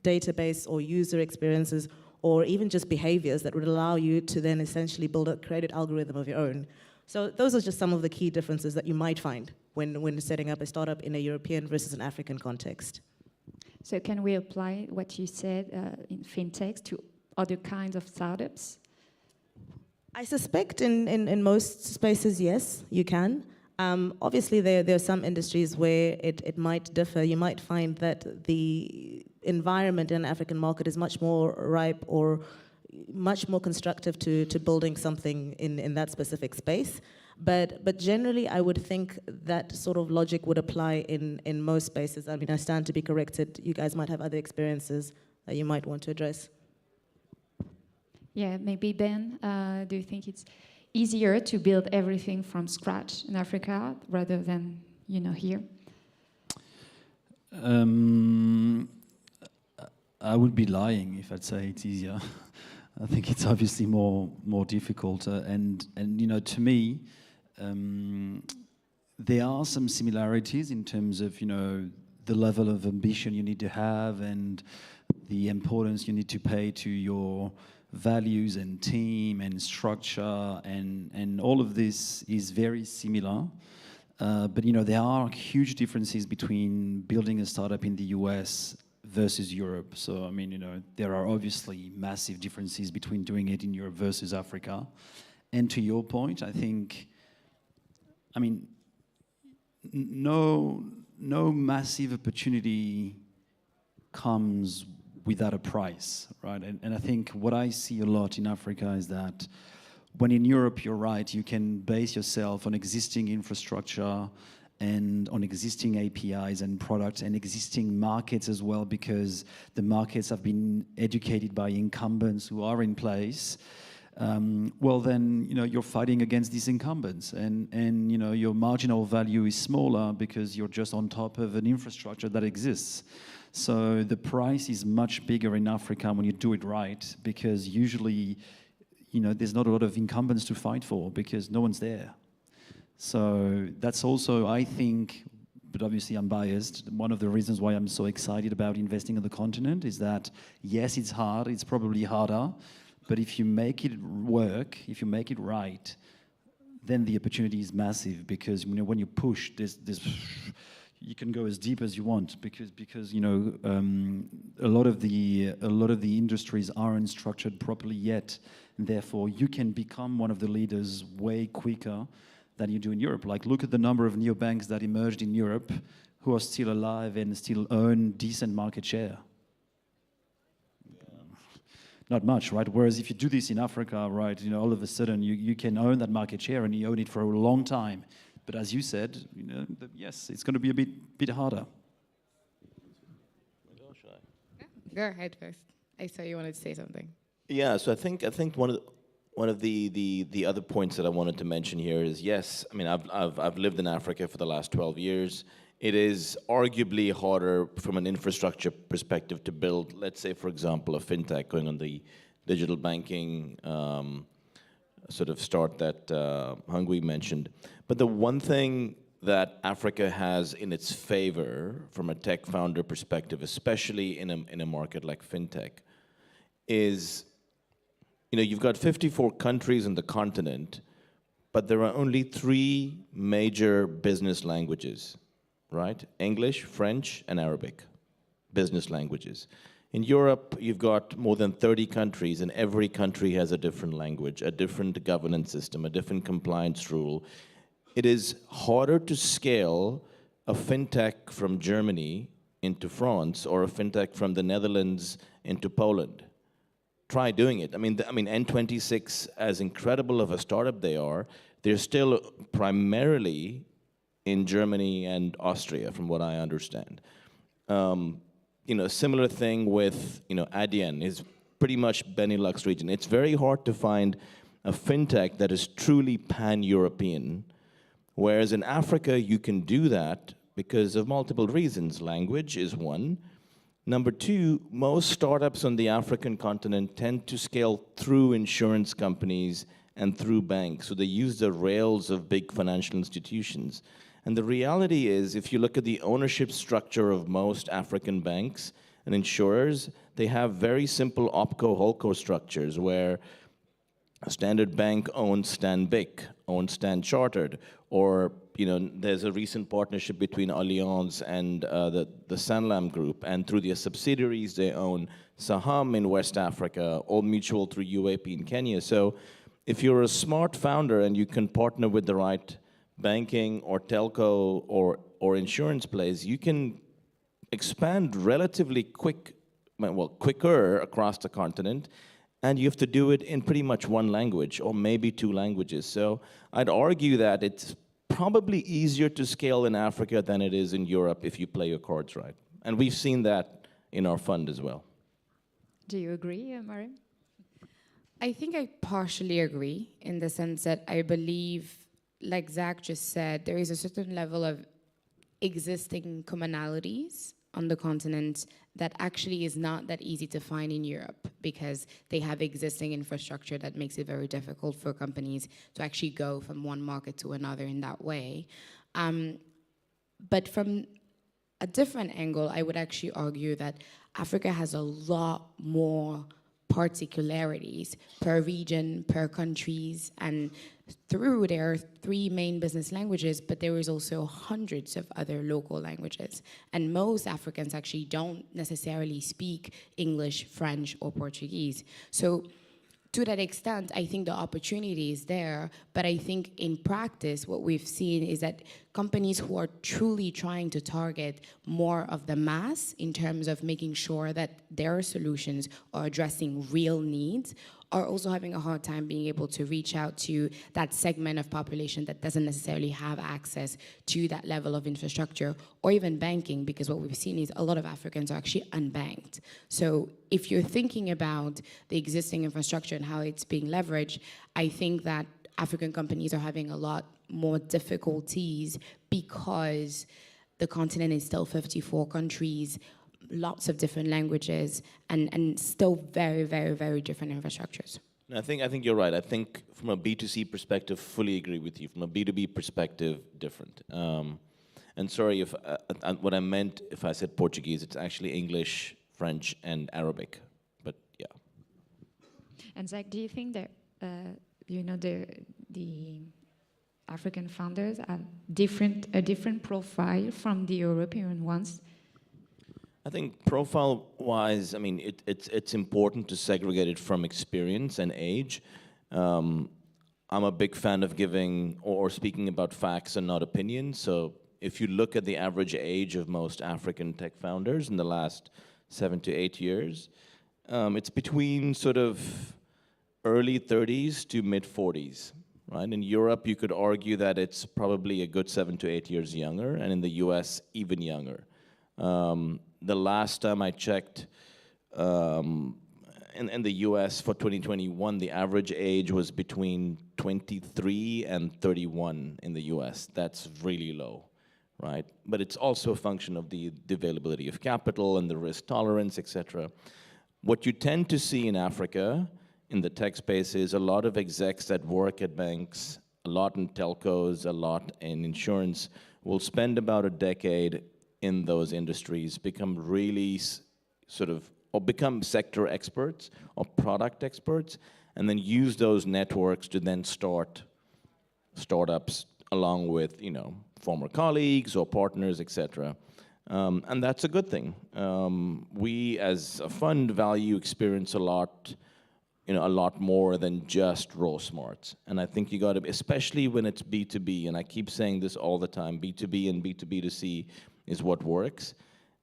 V: database or user experiences or even just behaviors that would allow you to then essentially build a credit algorithm of your own. So those are just some of the key differences that you might find when setting up a startup in a European versus an African context.
C: So can we apply what you said in fintech to other kinds of startups?
V: I suspect in most spaces, yes, you can. Obviously, there are some industries where it might differ. You might find that the environment in an African market is much more ripe or much more constructive to building something in that specific space. But generally, I would think that sort of logic would apply in most spaces. I mean, I stand to be corrected. You guys might have other experiences that you might want to address.
C: Yeah, maybe Ben, do you think it's easier to build everything from scratch in Africa rather than, here?
F: I would be lying if I'd say it's easier. I think it's obviously more difficult, and to me, there are some similarities in terms of the level of ambition you need to have and the importance you need to pay to your values and team and structure, and all of this is very similar. But there are huge differences between building a startup in the US versus Europe. So I mean, there are obviously massive differences between doing it in Europe versus Africa. And to your point, I think, no massive opportunity comes without a price, right? And I think what I see a lot in Africa is that when in Europe, you're right, you can base yourself on existing infrastructure and on existing APIs and products and existing markets as well, because the markets have been educated by incumbents who are in place. Well, then, you're fighting against these incumbents, and your marginal value is smaller because you're just on top of an infrastructure that exists. So the price is much bigger in Africa when you do it right, because usually, there's not a lot of incumbents to fight for because no one's there. So that's also, I think, but obviously I'm biased, one of the reasons why I'm so excited about investing on the continent is that, yes, it's hard, it's probably harder, but if you make it work, if you make it right, then the opportunity is massive, because when you push, you can go as deep as you want, because a lot of the industries aren't structured properly yet, and therefore you can become one of the leaders way quicker than you do in Europe. Like, look at the number of neobanks that emerged in Europe who are still alive and still earn decent market share. Not much, right? Whereas if you do this in Africa, right, all of a sudden you can own that market share, and you own it for a long time. But as you said, yes, it's going to be a bit harder.
G: Go ahead first. I saw you wanted to say something.
W: Yeah, so I think one of the other points that I wanted to mention here is, yes, I mean, I've lived in Africa for the last 12 years. It is arguably harder from an infrastructure perspective to build, let's say, for example, a fintech going on the digital banking sort of start that Hungwe mentioned. But the one thing that Africa has in its favor from a tech founder perspective, especially in a market like fintech, is, you know, you've got 54 countries in the continent, but there are only 3 major business languages, right? English, French, and Arabic, business languages. In Europe, you've got more than 30 countries, and every country has a different language, a different governance system, a different compliance rule. It is harder to scale a fintech from Germany into France or a fintech from the Netherlands into Poland. Try doing it. I mean, N26, as incredible of a startup they are, they're still primarily in Germany and Austria, from what I understand. You know, similar thing with, you know, Adyen is pretty much Benelux region. It's very hard to find a fintech that is truly pan-European, whereas in Africa you can do that because of multiple reasons. Language is one. Number 2, most startups on the African continent tend to scale through insurance companies and through banks. So they use the rails of big financial institutions. And the reality is, if you look at the ownership structure of most African banks and insurers, they have very simple OpCo-HoldCo structures where Standard Bank owns Stanbic, owns Stan Chartered, or, you know, there's a recent partnership between Allianz and the Sanlam Group, and through their subsidiaries they own Saham in West Africa, Old Mutual through UAP in Kenya. So if you're a smart founder and you can partner with the right banking or telco or insurance plays, you can expand relatively quicker across the continent, and you have to do it in pretty much one language or maybe 2 languages. So I'd argue that it's probably easier to scale in Africa than it is in Europe if you play your cards right. And we've seen that in our fund as well.
C: Do you agree, Mariam?
G: I think I partially agree in the sense that I believe, like Zach just said, there is a certain level of existing commonalities on the continent that actually is not that easy to find in Europe because they have existing infrastructure that makes it very difficult for companies to actually go from one market to another in that way. But from a different angle, I would actually argue that Africa has a lot more particularities per region, per countries, and through there are 3 main business languages, but there is also hundreds of other local languages. And most Africans actually don't necessarily speak English, French, or Portuguese. So to that extent, I think the opportunity is there, but I think in practice, what we've seen is that companies who are truly trying to target more of the mass in terms of making sure that their solutions are addressing real needs are also having a hard time being able to reach out to that segment of population that doesn't necessarily have access to that level of infrastructure or even banking, because what we've seen is a lot of Africans are actually unbanked. So if you're thinking about the existing infrastructure and how it's being leveraged, I think that African companies are having a lot more difficulties because the continent is still 54 countries, lots of different languages, and still very, very, very different infrastructures.
W: I think you're right. I think from a B2C perspective, fully agree with you. From a B2B perspective, different. And sorry if what I meant if I said Portuguese, it's actually English, French, and Arabic. But yeah.
C: And Zach, do you think that the African founders are a different profile from the European ones?
W: I think profile-wise, I mean, it's important to segregate it from experience and age. I'm a big fan of giving or speaking about facts and not opinions. So if you look at the average age of most African tech founders in the last 7 to 8 years, it's between sort of early 30s to mid 40s, right? In Europe, you could argue that it's probably a good 7 to 8 years younger, and in the US, even younger. The last time I checked, in the US for 2021, the average age was between 23 and 31 in the US. That's really low, right? But it's also a function of the availability of capital and the risk tolerance, etc. What you tend to see in Africa, in the tech space, is a lot of execs that work at banks, a lot in telcos, a lot in insurance, will spend about a decade in those industries, become really sort of, or become sector experts or product experts, and then use those networks to then start startups along with, you know, former colleagues or partners, etc. And that's a good thing. We as a fund value experience a lot, you know, a lot more than just raw smarts. And I think you got to, especially when it's B2B, and I keep saying this all the time, B2B and B2B2C is what works.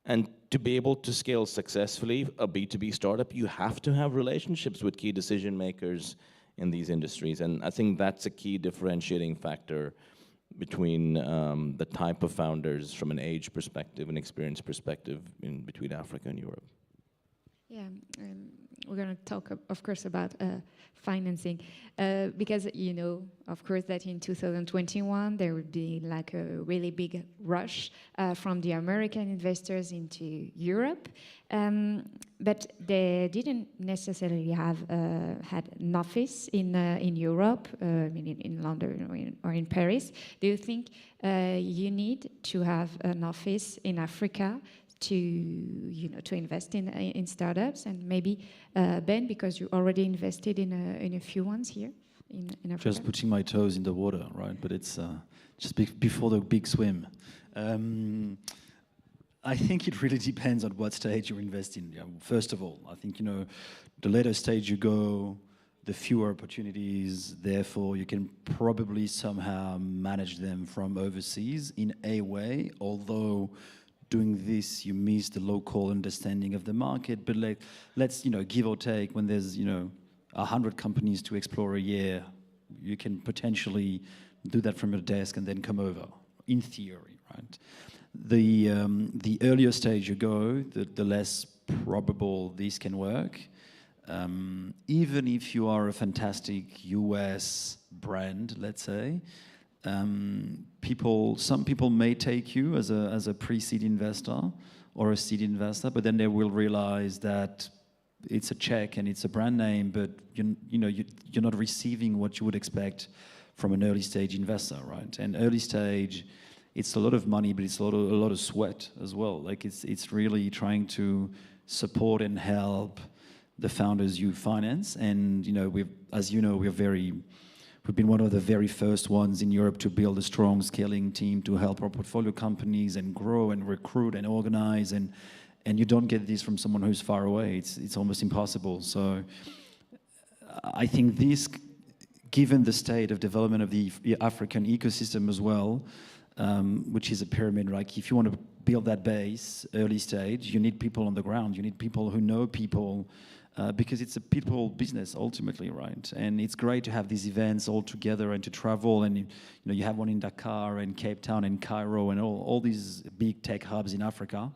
W: And to be able to scale successfully a B2B startup, you have to have relationships with key decision makers in these industries. And I think that's a key differentiating factor between the type of founders from an age perspective and experience perspective in between Africa and Europe.
C: Yeah, we're going to talk, of course, about financing, because you know, of course, that in 2021 there would be like a really big rush from the American investors into Europe, but they didn't necessarily have had an office in Europe, in London or in Paris. Do you think you need to have an office in Africa to, you know, to invest in startups? And maybe Ben, because you already invested in a few ones here in Africa.
F: Just putting my toes in the water, right? But it's just before the big swim. I think it really depends on what stage you're investing. Yeah, first of all, I think, you know, the later stage you go, the fewer opportunities, therefore you can probably somehow manage them from overseas in a way, although doing this, you miss the local understanding of the market. But let's, you know, give or take, when there's, you know, 100 companies to explore a year, you can potentially do that from your desk and then come over, in theory, right? The earlier stage you go, the less probable this can work. Even if you are a fantastic US brand, let's say, some people may take you as a pre-seed investor or a seed investor, but then they will realize that it's a check and it's a brand name, but you're not receiving what you would expect from an early stage investor, right? And early stage, it's a lot of money, but it's a lot of sweat as well. Like it's really trying to support and help the founders you finance. And we've been one of the very first ones in Europe to build a strong scaling team to help our portfolio companies and grow and recruit and organize. And you don't get this from someone who's far away. It's almost impossible. So I think this, given the state of development of the African ecosystem as well, which is a pyramid, like if you want to build that base early stage, you need people on the ground. You need people who know people. Because it's a people business ultimately, right? And it's great to have these events all together and to travel, and you have one in Dakar and Cape Town and Cairo and all these big tech hubs in Africa.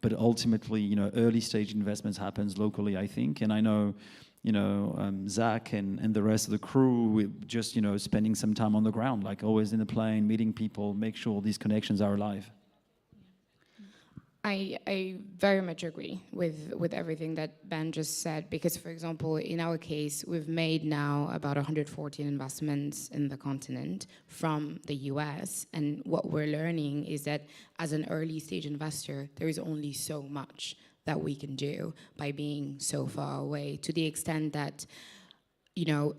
F: But ultimately, early stage investments happens locally, I think. And I know, Zach and the rest of the crew, we just spending some time on the ground, like always in the plane, meeting people, make sure these connections are alive.
G: I very much agree with everything that Ben just said, because, for example, in our case, we've made now about 114 investments in the continent from the US. And what we're learning is that as an early stage investor, there is only so much that we can do by being so far away, to the extent that,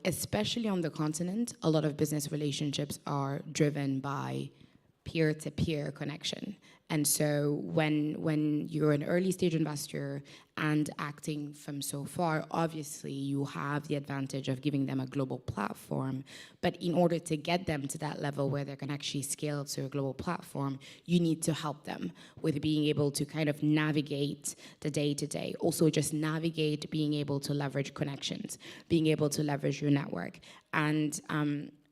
G: especially on the continent, a lot of business relationships are driven by peer-to-peer connection. And so when you're an early stage investor and acting from so far, obviously you have the advantage of giving them a global platform. But in order to get them to that level where they can actually scale to a global platform, you need to help them with being able to kind of navigate the day-to-day. Also just navigate being able to leverage connections, being able to leverage your network. And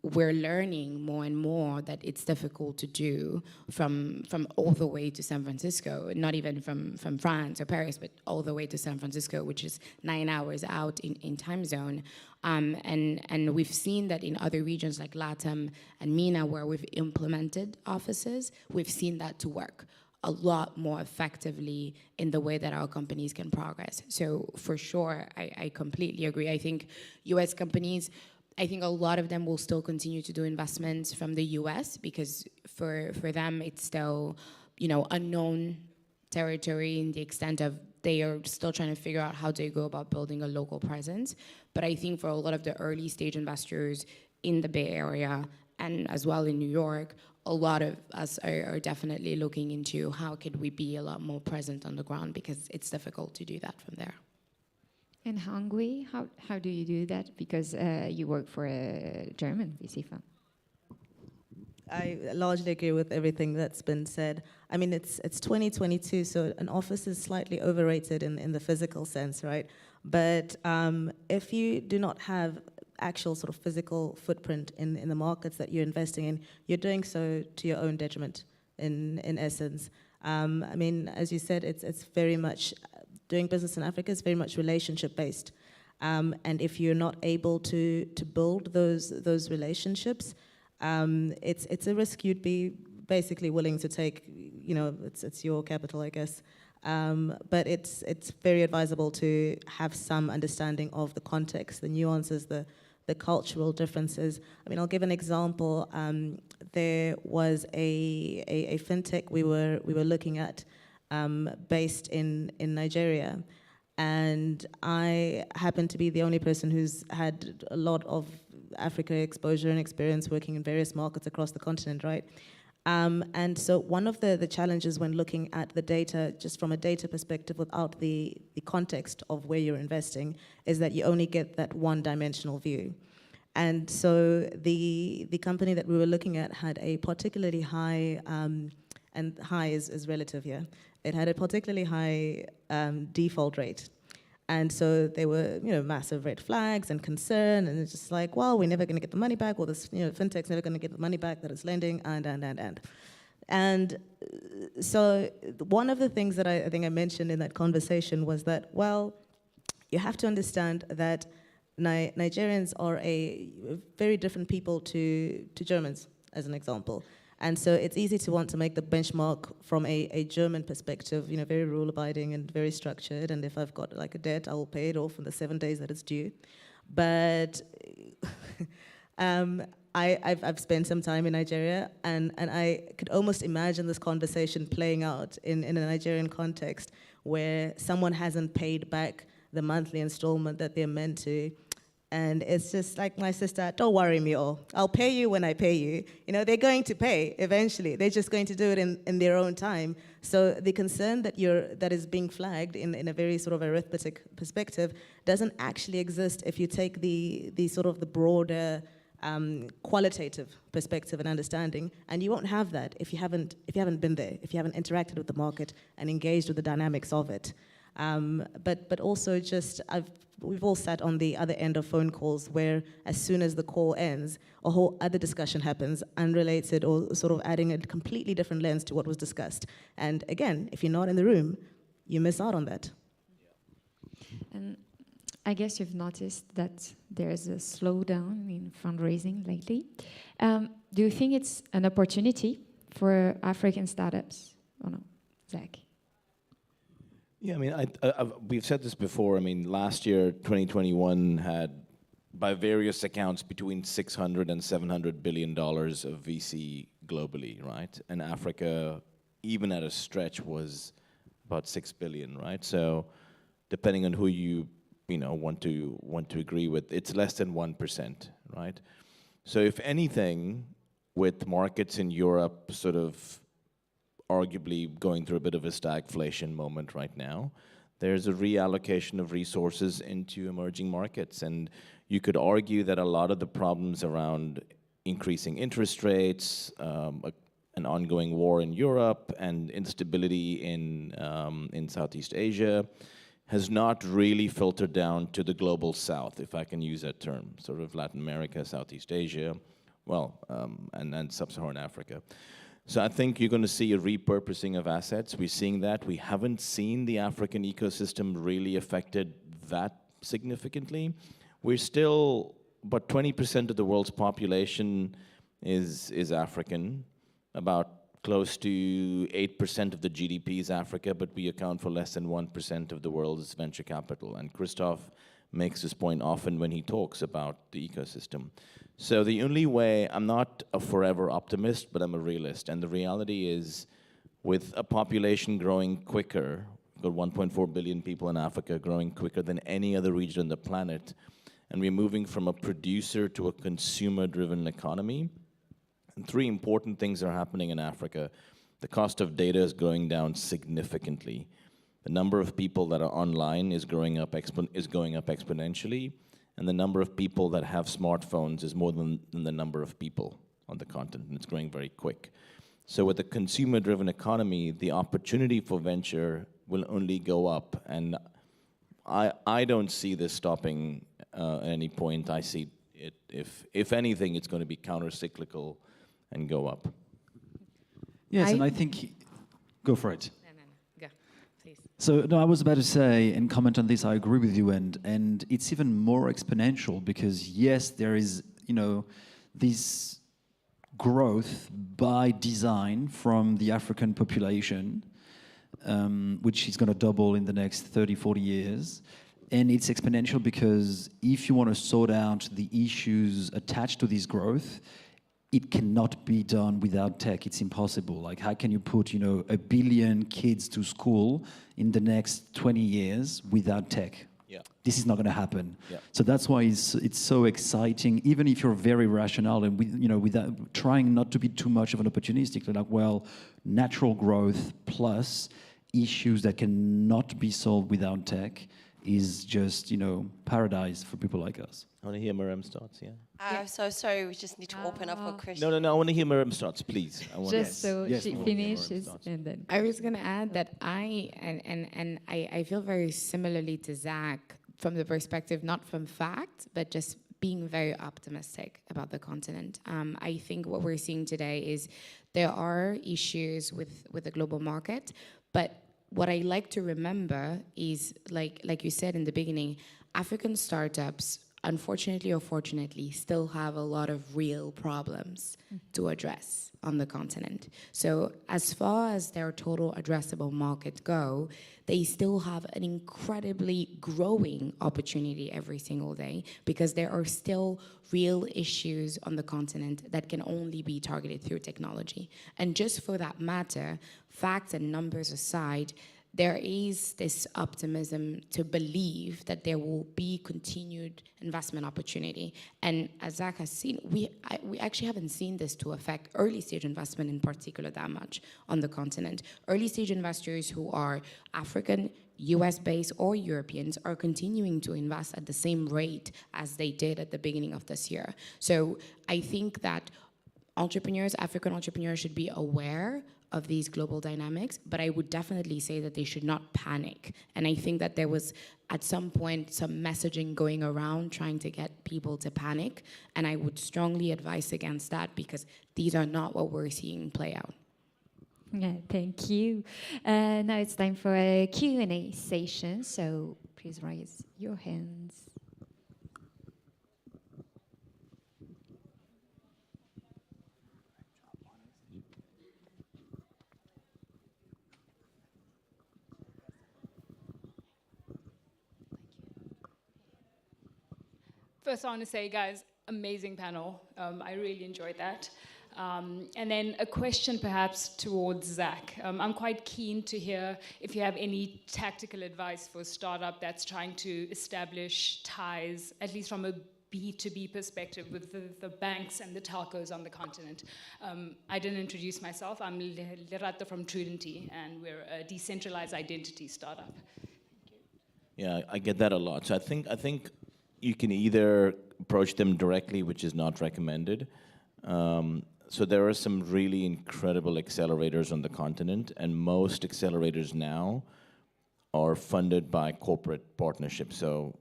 G: we're learning more and more that it's difficult to do from all the way to San Francisco, not even from France or Paris, but all the way to San Francisco, which is 9 hours out in time zone. And we've seen that in other regions like LATAM and MENA, where we've implemented offices, we've seen that to work a lot more effectively in the way that our companies can progress. So for sure, I completely agree. I think US companies, I think a lot of them will still continue to do investments from the US because for them it's still, unknown territory in the extent of they are still trying to figure out how they go about building a local presence. But I think for a lot of the early stage investors in the Bay Area and as well in New York, a lot of us are definitely looking into how could we be a lot more present on the ground because it's difficult to do that from there.
C: And Hongui, how do you do that? Because you work for a German VC fund.
V: I largely agree with everything that's been said. I mean, it's 2022, so an office is slightly overrated in the physical sense, right? But if you do not have actual sort of physical footprint in the markets that you're investing in, you're doing so to your own detriment, in essence. I mean, as you said, it's very much, doing business in Africa is very much relationship-based. And if you're not able to build those relationships, it's a risk you'd be basically willing to take. It's your capital, I guess. But it's very advisable to have some understanding of the context, the nuances, the cultural differences. I mean, I'll give an example. There was a fintech we were looking at based in Nigeria, and I happen to be the only person who's had a lot of Africa exposure and experience working in various markets across the continent, right? And so one of the challenges when looking at the data, just from a data perspective without the context of where you're investing, is that you only get that one-dimensional view. And so the company that we were looking at had a particularly high, and high is relative here, it had a particularly high default rate. And so there were, massive red flags and concern, and it's just like, well, we're never going to get the money back, or this, fintech's never going to get the money back that it's lending, and. And so one of the things that I think I mentioned in that conversation was that, well, you have to understand that Nigerians are a very different people to Germans, as an example. And so it's easy to want to make the benchmark from a German perspective, very rule-abiding and very structured. And if I've got like a debt, I will pay it off in the 7 days that it's due. But I've spent some time in Nigeria, and I could almost imagine this conversation playing out in a Nigerian context where someone hasn't paid back the monthly installment that they're meant to. And it's just like my sister, don't worry me all. I'll pay you when I pay you. They're going to pay eventually. They're just going to do it in their own time. So the concern that is being flagged in a very sort of arithmetic perspective doesn't actually exist if you take the sort of the broader qualitative perspective and understanding. And you won't have that if you haven't been there, if you haven't interacted with the market and engaged with the dynamics of it. But also just we've all sat on the other end of phone calls where as soon as the call ends, a whole other discussion happens, unrelated or sort of adding a completely different lens to what was discussed. And again, if you're not in the room, you miss out on that.
C: And I guess you've noticed that there's a slowdown in fundraising lately. Do you think it's an opportunity for African startups or no, Zach?
W: Yeah, I mean, we've said this before. I mean, last year, 2021 had, by various accounts, between $600 and $700 billion of VC globally, right? And Africa, even at a stretch, was about 6 billion, right? So, depending on who you want to agree with, it's less than 1%, right? So, if anything, with markets in Europe sort of arguably going through a bit of a stagflation moment right now, there's a reallocation of resources into emerging markets. And you could argue that a lot of the problems around increasing interest rates, an ongoing war in Europe, and instability in Southeast Asia has not really filtered down to the global south, if I can use that term, sort of Latin America, Southeast Asia, and then Sub-Saharan Africa. So I think you're going to see a repurposing of assets. We're seeing that. We haven't seen the African ecosystem really affected that significantly. We're still, about 20% of the world's population is African. About close to 8% of the GDP is Africa, but we account for less than 1% of the world's venture capital. And Christoph makes this point often when he talks about the ecosystem. So the only way, I'm not a forever optimist, but I'm a realist. And the reality is, with a population growing quicker, we've got 1.4 billion people in Africa growing quicker than any other region on the planet, and we're moving from a producer to a consumer-driven economy. And three important things are happening in Africa. The cost of data is going down significantly. The number of people that are online is going up exponentially, and the number of people that have smartphones is more than the number of people on the continent, and it's growing very quick. So with the consumer-driven economy, the opportunity for venture will only go up, and I don't see this stopping at any point. I see it, if anything, it's going to be counter-cyclical and go up.
F: Yes, and I think, go for it.
G: Go, please.
F: So, no, I was about to say and comment on this, I agree with you, and it's even more exponential because, yes, there is, this growth by design from the African population, which is going to double in the next 30, 40 years. And it's exponential because if you want to sort out the issues attached to this growth, it cannot be done without tech. It's impossible. Like, how can you put, 1 billion kids to school in the next 20 years without tech?
W: Yeah.
F: This is not going to happen.
W: Yeah.
F: So that's why it's so exciting, even if you're very rational and without trying not to be too much of an opportunistic. Like, well, natural growth plus issues that cannot be solved without tech is just, paradise for people like us.
W: I want to hear Miriam's thoughts, yeah?
E: So sorry, we just need to open up for questions.
W: No, I want to hear Miriam's thoughts, please.
C: Just so she finishes and then.
G: I was going to add that I feel very similarly to Zach from the perspective, not from fact, but just being very optimistic about the continent. I think what we're seeing today is there are issues with the global market, but what I like to remember is, like you said in the beginning, African startups, unfortunately or fortunately, still have a lot of real problems to address on the continent. So as far as their total addressable market go, they still have an incredibly growing opportunity every single day because there are still real issues on the continent that can only be targeted through technology. And just for that matter, facts and numbers aside, there is this optimism to believe that there will be continued investment opportunity. And as Zach has seen, we actually haven't seen this to affect early stage investment in particular that much on the continent. Early stage investors who are African, US-based or Europeans are continuing to invest at the same rate as they did at the beginning of this year. So I think that African entrepreneurs should be aware of these global dynamics, but I would definitely say that they should not panic. And I think that there was, at some point, some messaging going around trying to get people to panic, and I would strongly advise against that because these are not what we're seeing play out.
C: Yeah, thank you. Now it's time for a Q&A session, so please raise your hands.
I: First, I want to say, guys, amazing panel. I really enjoyed that. And then a question perhaps towards Zach. I'm quite keen to hear if you have any tactical advice for a startup that's trying to establish ties, at least from a B2B perspective, with the banks and the telcos on the continent. I didn't introduce myself. I'm Lerato from Trudenty, and we're a decentralized identity startup.
W: Yeah, I get that a lot. So I think you can either approach them directly, which is not recommended. So there are some really incredible accelerators on the continent, and most accelerators now are funded by corporate partnerships. So,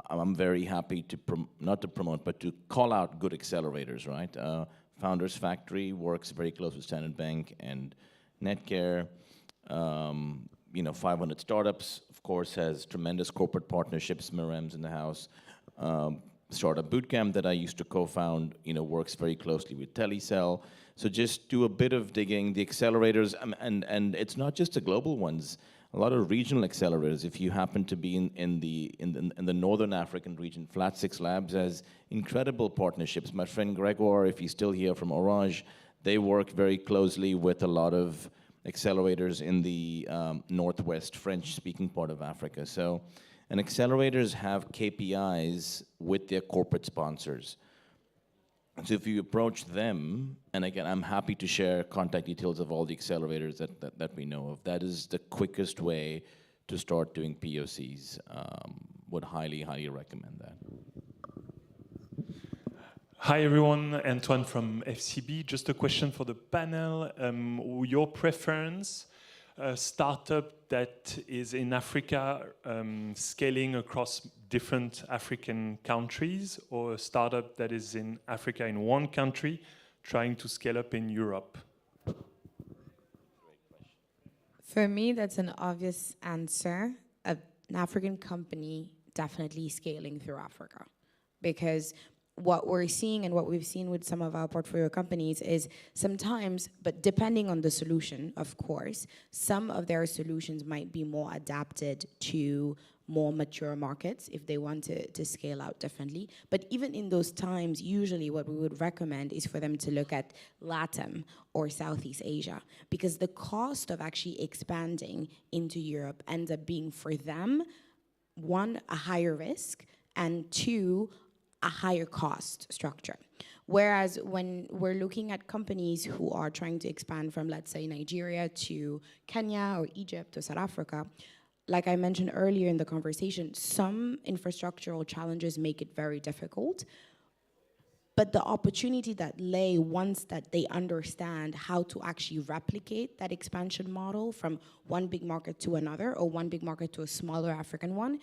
W: I'm very happy to, not to promote, but to call out good accelerators, right? Founders Factory works very close with Standard Bank and Netcare. 500 Startups, of course, has tremendous corporate partnerships. Miriam's in the house. Startup Bootcamp that I used to co-found, works very closely with Telecel. So just do a bit of digging. The accelerators, and it's not just the global ones. a lot of regional accelerators. If you happen to be in the Northern African region, Flat 6 Labs has incredible partnerships. My friend Gregor, if he's still here from Orange, they work very closely with a lot of accelerators in the northwest French-speaking part of Africa. So, and accelerators have KPIs with their corporate sponsors. So if you approach them, and again, I'm happy to share contact details of all the accelerators that we know of. That is the quickest way to start doing POCs. Would highly, highly recommend that.
J: Hi everyone, Antoine from FCB. Just a question for the panel. Your preference, a startup that is in Africa scaling across different African countries, or a startup that is in Africa in one country trying to scale up in Europe?
G: For me, that's an obvious answer. An African company definitely scaling through Africa, because what we're seeing and what we've seen with some of our portfolio companies is sometimes, but depending on the solution, of course, some of their solutions might be more adapted to more mature markets if they want to scale out differently. But even in those times, usually what we would recommend is for them to look at LATAM or Southeast Asia, because the cost of actually expanding into Europe ends up being for them, one, a higher risk, and two, a higher cost structure. Whereas when we're looking at companies who are trying to expand from, let's say, Nigeria to Kenya or Egypt or South Africa, like I mentioned earlier in the conversation, some infrastructural challenges make it very difficult. But the opportunity that lay once that they understand how to actually replicate that expansion model from one big market to another, or one big market to a smaller African one,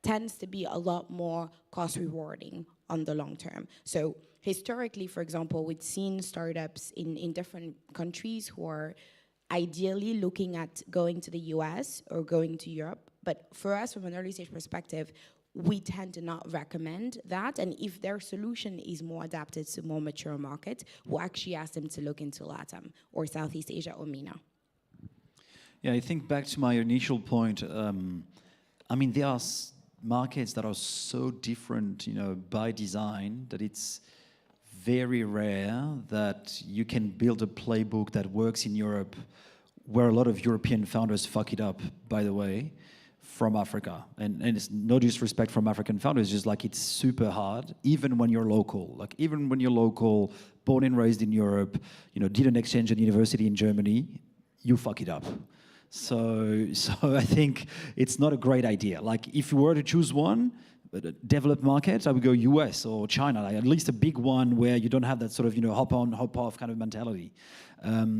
G: tends to be a lot more cost rewarding on the long term. So historically, for example, we've seen startups in different countries who are ideally looking at going to the US or going to Europe. But for us, from an early stage perspective, we tend to not recommend that. And if their solution is more adapted to more mature markets, we'll actually ask them to look into LATAM or Southeast Asia or MENA.
F: Yeah, I think back to my initial point, I mean, there are markets that are so different, by design, that it's very rare that you can build a playbook that works in Europe, where a lot of European founders fuck it up, by the way, from Africa. And it's no disrespect from African founders, just like it's super hard, even when you're local. Like even when you're local, born and raised in Europe, did an exchange at university in Germany, you fuck it up. So I think it's not a great idea. Like if you were to choose one, developed markets, I would go US or China, like at least a big one where you don't have that sort of hop on, hop off kind of mentality.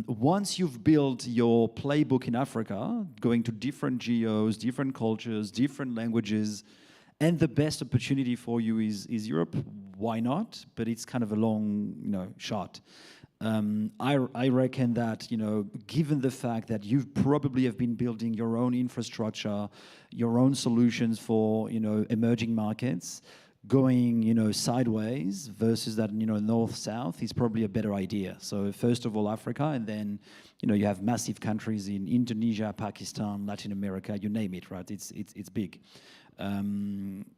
F: Once you've built your playbook in Africa, going to different geos, different cultures, different languages, and the best opportunity for you is Europe, why not? But it's kind of a long shot. I reckon that, given the fact that you probably have been building your own infrastructure, your own solutions for, emerging markets, going, sideways versus that, north-south is probably a better idea. So first of all, Africa, and then, you have massive countries in Indonesia, Pakistan, Latin America, you name it, right? It's big.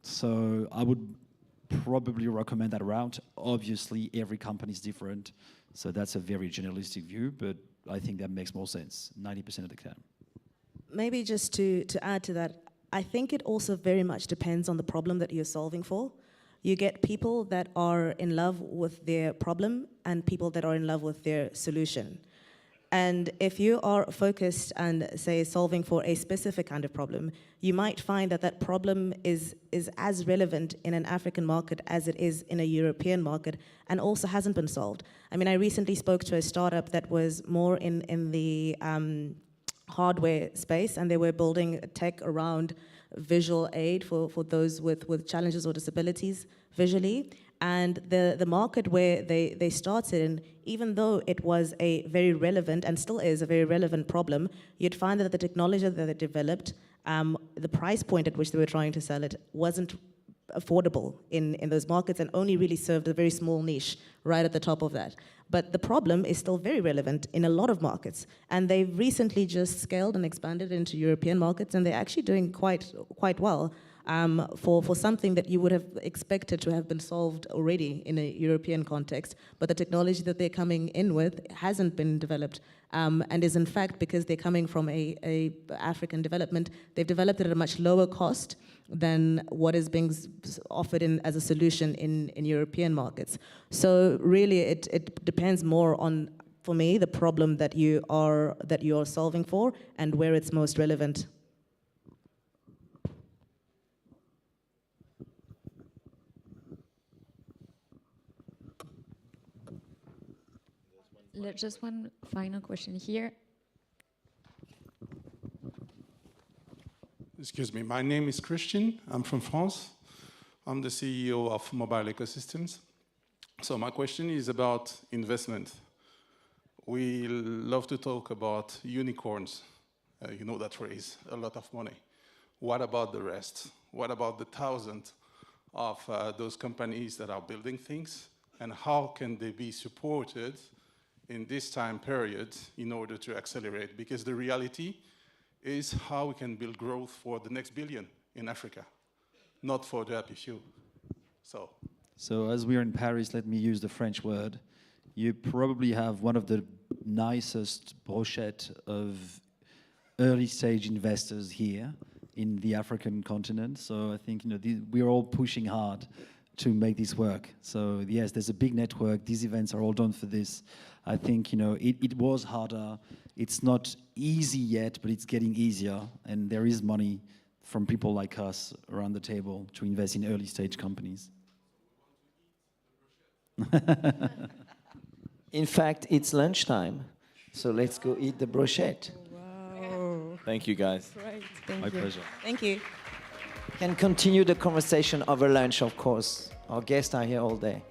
F: So I would probably recommend that route. Obviously, every company is different. So that's a very generalistic view, but I think that makes more sense 90% of the time.
V: Maybe just to add to that, I think it also very much depends on the problem that you're solving for. You get people that are in love with their problem and people that are in love with their solution. And if you are focused and, say, solving for a specific kind of problem, you might find that that problem is as relevant in an African market as it is in a European market, and also hasn't been solved. I mean, I recently spoke to a startup that was more in the hardware space, and they were building tech around visual aid for those with challenges or disabilities visually. And the market where they started in, even though it was a very relevant, and still is a very relevant problem, you'd find that the technology that they developed, the price point at which they were trying to sell it, wasn't affordable in those markets and only really served a very small niche right at the top of that. But the problem is still very relevant in a lot of markets. And they've recently just scaled and expanded into European markets, and they're actually doing quite well for something that you would have expected to have been solved already in a European context. But the technology that they're coming in with hasn't been developed, and is in fact, because they're coming from a African development, they've developed it at a much lower cost than what is being offered as a solution in European markets. So really, it depends more on, for me, the problem that you are solving for and where it's most relevant.
C: Just one final question here.
K: Excuse me, my name is Christian. I'm from France. I'm the CEO of Mobile Ecosystems. So my question is about investment. We love to talk about unicorns, you know, that raise a lot of money. What about the rest? What about the thousands of those companies that are building things? And how can they be supported in this time period in order to accelerate? Because the reality is how we can build growth for the next billion in Africa, not for the happy few.
F: So as we are in Paris, let me use the French word. You probably have one of the nicest brochette of early stage investors here in the African continent. So I think, you know, we're all pushing hard to make this work. So yes, there's a big network. These events are all done for this. I think, you know, it was harder. It's not easy yet, but it's getting easier. And there is money from people like us around the table to invest in early stage companies.
A: In fact, it's lunchtime, so let's go eat the brochette.
V: Wow.
W: Thank you, guys.
V: Right.
F: My pleasure.
V: Thank you.
A: Can continue the conversation over lunch, of course. Our guests are here all day.